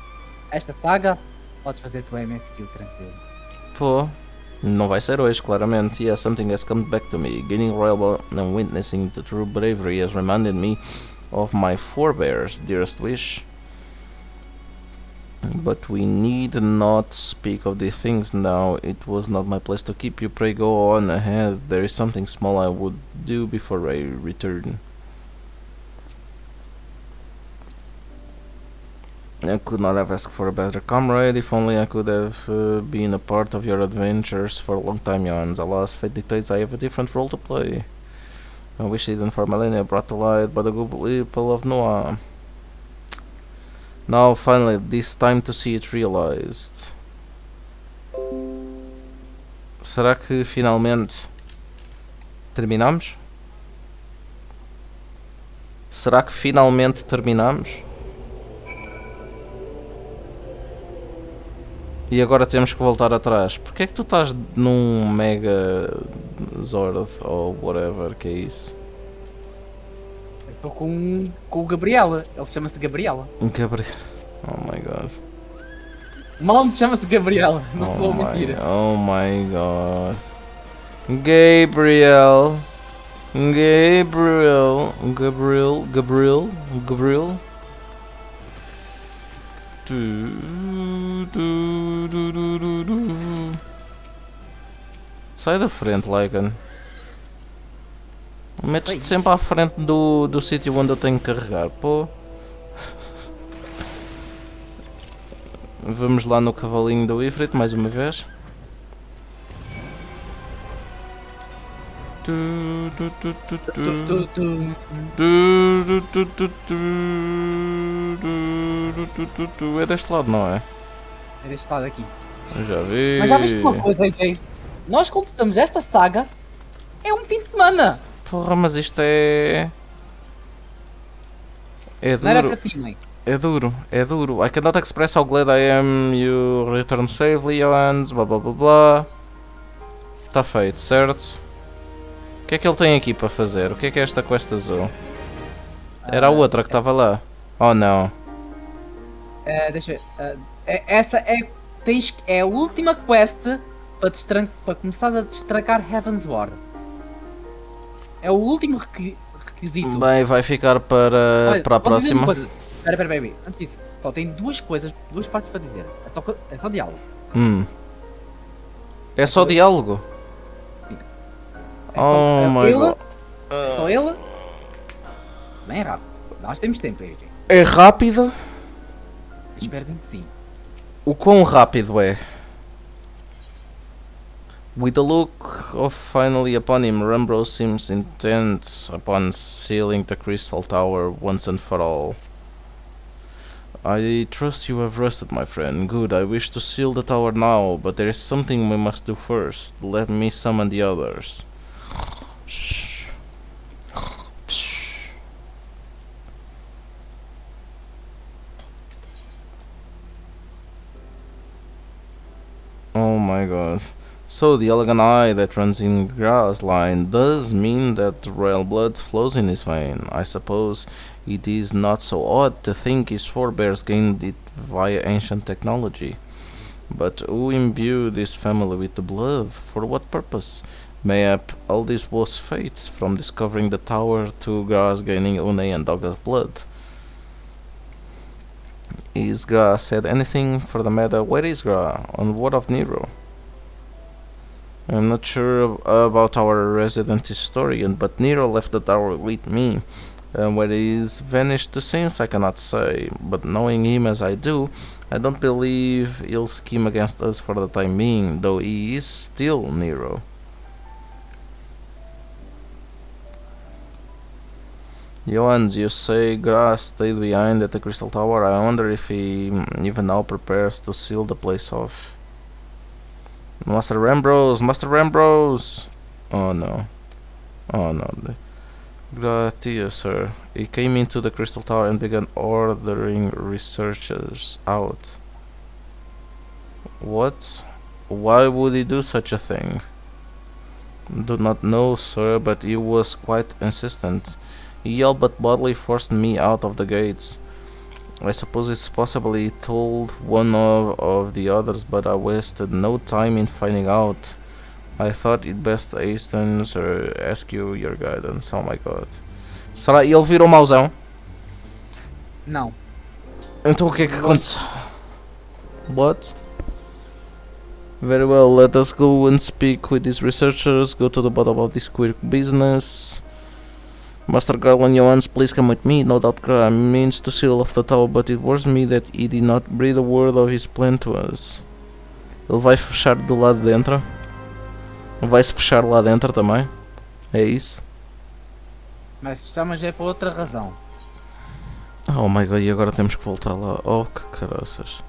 esta saga, podes fazer tua MSQ tranquilo. Pô. Não vai ser hoje, claramente. Yeah, something has come back to me. Gaining royal blood and witnessing the true bravery has reminded me of my forebears' dearest wish. But we need not speak of these things now. It was not my place to keep you. Pray go on ahead. There is something small I would do before I return. I could not have asked for a better comrade. If only I could have been a part of your adventures for a long time, Jans. Alas, fate dictates I have a different role to play. I wish hidden for millennia brought to light by the good people of Noah. Now, finally, this time to see it realized. Será que finalmente terminamos? Será que finalmente terminamos? E agora temos que voltar atrás. Porquê é que tu estás num Mega Zord ou whatever que é isso? Eu estou com o Gabriela. Ele chama-se Gabriela. Gabriel. Oh my god. O malandro chama-se Gabriela. Não vou mentir. Oh my god. Gabriel. Gabriel. Gabriel. Gabriel. Gabriel. Sai da frente, Lycan. Metes-te sempre à frente do sítio onde eu tenho que carregar, pô. Vamos lá no cavalinho do Ifrit mais uma vez. É deste lado, não é? É deste lado aqui. Eu já vi. Mas já viste uma coisa, AJ? Nós completamos esta saga. É um fim de semana. Porra, mas isto é... É Não era duro. para ti, mãe. É duro, é duro. I cannot express how glad I am you return safely, Johannes, blá blá blá blá. Está feito, certo? O que é que ele tem aqui para fazer? O que é esta quest azul? Era a outra que estava lá. Oh não. Deixa eu ver. Essa é a última quest para começar a destrancar Heaven's Ward. É o último requisito. Bem, vai ficar para Olha, a vou dizer uma próxima. coisa. Espera, baby. Antes disso, só tem duas partes para dizer. É só diálogo. É só diálogo? É Oh my ele, god. Só ele. Bem rápido. Nós temos tempo, AJ. É rápido? Espero bem que sim. O quão rápido é? With the look of finally upon him, Rambo seems intent upon sealing the crystal tower once and for all. I trust you have rested, my friend. Good, I wish to seal the tower now, but there is something we must do first. Let me summon the others. Oh my god. So the elegant eye that runs in grass line does mean that royal blood flows in his vein. I suppose it is not so odd to think his forebears gained it via ancient technology. But who imbued this family with the blood? For what purpose? Mayhap all this was fate, from discovering the tower to Grass gaining Une and Dog's blood. Is Gra said anything for the matter? Where is Gra? On what of Nero? I'm not sure about our resident historian, but Nero left the tower with me. Where he is vanished to since I cannot say, but knowing him as I do, I don't believe he'll scheme against us for the time being, though he is still Nero. Johannes, you say Grass stayed behind at the Crystal Tower. I wonder if he even now prepares to seal the place off. Master Rambrose! Master Rambrose! Oh no. Oh no. Gratia, sir. He came into the Crystal Tower and began ordering researchers out. What? Why would he do such a thing? Do not know, sir, but he was quite insistent. He yelled but boldly forced me out of the gates. I suppose it's possible he told one of the others, but I wasted no time in finding out. I thought it best hasten or ask you your guidance. Oh my god. Será ele virou mauzão? Não. Então o que é que aconteceu? What? Very well, let us go and speak with these researchers, go to the bottom of this queer business. Master Garland Johannes, please come with me. No doubt Graham means to seal off the tower, but it worries me that he did not breathe a word of his plan to us. Ele vai fechar do lado de dentro? Vai-se fechar lá dentro também? É isso? Mas estamos é para outra razão. Oh my god, e agora temos que voltar lá. Oh, que caraças.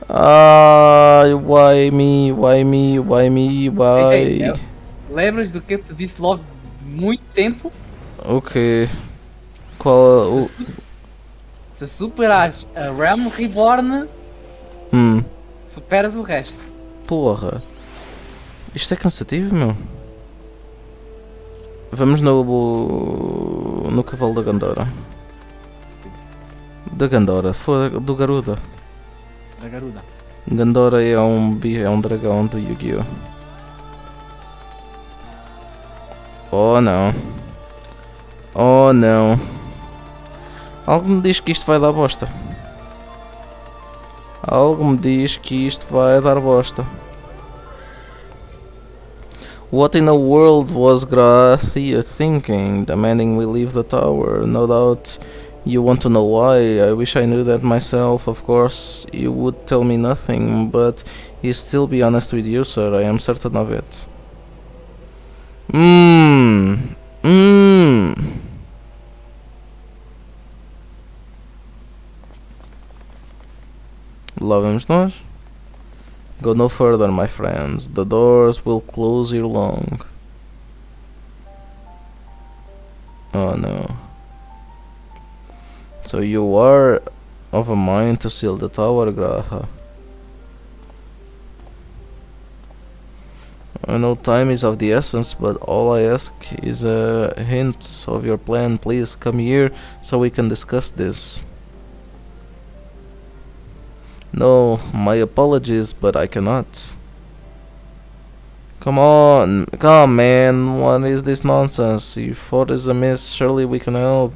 Ai, why me, why me, why me, why? Lembras do que eu te disse logo muito tempo? Ok. Qual Se superares a Realm Reborn, superas o resto. Porra. Isto é cansativo, meu. Vamos no cavalo da Gandora. Da Gandora, foda do Garuda. Da Garuda. Gandora é um dragão do Yu-Gi-Oh! Oh não. Oh não. Algo me diz que isto vai dar bosta. Algo me diz que isto vai dar bosta. What in the world was Grathia thinking, demanding we leave the tower? No doubt you want to know why. I wish I knew that myself. Of course, you would tell me nothing, but he'd still be honest with you, sir. I am certain of it. Lá vamos nós. Go no further, my friends. The doors will close ere long. Oh no. So you are of a mind to seal the tower, Graha? I know time is of the essence, but all I ask is a hint of your plan. Please come here so we can discuss this. No, my apologies, but I cannot. Come on, man, what is this nonsense? If thought is amiss, surely we can help.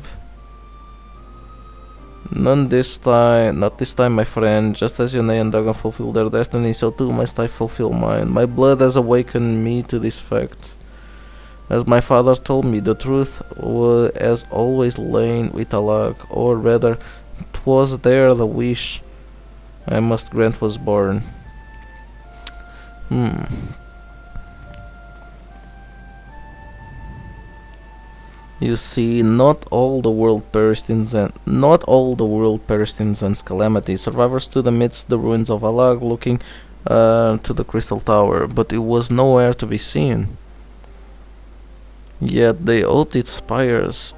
Not this time, my friend. Just as Yone and Dagon fulfill their destiny, so too must I fulfill mine. My blood has awakened me to this fact. As my father told me, the truth has always lain with Alag, or rather, 'twas there the wish I must grant was born. You see, not all the world perished in Zen's calamity. Survivors stood amidst the ruins of Alag, looking to the crystal tower, but it was nowhere to be seen. Yet they owed its spires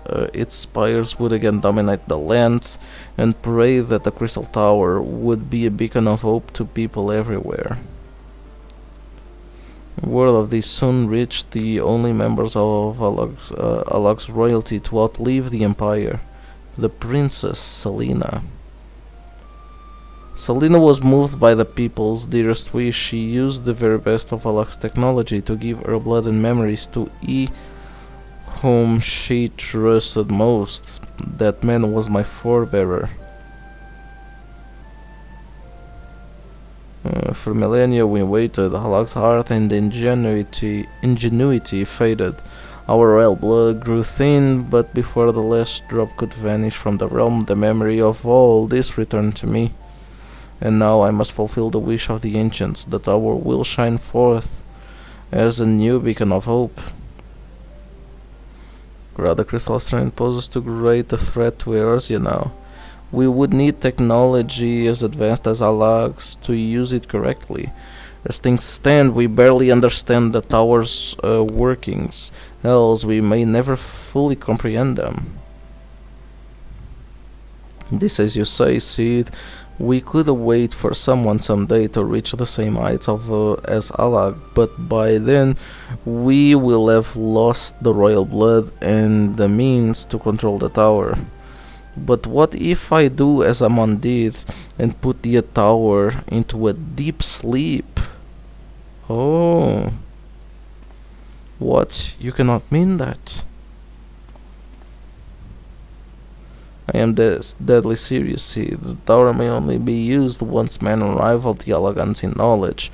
would again dominate the land, and pray that the crystal tower would be a beacon of hope to people everywhere. Word of this soon reached the only members of Alag's royalty to outlive the empire, the Princess Selena. Selena was moved by the people's dearest wish. She used the very best of Alag's technology to give her blood and memories to whom she trusted most. That man was my forebearer. For millennia we waited. Halak's heart and ingenuity faded. Our royal blood grew thin, but before the last drop could vanish from the realm, the memory of all this returned to me. And now I must fulfill the wish of the ancients. The tower will shine forth as a new beacon of hope. The crystal strength poses too great a threat to Eorzea now. We would need technology as advanced as Alag's to use it correctly. As things stand, we barely understand the tower's workings, else we may never fully comprehend them. This, as you say, Sid, we could await for someone someday to reach the same heights as Alag, but by then we will have lost the royal blood and the means to control the tower. But what if I do as Amon did and put the tower into a deep sleep? Oh. What? You cannot mean that. I am deadly serious. See, the tower may only be used once men unrival the elegance in knowledge.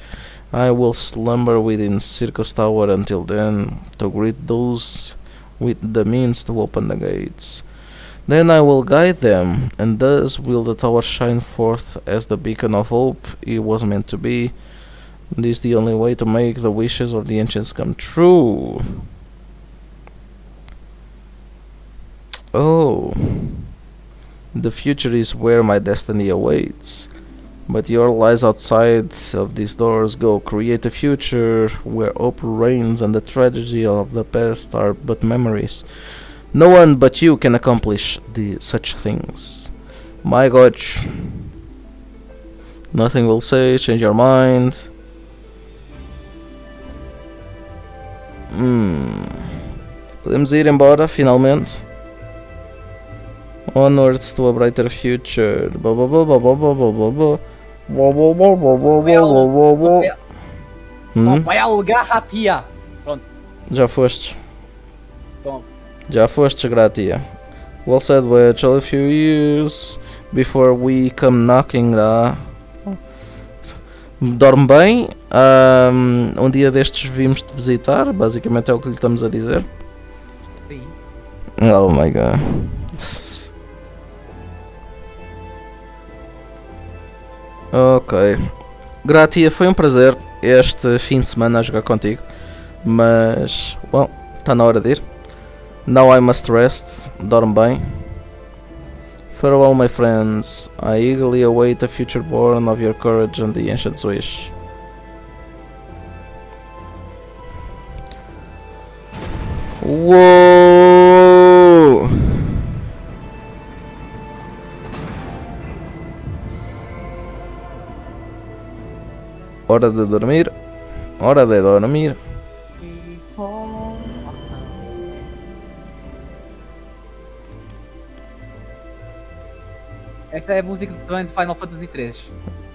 I will slumber within Circus Tower until then, to greet those with the means to open the gates. Then I will guide them, and thus will the tower shine forth as the beacon of hope it was meant to be. This is the only way to make the wishes of the ancients come true. Oh. The future is where my destiny awaits. But your lies outside of these doors. Go create a future where hope reigns and the tragedy of the past are but memories. No one but you can accomplish such things. My God. Nothing will say, change your mind. Podemos ir embora, finalmente. Onwards to a brighter future. Vai alugar a tia. Pronto. Já fostes. Toma. Já fostes, Gratia. Well said, witch. All a few years before we come knocking. Dorme bem. Um dia destes vimos-te visitar. Basicamente é o que lhe estamos a dizer. Sim. Oh my god. Ok. Gratia, foi um prazer este fim de semana a jogar contigo. Mas, bom, está na hora de ir. Now I must rest. Dorme bem. Farewell, my friends. I eagerly await a future born of your courage and the ancient's wish. Uou! Hora de dormir. Hora de dormir. Esta é a música também de Final Fantasy XIII.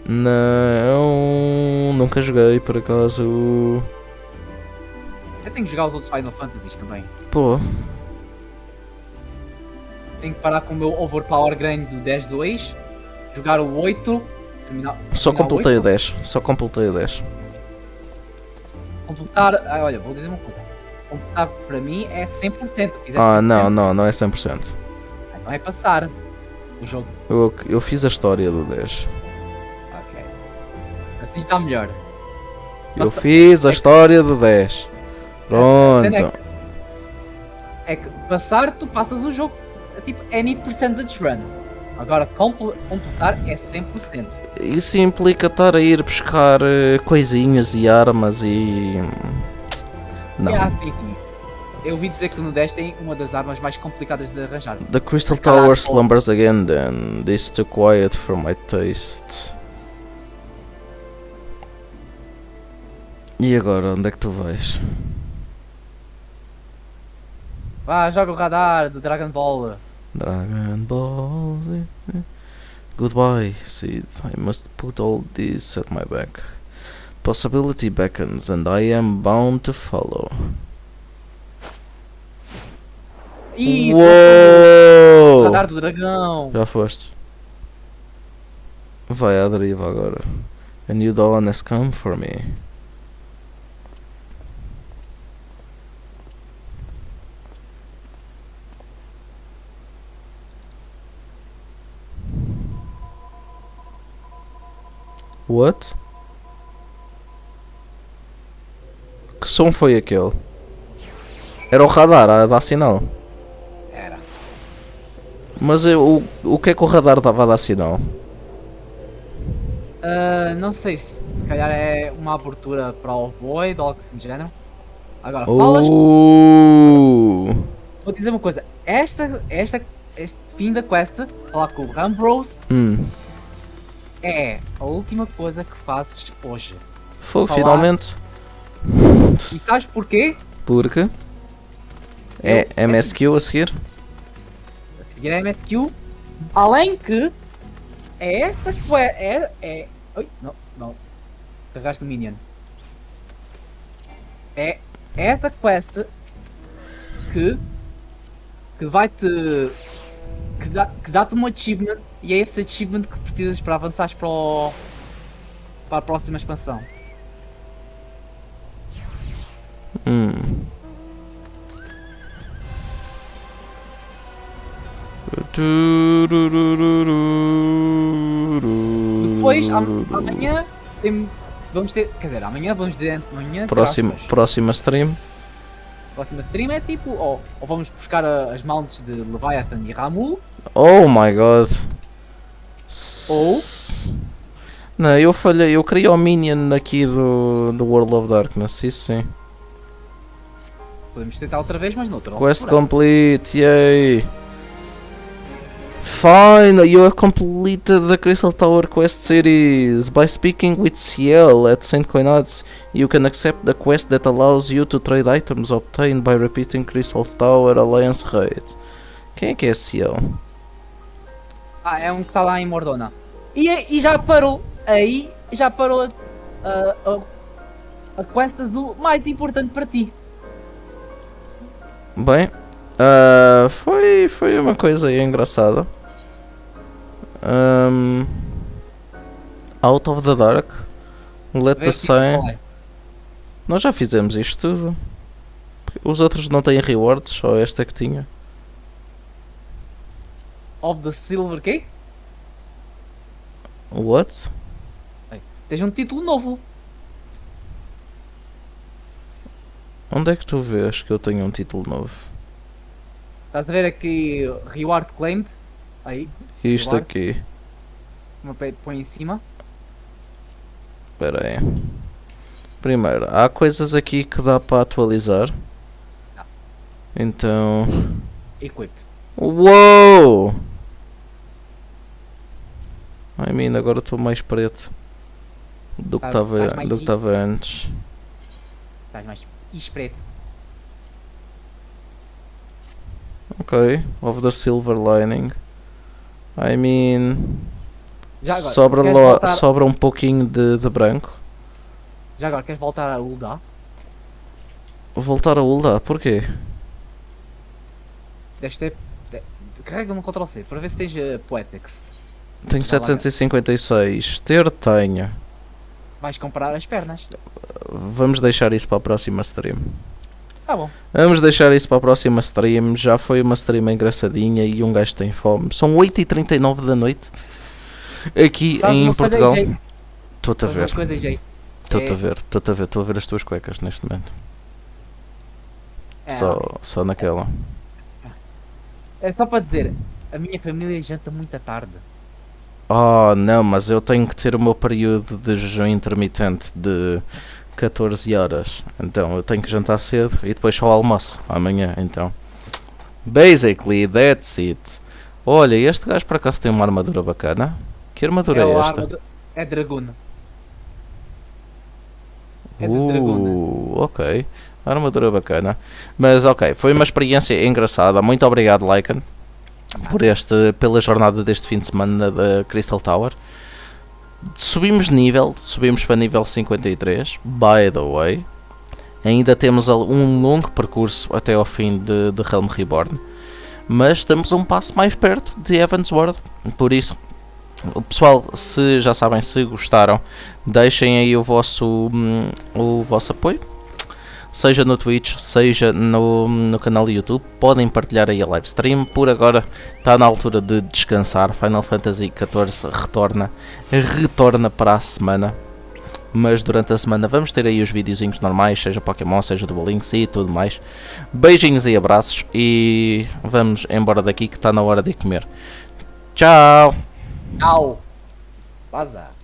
Não, nunca joguei por acaso. Eu tenho que jogar os outros Final Fantasies também. Pô, Tenho que parar com o meu overpower grande do 10-2, jogar o 8, terminar. só terminar completei o 8, 10. Só completei o 10. Completar. Olha, vou dizer uma coisa. Completar para mim é 100%. Ah, não é 100%. Então é passar o jogo. Eu fiz a história do 10. Ok. Assim está melhor. Eu fiz a história do 10. Pronto. É que passar, tu passas o jogo tipo any percentage run. Agora completar é 100%. Isso implica estar a ir buscar coisinhas e armas e... Não. Sim. Eu ouvi dizer que no 10 tem uma das armas mais complicadas de arranjar. The Crystal Tower slumbers again then. This is too quiet for my taste. E agora, onde é que tu vais? Vá, joga o radar do Dragon Ball. Dragon Ball Z. Goodbye, Sid. I must put all this at my back. Possibility beckons and I am bound to follow. Isso! Uou! Radar do dragão. Já foste. Vai à deriva agora. A new dawn has come for me. What? Que som foi aquele? Era o radar a dar sinal. Era. Mas o que é que o radar dava a dar sinal? Não sei se calhar é uma abertura para o Void ou algo assim do género. Agora, falas. Vou dizer uma coisa. Este fim da quest, falar com o Ambrose, é a última coisa que fazes hoje. Foi Falar. finalmente. E sabes porquê? Porque é MSQ a seguir? A seguir é MSQ. Além que é essa que é. Oi, não. Carregaste o Minion. É É essa quest que vai-te. Que dá-te um achievement e é esse achievement que precisas para avançares para a próxima expansão. Depois, amanhã vamos ter. Quer dizer, amanhã vamos ter. Amanhã, Próxima stream. Próxima stream é tipo, ou vamos buscar as mounts de Leviathan e Ramu, Oh my god. Ou? Não, eu falhei, eu queria o Minion aqui do World of Darkness, isso sim. podemos tentar outra vez, mas noutra. Quest altura. complete, yay! Fine, you have completed the Crystal Tower quest series. By speaking with Ciel at St. Coinades, you can accept the quest that allows you to trade items obtained by repeating Crystal Tower Alliance raids. Quem é que é Ciel? É um que está lá em Mordona. E já parou. Aí já parou a quest azul mais importante para ti. Bem, foi uma coisa aí engraçada. Out of the Dark, Let the Sun. Nós já fizemos isto tudo. Os outros não têm rewards, só esta que tinha. Of the Silver Key? What? Tens um título novo. Onde é que tu vês que eu tenho um título novo? Estás a ver aqui Reward Claimed? Aí, Isto Reward. aqui. Põe em cima. Espera aí. Primeiro, há coisas aqui que dá para atualizar. Então... Equip. Uou! I mean, agora estou mais preto do que estava antes. Estás mais espreito. Ok, of the silver lining. I mean, Já agora, sobra um pouquinho de branco. Já agora, queres voltar a Ulda? Voltar a Ulda, porquê? Deves ter... Carrega no Ctrl+C para ver se tens Poetics. Tenho 756. Tenho. Vais comprar as pernas. Vamos deixar isso para a próxima stream. Tá bom. Vamos deixar isso para a próxima stream. Já foi uma stream engraçadinha e um gajo tem fome. São 8h39 da noite. Aqui em Portugal. Estou-te a ver. Estou a ver as tuas cuecas neste momento. Só naquela. É só para dizer, a minha família janta muito à tarde. Oh não, mas eu tenho que ter o meu período de jejum intermitente de 14 horas. Então eu tenho que jantar cedo e depois só almoço amanhã. Então, basically that's it. Olha, este gajo por acaso tem uma armadura bacana. Que armadura é esta? É Draguna. É de Draguna. Ok. Armadura bacana. Mas ok, foi uma experiência engraçada. Muito obrigado, Lycan, pela jornada deste fim de semana da Crystal Tower. Subimos para nível 53. By the way, ainda temos um longo percurso até ao fim de Realm Reborn, mas estamos um passo mais perto de Evansward. Por isso, pessoal, se já sabem, se gostaram, deixem aí o vosso apoio, seja no Twitch, seja no canal do YouTube. Podem partilhar aí a live stream. Por agora está na altura de descansar. Final Fantasy XIV retorna para a semana, mas durante a semana vamos ter aí os videozinhos normais, seja Pokémon, seja Duel Links e tudo mais. Beijinhos e abraços e vamos embora daqui que está na hora de comer. Tchau! Tchau! Vaza!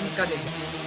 Menos cadeia.